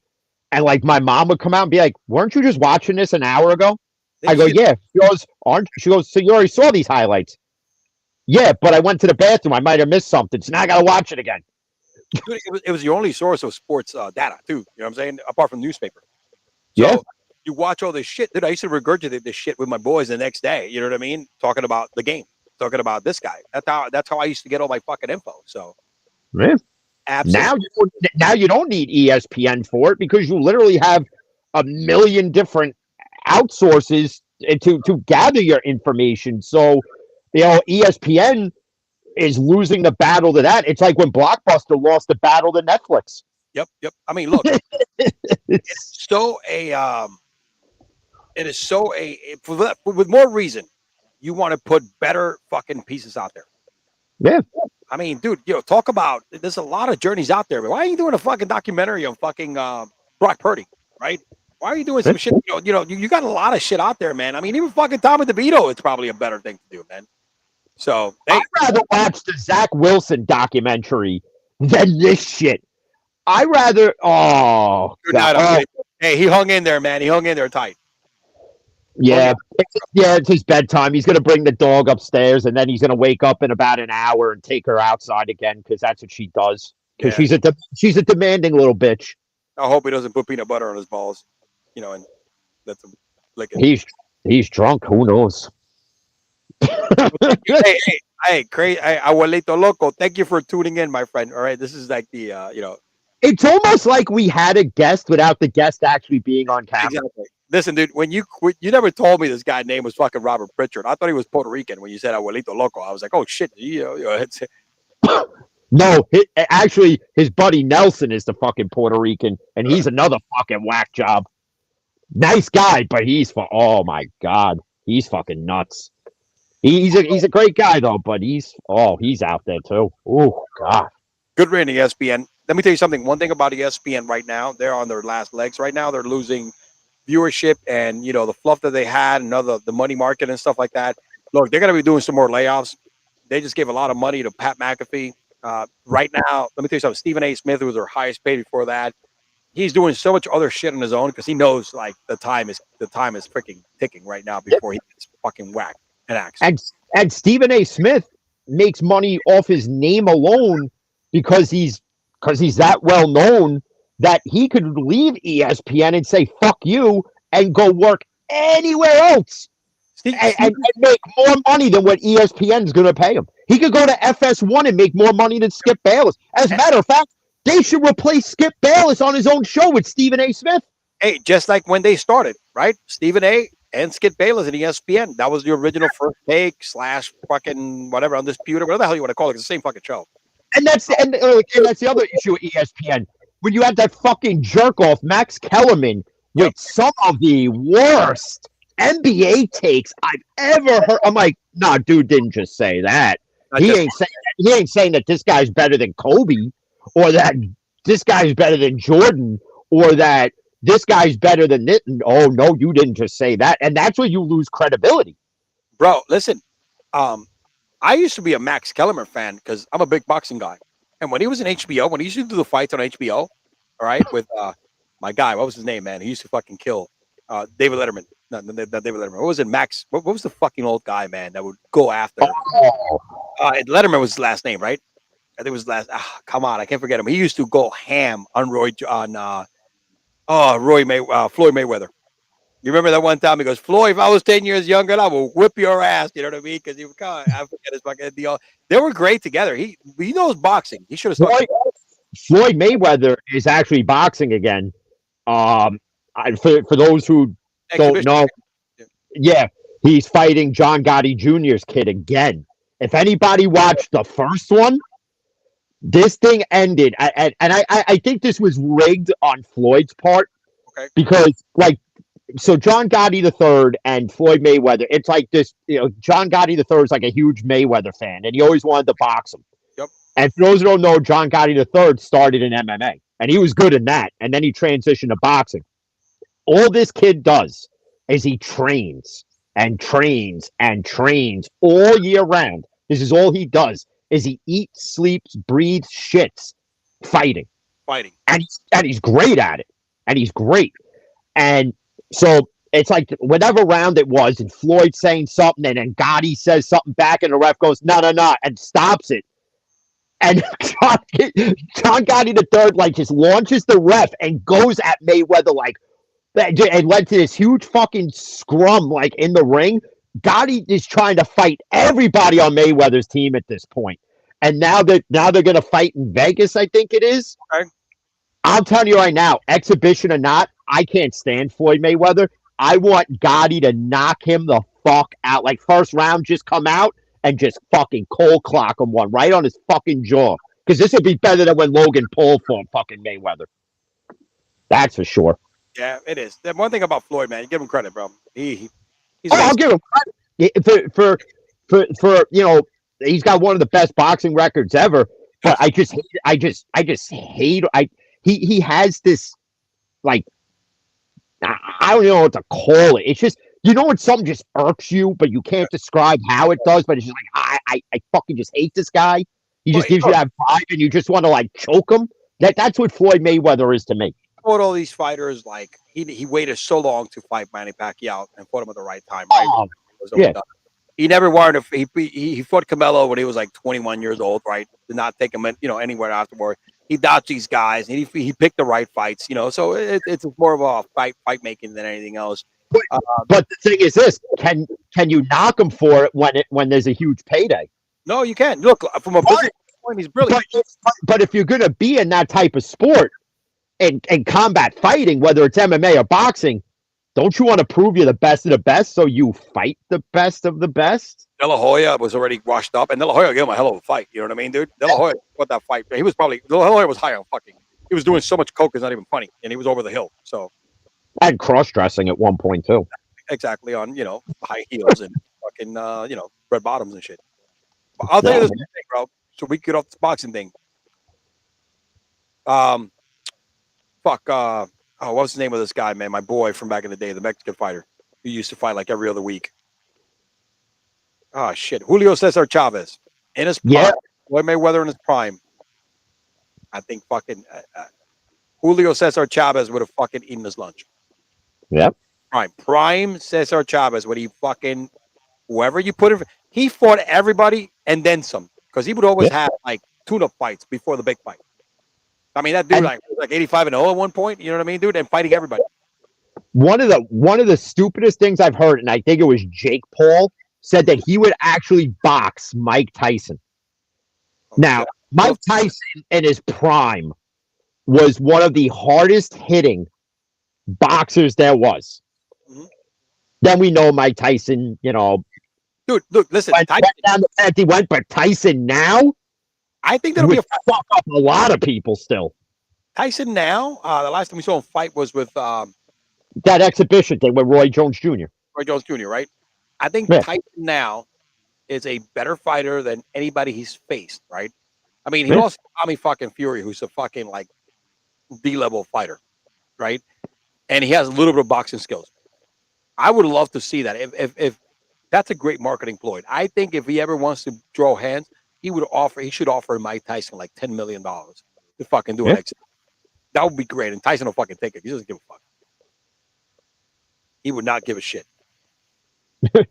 and like my mom would come out and be like, "Weren't you just watching this an hour ago?" I go, "Yeah." She goes, "So you already saw these highlights?" Yeah, but I went to the bathroom. I might have missed something, so now I gotta watch it again. Dude, it was your only source of sports data, too. You know what I'm saying? Apart from newspaper. So yeah. You watch all this shit. Dude, I used to regurgitate this shit with my boys the next day. You know what I mean? Talking about the game. Talking about this guy. That's how I used to get all my fucking info. So yeah. Absolutely. Now you don't need ESPN for it because you literally have a million different outsources to gather your information. So, ESPN is losing the battle to that. It's like when Blockbuster lost the battle to Netflix. Yep. I mean, look, it's so with more reason, you want to put better fucking pieces out there. Yeah. I mean, dude, talk about, there's a lot of journeys out there, but why are you doing a fucking documentary on fucking Brock Purdy, right? Why are you doing some shit? You got a lot of shit out there, man. I mean, even fucking Tommy DeVito, it's probably a better thing to do, man. So I'd rather watch the Zach Wilson documentary than this shit. I'd rather. Oh, God. Hey, he hung in there, man. He hung in there tight. Yeah, it's his bedtime. He's gonna bring the dog upstairs, and then he's gonna wake up in about an hour and take her outside again because that's what she does. Because she's a demanding little bitch. I hope he doesn't put peanut butter on his balls, and that's a lick it. He's drunk. Who knows? hey, crazy, abuelito loco. Thank you for tuning in, my friend. All right, this is like the It's almost like we had a guest without the guest actually being on camera. Exactly. Listen, dude, when you never told me this guy's name was fucking Robert Pritchard. I thought he was Puerto Rican when you said abuelito loco. I was like, oh shit, No, actually, his buddy Nelson is the fucking Puerto Rican, and he's another fucking whack job. Nice guy, but oh my God, he's fucking nuts. He's a great guy though, but he's out there too. Oh God. Good reading, ESPN. Let me tell you something. One thing about ESPN right now, they're on their last legs right now. They're losing viewership and the fluff that they had and the money market and stuff like that. Look, they're gonna be doing some more layoffs. They just gave a lot of money to Pat McAfee. Right now, let me tell you something. Stephen A. Smith, who was their highest paid before that, he's doing so much other shit on his own because he knows like the time is freaking ticking right now before he gets fucking whacked and axed. And Stephen A. Smith makes money off his name alone because he's that well known that he could leave ESPN and say fuck you and go work anywhere else and make more money than what ESPN is going to pay him. He could go to FS1 and make more money than Skip Bayless. As a matter of fact, they should replace Skip Bayless on his own show with Stephen A. Smith. Hey, just like when they started, right? Stephen A. and Skip Bayless and ESPN. That was the original First Take / fucking whatever, Undisputed, whatever the hell you want to call it. It's the same fucking show. And that's the other issue with ESPN. When you had that fucking jerk off Max Kellerman with some of the worst NBA takes I've ever heard. I'm like, nah, dude didn't just say that. He ain't saying that this guy's better than Kobe, or that this guy's better than Jordan, or that this guy's better than Nitton. Oh no, you didn't just say that, and that's where you lose credibility, bro. Listen, I used to be a Max Kellerman fan because I'm a big boxing guy, and when he was in HBO, when he used to do the fights on HBO, all right, with my guy, what was his name, man? He used to fucking kill. David Letterman. Not David Letterman. What was it? Max. What was the fucking old guy, man, that would go after? Letterman was his last name, right? I think it was his last. Come on, I can't forget him. He used to go ham on Floyd Mayweather. You remember that one time he goes, Floyd, if I was 10 years younger, I will whip your ass. You know what I mean? Because I forget his fucking deal. They were great together. He knows boxing. He should have started. Floyd Mayweather is actually boxing again. For those who don't know, yeah, he's fighting John Gotti Jr.'s kid again. If anybody watched the first one, this thing ended, and I think this was rigged on Floyd's part, because so John Gotti III and Floyd Mayweather, it's like this, John Gotti III is like a huge Mayweather fan, and he always wanted to box him. Yep. And for those who don't know, John Gotti III started in MMA, and he was good in that, and then he transitioned to boxing. All this kid does is he trains and trains and trains all year round. This is all he does, is he eats, sleeps, breathes, shits, fighting. And he's great at it. And he's great. And so it's like whatever round it was, and Floyd saying something, and then Gotti says something back, and the ref goes, no, and stops it. And John Gotti III just launches the ref and goes at Mayweather and led to this huge fucking scrum in the ring. Gotti is trying to fight everybody on Mayweather's team at this point. And now they're going to fight in Vegas, I think it is. Okay. I'm telling you right now, exhibition or not, I can't stand Floyd Mayweather. I want Gotti to knock him the fuck out. First round, just come out and just fucking cold clock him one right on his fucking jaw. Because this would be better than when Logan Paul fought fucking Mayweather. That's for sure. Yeah, it is. The one thing about Floyd, man, you give him credit, bro. I'll give him credit for he's got one of the best boxing records ever. But I just hate. He has this I don't know what to call it. It's just when something just irks you, but you can't describe how it does. But it's just I fucking just hate this guy. He just gives you that vibe, and you just want to choke him. That's what Floyd Mayweather is to me. Fought all these fighters he waited so long to fight Manny Pacquiao and fought him at the right time. Right? Yeah. He never wanted to. He fought Canelo when he was 21 years old. Right, did not take him anywhere afterward. He dodged these guys, and he picked the right fights. So it's more of a fight making than anything else. But the thing is this: can you knock him for it when there's a huge payday? No, you can't. Look, from a business point, he's brilliant. But if you're going to be in that type of sport and combat fighting, whether it's MMA or boxing, don't you want to prove you're the best of the best? So you fight the best of the best. De La Hoya was already washed up, and De La Hoya gave him a hell of a fight. You know what I mean, dude? De La Hoya fought that fight. He was De La Hoya was high on fucking. He was doing so much coke, it's not even funny, and he was over the hill. So, and cross dressing at one point too. Exactly, on high heels and fucking red bottoms and shit. But I'll tell you this thing, bro. So we get off this boxing thing. What was the name of this guy, man? My boy from back in the day, the Mexican fighter who used to fight every other week. Oh shit, Julio Cesar Chavez in his prime. Floyd Mayweather in his prime. I think fucking Julio Cesar Chavez would have fucking eaten his lunch. Yep. Prime Cesar Chavez, when he fucking whoever you put in, he fought everybody and then some, because he would always have tune-up fights before the big fight. I mean, that dude was 85-0 at one point. You know what I mean, dude, and fighting everybody. One of the stupidest things I've heard, and I think it was Jake Paul, said that he would actually box Mike Tyson. Now, Mike Tyson in his prime was one of the hardest hitting boxers there was. Mm-hmm. Then we know Mike Tyson, dude, look, listen, but Tyson now, I think that'll be fuck up a lot of people still. Tyson now, the last time we saw him fight was with that exhibition thing with Roy Jones Jr. Roy Jones Jr., right? I think Tyson now is a better fighter than anybody he's faced, right? I mean, he lost Tommy fucking Fury, who's a fucking D-level fighter, right? And he has a little bit of boxing skills. I would love to see that. If that's a great marketing ploy. I think if he ever wants to draw hands, he should offer Mike Tyson $10 million to fucking do an exit. That would be great. And Tyson will fucking take it. He doesn't give a fuck. he would not give a shit. Yeah,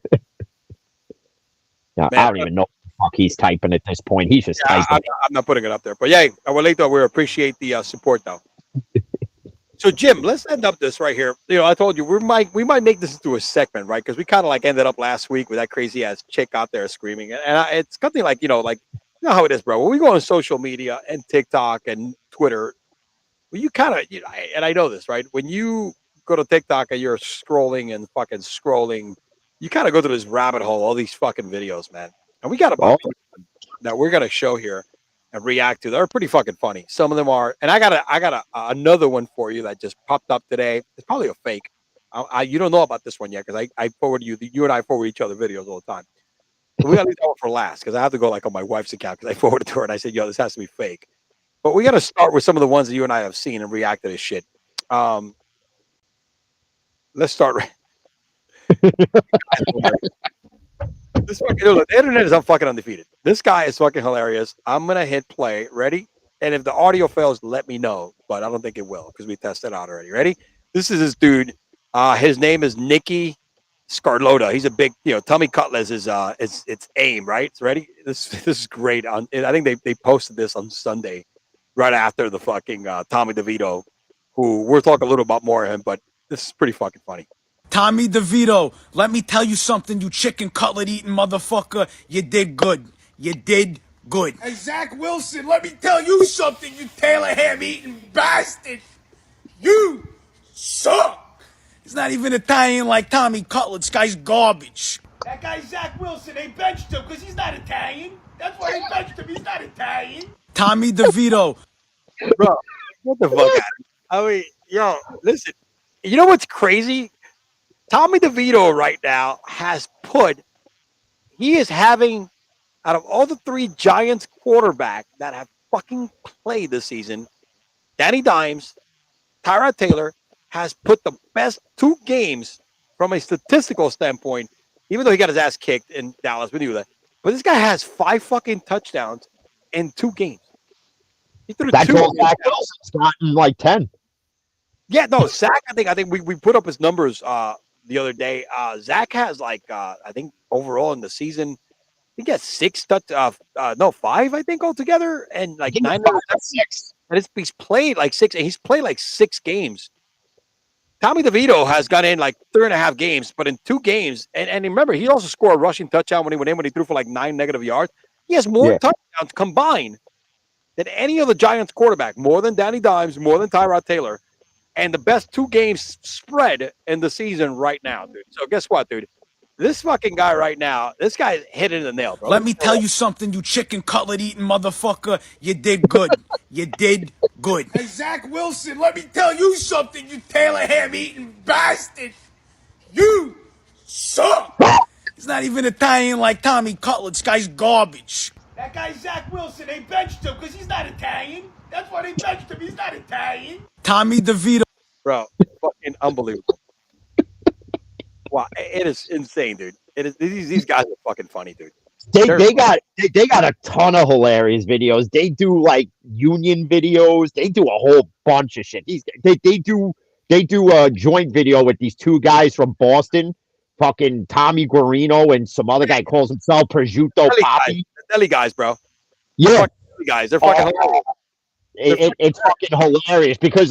Man, I don't even know what the fuck he's typing at this point. He's just typing. I'm not putting it up there. But yeah, Abuelito, we appreciate the support though. So Jim, let's end up this right here. You know, I told you we might make this into a segment, right? Because we kind of like ended up last week with that crazy ass chick out there screaming, and it's something like you know how it is, bro. When we go on social media and TikTok and Twitter, well, you kind of and I know this, right? When you go to TikTok and you're scrolling and fucking scrolling, you kind of go to this rabbit hole, all these fucking videos, man. And we got about that we're gonna show here and react to. They're pretty fucking funny. Some of them are, and I got another one for you that just popped up today. It's probably a fake. You don't know about this one yet because I forward you and I forward each other videos all the time. But we got to leave that one for last because I have to go like on my wife's account because I forwarded to her and I said, "Yo, this has to be fake." But we got to start with some of the ones that you and I have seen and react to this shit. Let's start right. This fucking, look, the internet is fucking undefeated. This guy is fucking hilarious. I'm gonna hit play. Ready? And if the audio fails, let me know. But I don't think it will because we tested out already. Ready? This is this dude. His name is Nicky Scarlota. He's a big, Tommy Cutlass is it's AIM, right? It's ready. This is great. I think they posted this on Sunday, right after the fucking Tommy DeVito, who we'll talk a little about more of him, but this is pretty fucking funny. Tommy DeVito, let me tell you something, you chicken cutlet eating motherfucker. You did good. You did good. Hey, Zach Wilson, let me tell you something, you Taylor ham eating bastard. You suck. He's not even Italian like Tommy Cutlet. This guy's garbage. That guy Zach Wilson, they benched him because he's not Italian. That's why they benched him. He's not Italian. Tommy DeVito. Bro, what the fuck? I mean, yo, listen. You know what's crazy? Tommy DeVito right now he is having, out of all the three Giants quarterbacks that have fucking played this season, Danny Dimes, Tyrod Taylor has put the best 2 games from a statistical standpoint, even though he got his ass kicked in Dallas. We knew that. But this guy has 5 fucking touchdowns in 2 games. He threw That's 2. all Zach Wilson's gotten like 10. Yeah, no, Zach, I think we put up his numbers the other day. Zach has like I think overall in the season, he got 5 I think altogether, and like 9 6. And he's played like 6, and he's played like 6 games. Tommy DeVito has got in like 3.5 games, but in 2 games, and remember, he also scored a rushing touchdown when he went in when he threw for like 9 negative yards. He has more touchdowns combined than any other Giants quarterback, more than Danny Dimes, more than Tyrod Taylor. And the best 2 games spread in the season right now, dude. So guess what, dude? This fucking guy right now, this guy's hitting the nail, bro. Let me tell you something, you chicken cutlet eating motherfucker. You did good. You did good. Hey, Zach Wilson, let me tell you something, you Taylor ham eating bastard. You suck. He's not even Italian like Tommy Cutlet. This guy's garbage. That guy Zach Wilson, they benched him because he's not Italian. That's why they benched him. He's not Italian. Tommy DeVito. Bro, fucking unbelievable. Wow, it is insane, dude. It is. These guys are fucking funny, dude. They got a ton of hilarious videos. They do like union videos. They do a whole bunch of shit. They do a joint video with these 2 guys from Boston, fucking Tommy Guarino and some other guy calls himself Prosciutto Papi. Deli guys, bro. Yeah, Deli guys. They're fucking hilarious. It's fucking hilarious because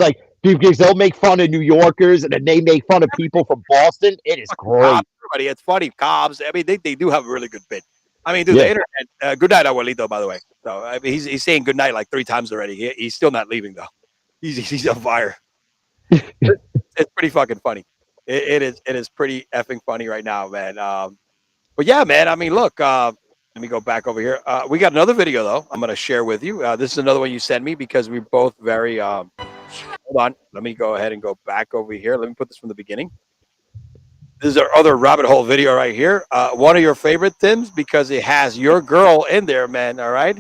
they'll make fun of New Yorkers and then they make fun of people from Boston. It is great. Everybody, it's funny. Cobbs. I mean, they do have a really good bit. I mean, dude, the internet. Good night, Abuelito. By the way, so I mean, he's saying good night like 3 times already. He's still not leaving though. He's on fire. It's pretty fucking funny. It is pretty effing funny right now, man. But yeah, man. I mean, look. Let me go back over here. We got another video though. I'm gonna share with you. This is another one you sent me because we're both very. Hold on. Let me go ahead and go back over here. Let me put this from the beginning. This is our other rabbit hole video right here. One of your favorite, Tims, because it has your girl in there, man. All right.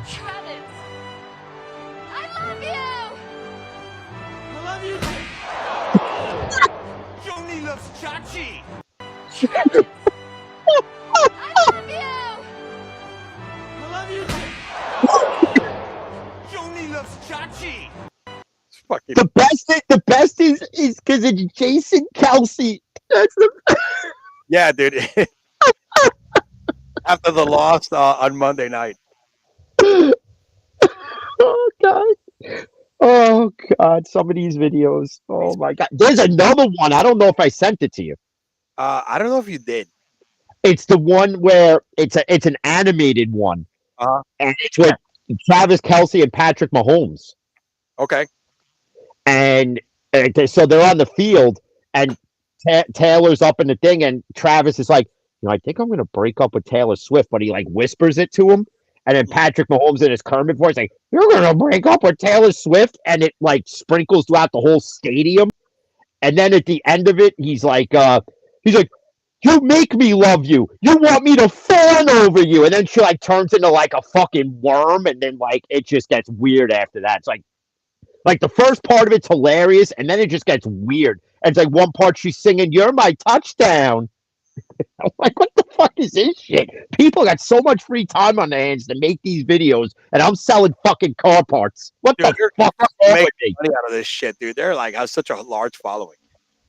Travis, I love you. Joni loves Chachi. I love you. Joni loves Chachi. Fucking The best is because it's Jason Kelsey. That's the yeah, dude. After the loss on Monday night. Oh god. Oh god, some of these videos. Oh my god. There's another one. I don't know if I sent it to you. I don't know if you did. It's the one where it's an animated one. And it's with Travis Kelsey and Patrick Mahomes. Okay. And so they're on the field, and Taylor's up in the thing, and Travis is like, I think I'm going to break up with Taylor Swift, but he like whispers it to him. And then Patrick Mahomes in his Kermit voice, like, you're going to break up with Taylor Swift? And it like sprinkles throughout the whole stadium. And then at the end of it, he's like, you make me love you. You want me to fawn over you. And then she like turns into like a fucking worm. And then like, it just gets weird after that. It's like the first part of it's hilarious. And then it just gets weird. And it's like one part she's singing, "You're my touchdown." I'm like, what the fuck is this shit? People got so much free time on their hands to make these videos, and I'm selling fucking car parts. What the fuck is wrong with me? Money out of this shit, dude. They're like have such a large following.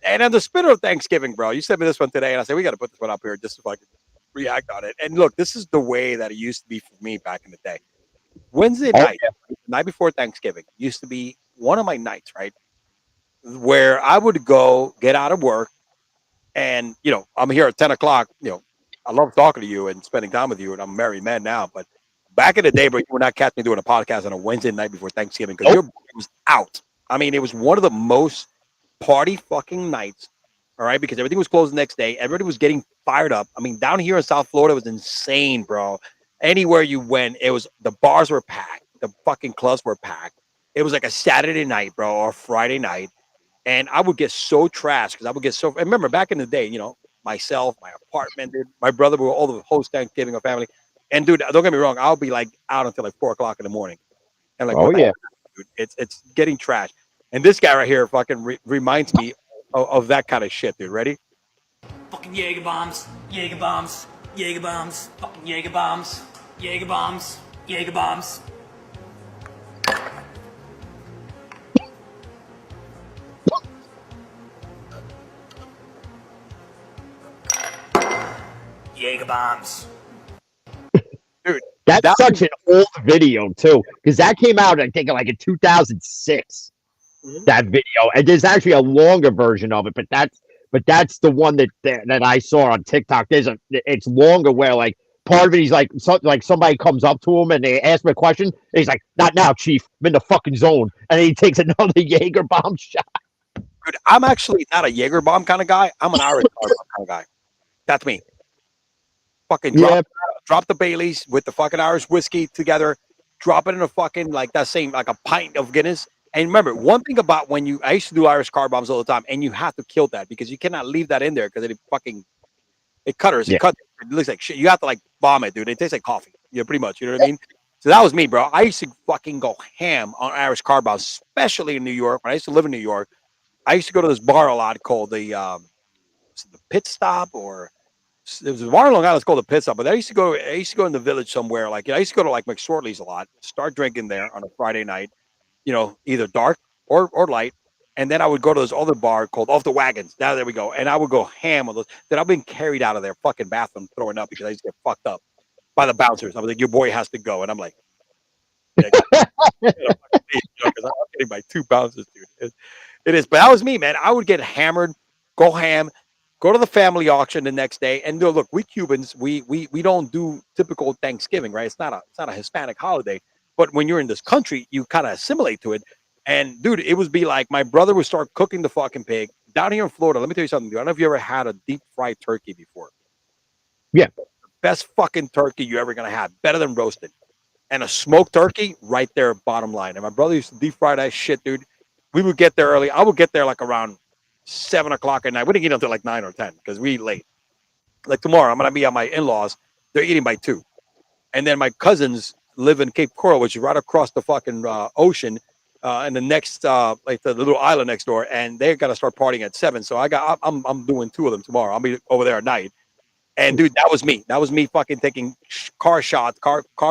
And on the spirit of Thanksgiving, bro, you sent me this one today, and I said we got to put this one up here just so I can react on it. And look, this is the way that it used to be for me back in the day. Wednesday night, night before Thanksgiving, used to be one of my nights, right, where I would go get out of work. And, I'm here at 10 o'clock. I love talking to you and spending time with you. And I'm a married man now. But back in the day, bro, you would not catch me doing a podcast on a Wednesday night before Thanksgiving because your brain was out. I mean, it was one of the most party fucking nights. All right. Because everything was closed the next day. Everybody was getting fired up. I mean, down here in South Florida, it was insane, bro. Anywhere you went, the bars were packed. The fucking clubs were packed. It was like a Saturday night, bro, or a Friday night. And I would get so trashed because I would get so. I remember back in the day, myself, my apartment, dude, my brother, we were all the host Thanksgiving of family. And dude, don't get me wrong, I'll be like out until like 4 o'clock in the morning. And like, dude, it's getting trashed. And this guy right here fucking reminds me of that kind of shit, dude. Ready? Fucking Jaeger bombs, Jaeger bombs, Jaeger bombs, fucking Jaeger bombs, Jaeger bombs, Jaeger bombs. Jaeger bombs. Dude, that's such an old video too, because that came out, I think, like in 2006. That video, and there's actually a longer version of it, but that's the one that I saw on TikTok. It's longer where like part of it, he's like somebody comes up to him and they ask him a question. And he's like, "Not now, Chief. I'm in the fucking zone," and then he takes another Jaeger bomb shot. Dude, I'm actually not a Jaeger bomb kind of guy. I'm an Irish bomb kind of guy. That's me. Fucking drop the Baileys with the fucking Irish whiskey together, drop it in a fucking like a pint of Guinness. And remember, one thing about I used to do Irish car bombs all the time, and you have to kill that because you cannot leave that in there because it cutters. It looks like shit. You have to like bomb it, dude. It tastes like coffee. Pretty much. You know what I mean? So that was me, bro. I used to fucking go ham on Irish car bombs, especially in New York. When I used to live in New York, I used to go to this bar a lot called the Pit Stop, or there was a bar in Long Island. It's called the Pit Stop. But I used to go in the village somewhere. Like I used to go to like McSorley's a lot. Start drinking there on a Friday night. Either dark or light. And then I would go to this other bar called Off the Wagons. Now there we go. And I would go ham on those. Then I've been carried out of their fucking bathroom throwing up because I used to get fucked up by the bouncers. I was like, your boy has to go. And I'm like, because I'm getting by 2 bouncers, dude. It is. But that was me, man. I would get hammered, go ham, go to the family auction the next day. And look, we Cubans, we don't do typical Thanksgiving, right? It's not a Hispanic holiday. But when you're in this country, you kind of assimilate to it. And dude, it would be like my brother would start cooking the fucking pig down here in Florida. Let me tell you something, dude. I don't know if you ever had a deep fried turkey before. Yeah. The best fucking turkey you're ever going to have. Better than roasted. And a smoked turkey right there, bottom line. And my brother used to deep fry that shit, dude. We would get there early. I would get there like around 7 o'clock at night. We didn't eat until like 9 or 10 because we eat late. Like tomorrow, I'm going to be at my in-laws. They're eating by 2. And then my cousins live in Cape Coral, which is right across the fucking ocean, and the next like the little island next door, and they're gonna start partying at 7. So I'm doing 2 of them tomorrow. I'll be over there at night. And dude, that was me fucking taking car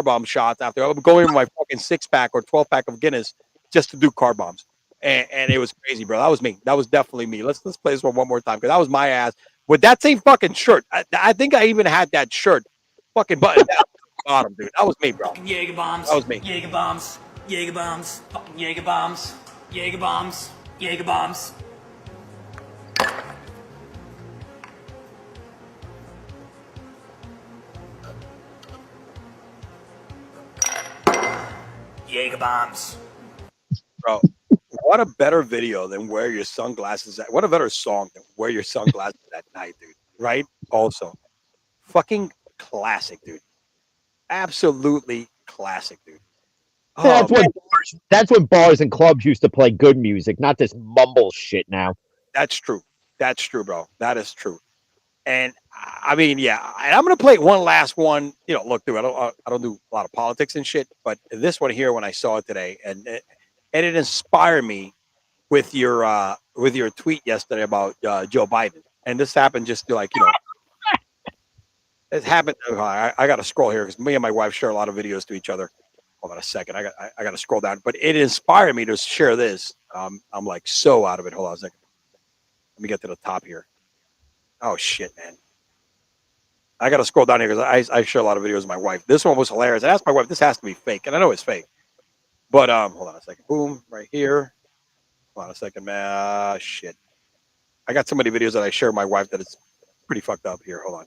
bomb shots after I would go in with my fucking 6-pack or 12-pack of Guinness just to do car bombs. and it was crazy, bro. That was me. That was definitely me. Let's play this one more time because that was my ass with that same fucking shirt. I think I even had that shirt fucking button down to the bottom, dude. That was me, bro. Fucking Jaeger bombs. That was me. Jaeger bombs. Jaeger bombs. Fucking Jaeger bombs. Jaeger bombs. Jaeger bombs. Jaeger bombs. Bro, what a better video than wear your sunglasses at. What a better song than wear your sunglasses at night, dude. Right? Also, fucking classic, dude. Absolutely classic, dude. Oh, that's when bars and clubs used to play good music, not this mumble shit now. That's true. That's true, bro. That is true. And I mean, yeah, and I'm gonna play one last one. You know, look, dude, I don't do a lot of politics and shit, but this one here, when I saw it today, and it inspired me with your tweet yesterday about Joe Biden. And this happened just to, like, you know, it happened. I got to scroll here because me and my wife share a lot of videos to each other. Hold on a second. I got to scroll down, but it inspired me to share this. I'm like so out of it. Hold on a second. Let me get to the top here. Oh shit, man. I got to scroll down here because I share a lot of videos with my wife. This one was hilarious. I asked my wife, this has to be fake. And I know it's fake. But hold on a second. Boom, right here. Hold on a second, man. Shit. I got so many videos that I share with my wife that it's pretty fucked up here. Hold on.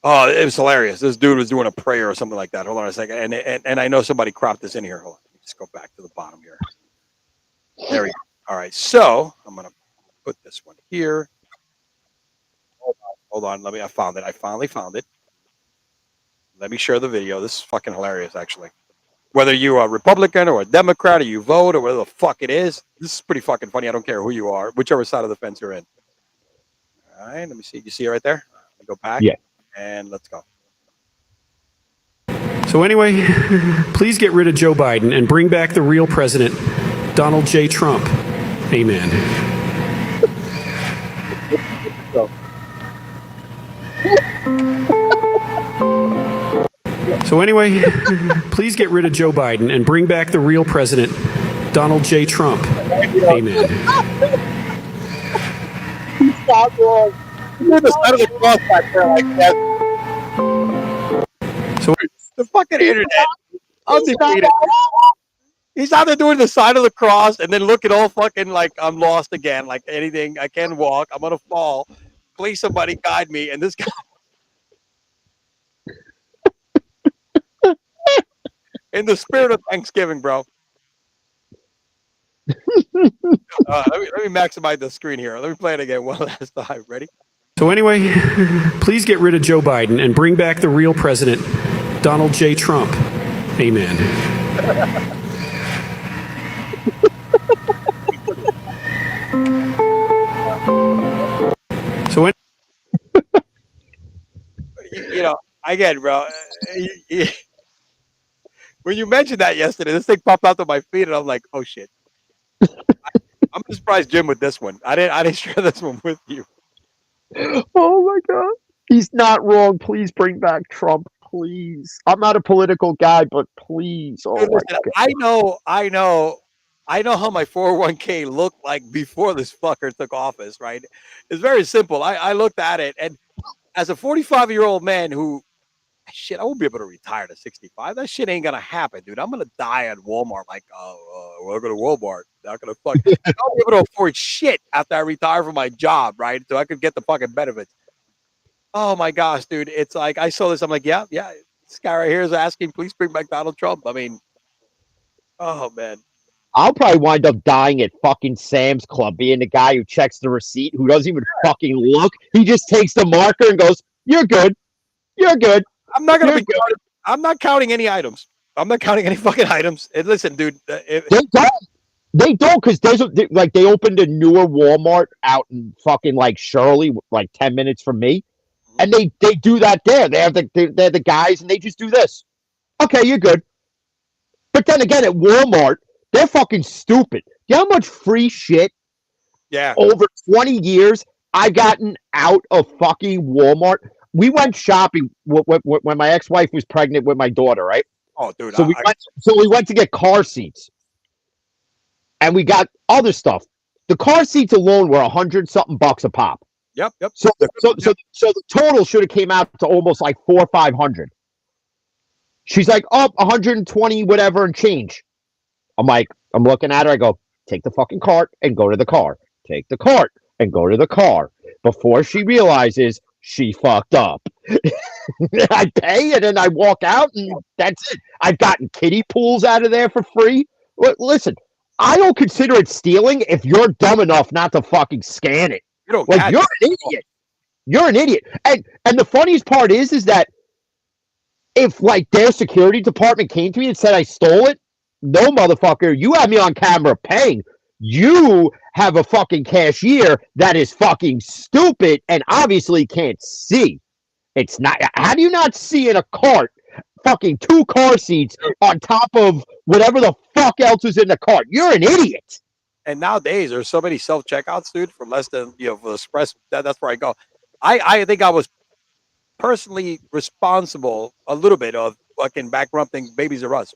Oh, it was hilarious. This dude was doing a prayer or something like that. Hold on a second. And I know somebody cropped this in here. Hold on. Let me just go back to the bottom here. There we go. All right. So I'm going to put this one here. Hold on. I found it. I finally found it. Let me share the video. This is fucking hilarious, actually. Whether you're a Republican or a Democrat, or you vote, or whatever the fuck it is, this is pretty fucking funny. I don't care who you are, whichever side of the fence you're in. All right. Let me see. You see it right there? Let me go back. Yeah. And let's go. So anyway, please get rid of Joe Biden and bring back the real president, Donald J. Trump. Amen. So anyway, please get rid of Joe Biden and bring back the real president, Donald J. Trump. Amen. He's not wrong. You're the side of the cross back there like that. So the fucking internet. Undefeated. He's out there doing the sign of the cross and then looking all fucking like I'm lost again, like anything. I can't walk. I'm gonna fall. Please, somebody guide me. And this guy. In the spirit of Thanksgiving, bro. Let me maximize the screen here. Let me play it again one last time. Ready? So anyway, please get rid of Joe Biden and bring back the real president, Donald J. Trump. Amen. So you know, I get it, bro. When you mentioned that yesterday, this thing popped out to my feed, and I'm like, "Oh shit!" I'm surprised Jim with this one. I didn't share this one with you. Oh my god, he's not wrong. Please bring back Trump, please. I'm not a political guy, but please. Oh Dude, my listen, god. I know how my 401k looked like before this fucker took office. Right? It's very simple. I looked at it, and as a 45-year-old man who. Shit, I won't be able to retire to 65. That shit ain't gonna happen, dude. I'm gonna die at Walmart. Like, welcome to Walmart. Not gonna fuck. I won't be able to afford shit after I retire from my job, right? So I could get the fucking benefits. Oh my gosh, dude. It's like I saw this. I'm like, yeah. This guy right here is asking, please bring back Donald Trump. I mean, oh man. I'll probably wind up dying at fucking Sam's Club, being the guy who checks the receipt, who doesn't even fucking look. He just takes the marker and goes, "You're good. You're good." I'm not gonna be counting. I'm not counting any items. I'm not counting any fucking items. And listen, dude. They don't, because they opened a newer Walmart out in fucking like Shirley, like 10 minutes from me, and they do that there. They're the guys, and they just do this. Okay, you're good. But then again, at Walmart, they're fucking stupid. You know how much free shit? Yeah. Over 20 years, I've gotten out of fucking Walmart. We went shopping when my ex-wife was pregnant with my daughter, right? Oh, dude. So we went to get car seats. and we got other stuff. The car seats alone were $100-something a pop. Yep. So the total should have came out to almost like $400 or $500. She's like, oh, 120 whatever and change. I'm looking at her. I go, take the fucking cart and go to the car. Take the cart and go to the car. Before she realizes she fucked up. I pay and then I walk out and that's it. I've gotten kiddie pools out of there for free. Listen, I don't consider it stealing if you're dumb enough not to fucking scan it. You're an idiot. You're an idiot. And the funniest part is that if like their security department came to me and said I stole it, no, motherfucker, you have me on camera paying. You have a fucking cashier that is fucking stupid and obviously can't see. It's not. How do you not see in a cart fucking 2 car seats on top of whatever the fuck else is in the cart? You're an idiot. And nowadays there's so many self checkouts, dude, for less than for Express. That's where I go. I think I was personally responsible a little bit of fucking bankrupting Babies R Us.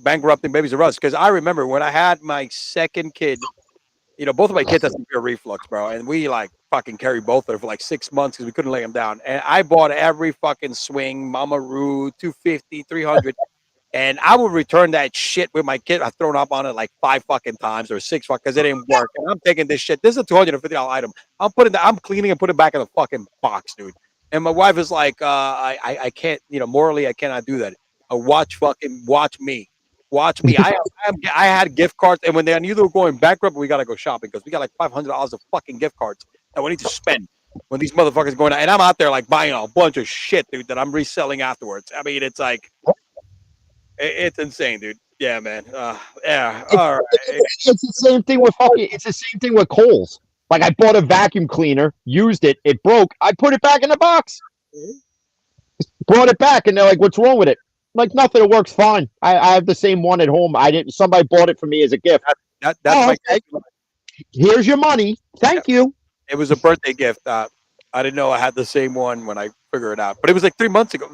Bankrupting Babies R Us, because I remember when I had my second kid. Both of my kids had severe reflux, bro, and we like fucking carried both of them for like 6 months because we couldn't lay them down. And I bought every fucking swing, Mama Roo, 250, 300, and I would return that shit with my kid. I've thrown up on it like 5 fucking times or 6 because it didn't work. And I'm taking this shit. This is a $250 item. I'm cleaning and putting it back in the fucking box, dude. And my wife is like, I can't, morally, I cannot do that. Watch me. Watch me. I had gift cards, and when they knew they were going bankrupt, we gotta go shopping because we got like $500 of fucking gift cards that we need to spend when these motherfuckers are going out. And I'm out there like buying a bunch of shit, dude, that I'm reselling afterwards. I mean, it's like it's insane, dude. Yeah, man. Yeah. All right. It's the same thing with It's the same thing with Kohl's. Like I bought a vacuum cleaner, used it, it broke. I put it back in the box. Brought it back, and they're like, "What's wrong with it?" Like nothing, it works fine. I have the same one at home. Somebody bought it for me as a gift. Here's your money. Thank you. It was a birthday gift. I didn't know I had the same one when I figured it out. But it was like 3 months ago.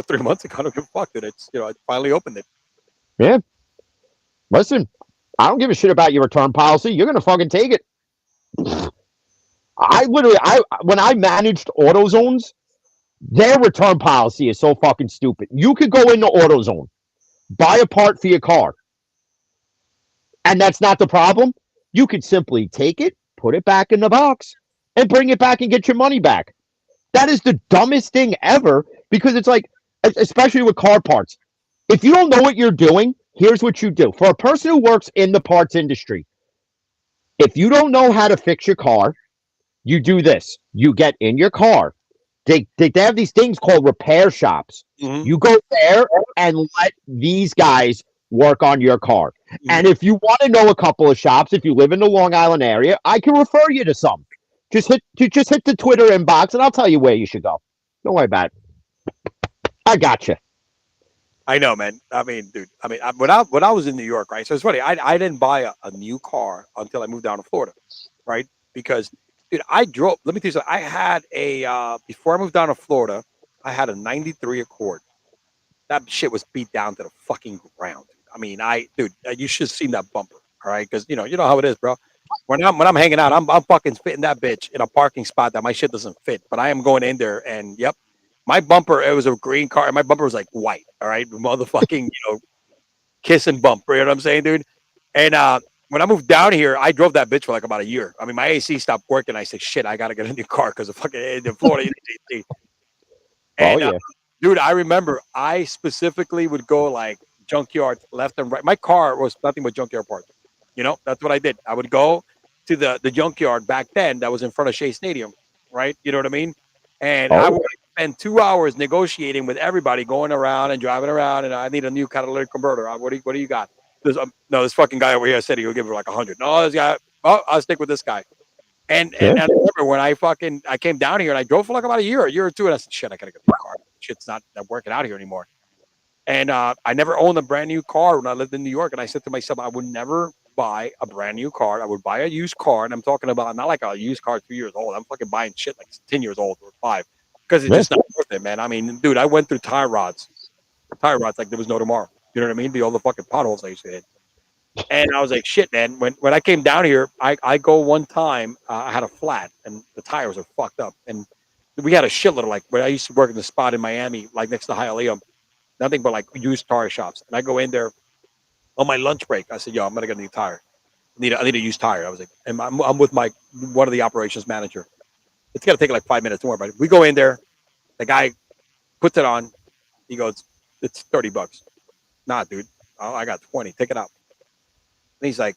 3 months ago, I don't give a fuck that it's I finally opened it. Yeah. Listen, I don't give a shit about your return policy. You're gonna fucking take it. When I managed AutoZones, their return policy is so fucking stupid. You could go into AutoZone, buy a part for your car, and that's not the problem. You could simply take it, put it back in the box, and bring it back and get your money back. That is the dumbest thing ever because it's like, especially with car parts, if you don't know what you're doing, here's what you do. For a person who works in the parts industry, if you don't know how to fix your car, you do this. You get in your car. They have these things called repair shops. Mm-hmm. You go there and let these guys work on your car. Mm-hmm. And if you want to know a couple of shops, if you live in the Long Island area, I can refer you to some. Just hit the Twitter inbox, and I'll tell you where you should go. Don't worry about it. I got you. I know, man. I mean, dude. I mean, when I was in New York, right? So it's funny. I didn't buy a new car until I moved down to Florida, right? Because dude, I drove. Let me tell you something. I had before I moved down to Florida, I had a '93 Accord. That shit was beat down to the fucking ground. I mean, dude, you should have seen that bumper, all right? Because you know how it is, bro. When I'm hanging out, I'm fucking fitting that bitch in a parking spot that my shit doesn't fit. But I am going in there, and yep, my bumper. It was a green car, and my bumper was like white. All right, motherfucking, kissing bumper. You know what I'm saying, dude? And when I moved down here, I drove that bitch for like about a year. I mean, my AC stopped working. I said, shit, I got to get a new car because of fucking in Florida. And, dude, I remember I specifically would go like junkyard left and right. My car was nothing but junkyard parts. That's what I did. I would go to the junkyard back then that was in front of Shea Stadium, right? You know what I mean? And I would spend 2 hours negotiating with everybody, going around and driving around, and I need a new catalytic converter. What do you got? This fucking guy over here said he'll give her like 100. No, this guy. Oh, I'll stick with this guy. And I remember when I came down here and I drove for like about a year or two, and I said, shit, I gotta get the car. Shit's not working out here anymore. And I never owned a brand new car when I lived in New York. And I said to myself, I would never buy a brand new car. I would buy a used car, and I'm talking about not like a used car 2 years old. I'm fucking buying shit like 10 years old or 5 because it's just not worth it, man. I mean, dude, I went through tie rods like there was no tomorrow. You know what I mean? All the fucking potholes I used to hit. And I was like, shit, man. When I came down here, I go one time. I had a flat, and the tires are fucked up. And we had a shitload like when I used to work in the spot in Miami, like next to Hialeah, nothing but like used tire shops. And I go in there on my lunch break. I said, yo, I'm gonna get a new tire. I need a used tire. I was like, and I'm with one of the operations manager. It's gonna take like 5 minutes. Don't worry about it. We go in there. The guy puts it on. He goes, it's $30. Nah, dude. Oh, I got 20. Take it out. And he's like,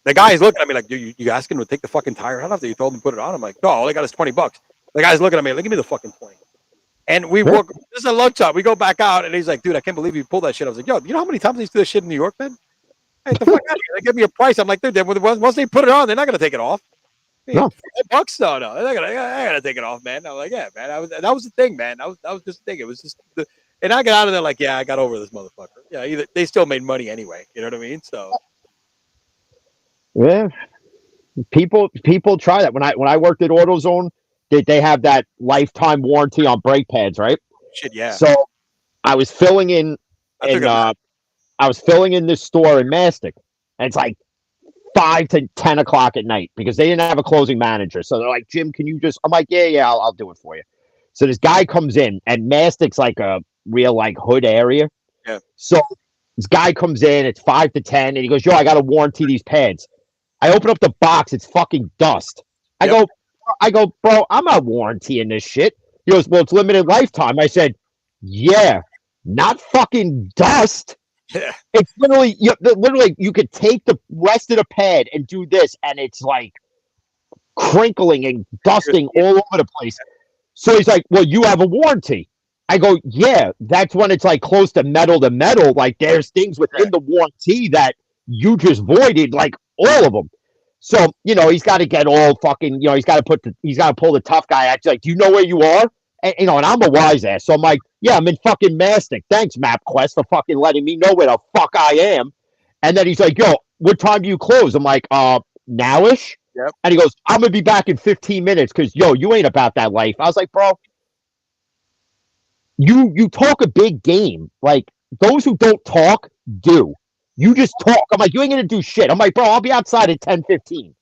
the guy's looking at me like, you asking him to take the fucking tire out after you told him to put it on? I'm like, no, all I got is $20. The guy's looking at me like, give me the fucking 20. And we walk, this is a lunch up. We go back out, and he's like, dude, I can't believe you pulled that shit. I was like, yo, you know how many times they used to do this shit in New York, man? Hey, get the fuck out of here. They give me a price. I'm like, dude, once they put it on, they're not going to take it off. No. $5? No. They're not gonna take it off, man. I'm like, yeah, man. That was the thing, man. That was just the thing. It was just and I got out of there like, yeah, I got over this motherfucker. Yeah, they still made money anyway. You know what I mean? So yeah, people try that. When I worked at AutoZone, they have that lifetime warranty on brake pads, right? Shit, yeah. So I was filling in this store in Mastic, and it's like 5 to 10 o'clock at night because they didn't have a closing manager. So they're like, Jim, can you just? I'm like, yeah, I'll do it for you. So this guy comes in, and Mastic's like a real like hood area. Yeah. So this guy comes in, it's 5 to 10, and he goes, yo, I got to warranty these pads. I open up the box, it's fucking dust. I go, bro, I'm not warrantying this shit. He goes, well, it's limited lifetime. I said, yeah, not fucking dust. Yeah. It's literally you could take the rest of the pad and do this, and it's like crinkling and dusting all over the place. So he's like, well, you have a warranty. I go, yeah, that's when it's like close to metal. Like there's things within the warranty that you just voided, like all of them. So, he's got to get all fucking, he's got to pull the tough guy out. He's like, do you know where you are? And, and I'm a wise ass. So I'm like, yeah, I'm in fucking Mastic. Thanks, MapQuest, for fucking letting me know where the fuck I am. And then he's like, yo, what time do you close? I'm like, nowish. Yep. And he goes, I'm going to be back in 15 minutes because, yo, you ain't about that life. I was like, bro, you talk a big game. Like, those who don't talk do. You just talk. I'm like, you ain't going to do shit. I'm like, bro, I'll be outside at 10:15.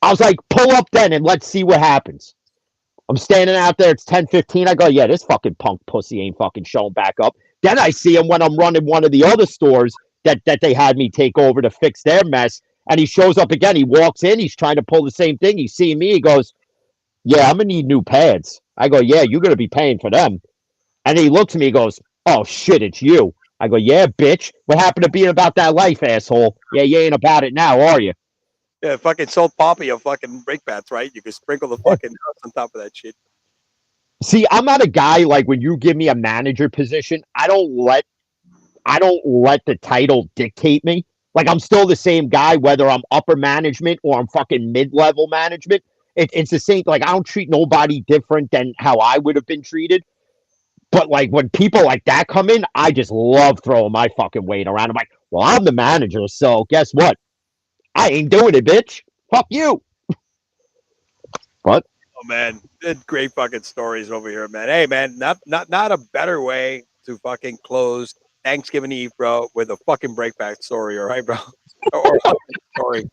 I was like, pull up then and let's see what happens. I'm standing out there. It's 10:15. I go, yeah, this fucking punk pussy ain't fucking showing back up. Then I see him when I'm running one of the other stores that they had me take over to fix their mess. And he shows up again. He walks in. He's trying to pull the same thing. He's seeing me. He goes, yeah, I'm going to need new pads. I go, yeah, you're going to be paying for them. And he looks at me. He goes, oh, shit, it's you. I go, yeah, bitch. What happened to being about that life, asshole? Yeah, you ain't about it now, are you? Yeah, fucking sold Poppy a fucking brake pads, right? You can sprinkle the fucking dust on top of that shit. See, I'm not a guy like when you give me a manager position, I don't let the title dictate me. Like I'm still the same guy, whether I'm upper management or I'm fucking mid-level management. It's the same. Like I don't treat nobody different than how I would have been treated. But like when people like that come in, I just love throwing my fucking weight around. I'm like, well, I'm the manager, so guess what? I ain't doing it, bitch. Fuck you. What? Oh man, great fucking stories over here, man. Hey man, not a better way to fucking close Thanksgiving Eve, bro, with a fucking brake pad story, all right, bro? Or story.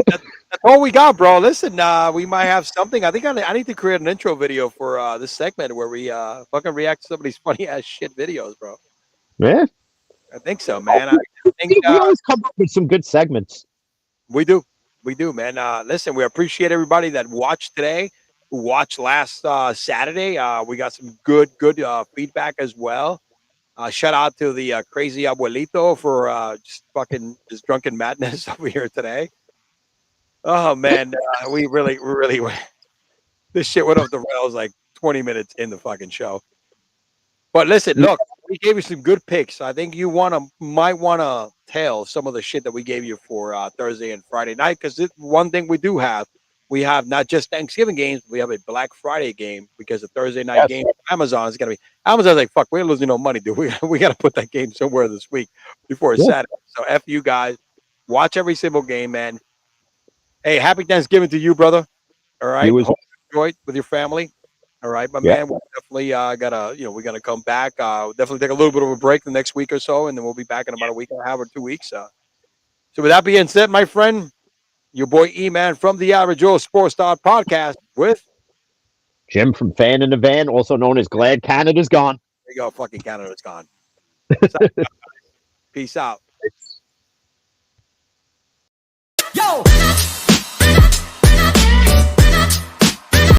That's all we got, bro. Listen, we might have something. I think I need to create an intro video for this segment where we fucking react to somebody's funny ass shit videos, bro. Yeah, I think so, man. I think, we always come up with some good segments. We do, man. Listen, we appreciate everybody that watched today, who watched last Saturday. We got some good feedback as well. Shout out to the crazy abuelito for just drunken madness over here today. Oh man, we really this shit went off the rails like 20 minutes in the fucking show. But listen, look, we gave you some good picks. I think you might want to tell some of the shit that we gave you for Thursday and Friday night, because one thing we have not just Thanksgiving games, we have a Black Friday game, because the Thursday night game Amazon is gonna be. Amazon's like, fuck, we ain't losing no money, dude. We got to put that game somewhere this week before it's Saturday. So F you guys, watch every single game, man. Hey, happy Thanksgiving to you, brother. All right, hope you enjoy it with your family. All right, my Yeah. man. We'll definitely we're gonna come back. Definitely take a little bit of a break the next week or so, and then we'll be back in about a week and a half or 2 weeks. So with that being said, my friend, your boy E-Man from the Average Joe Sports Start Podcast with Jim from Fan in the Van, also known as Glad Canada's Gone. There you go, fucking Canada's gone. Peace out. Yo,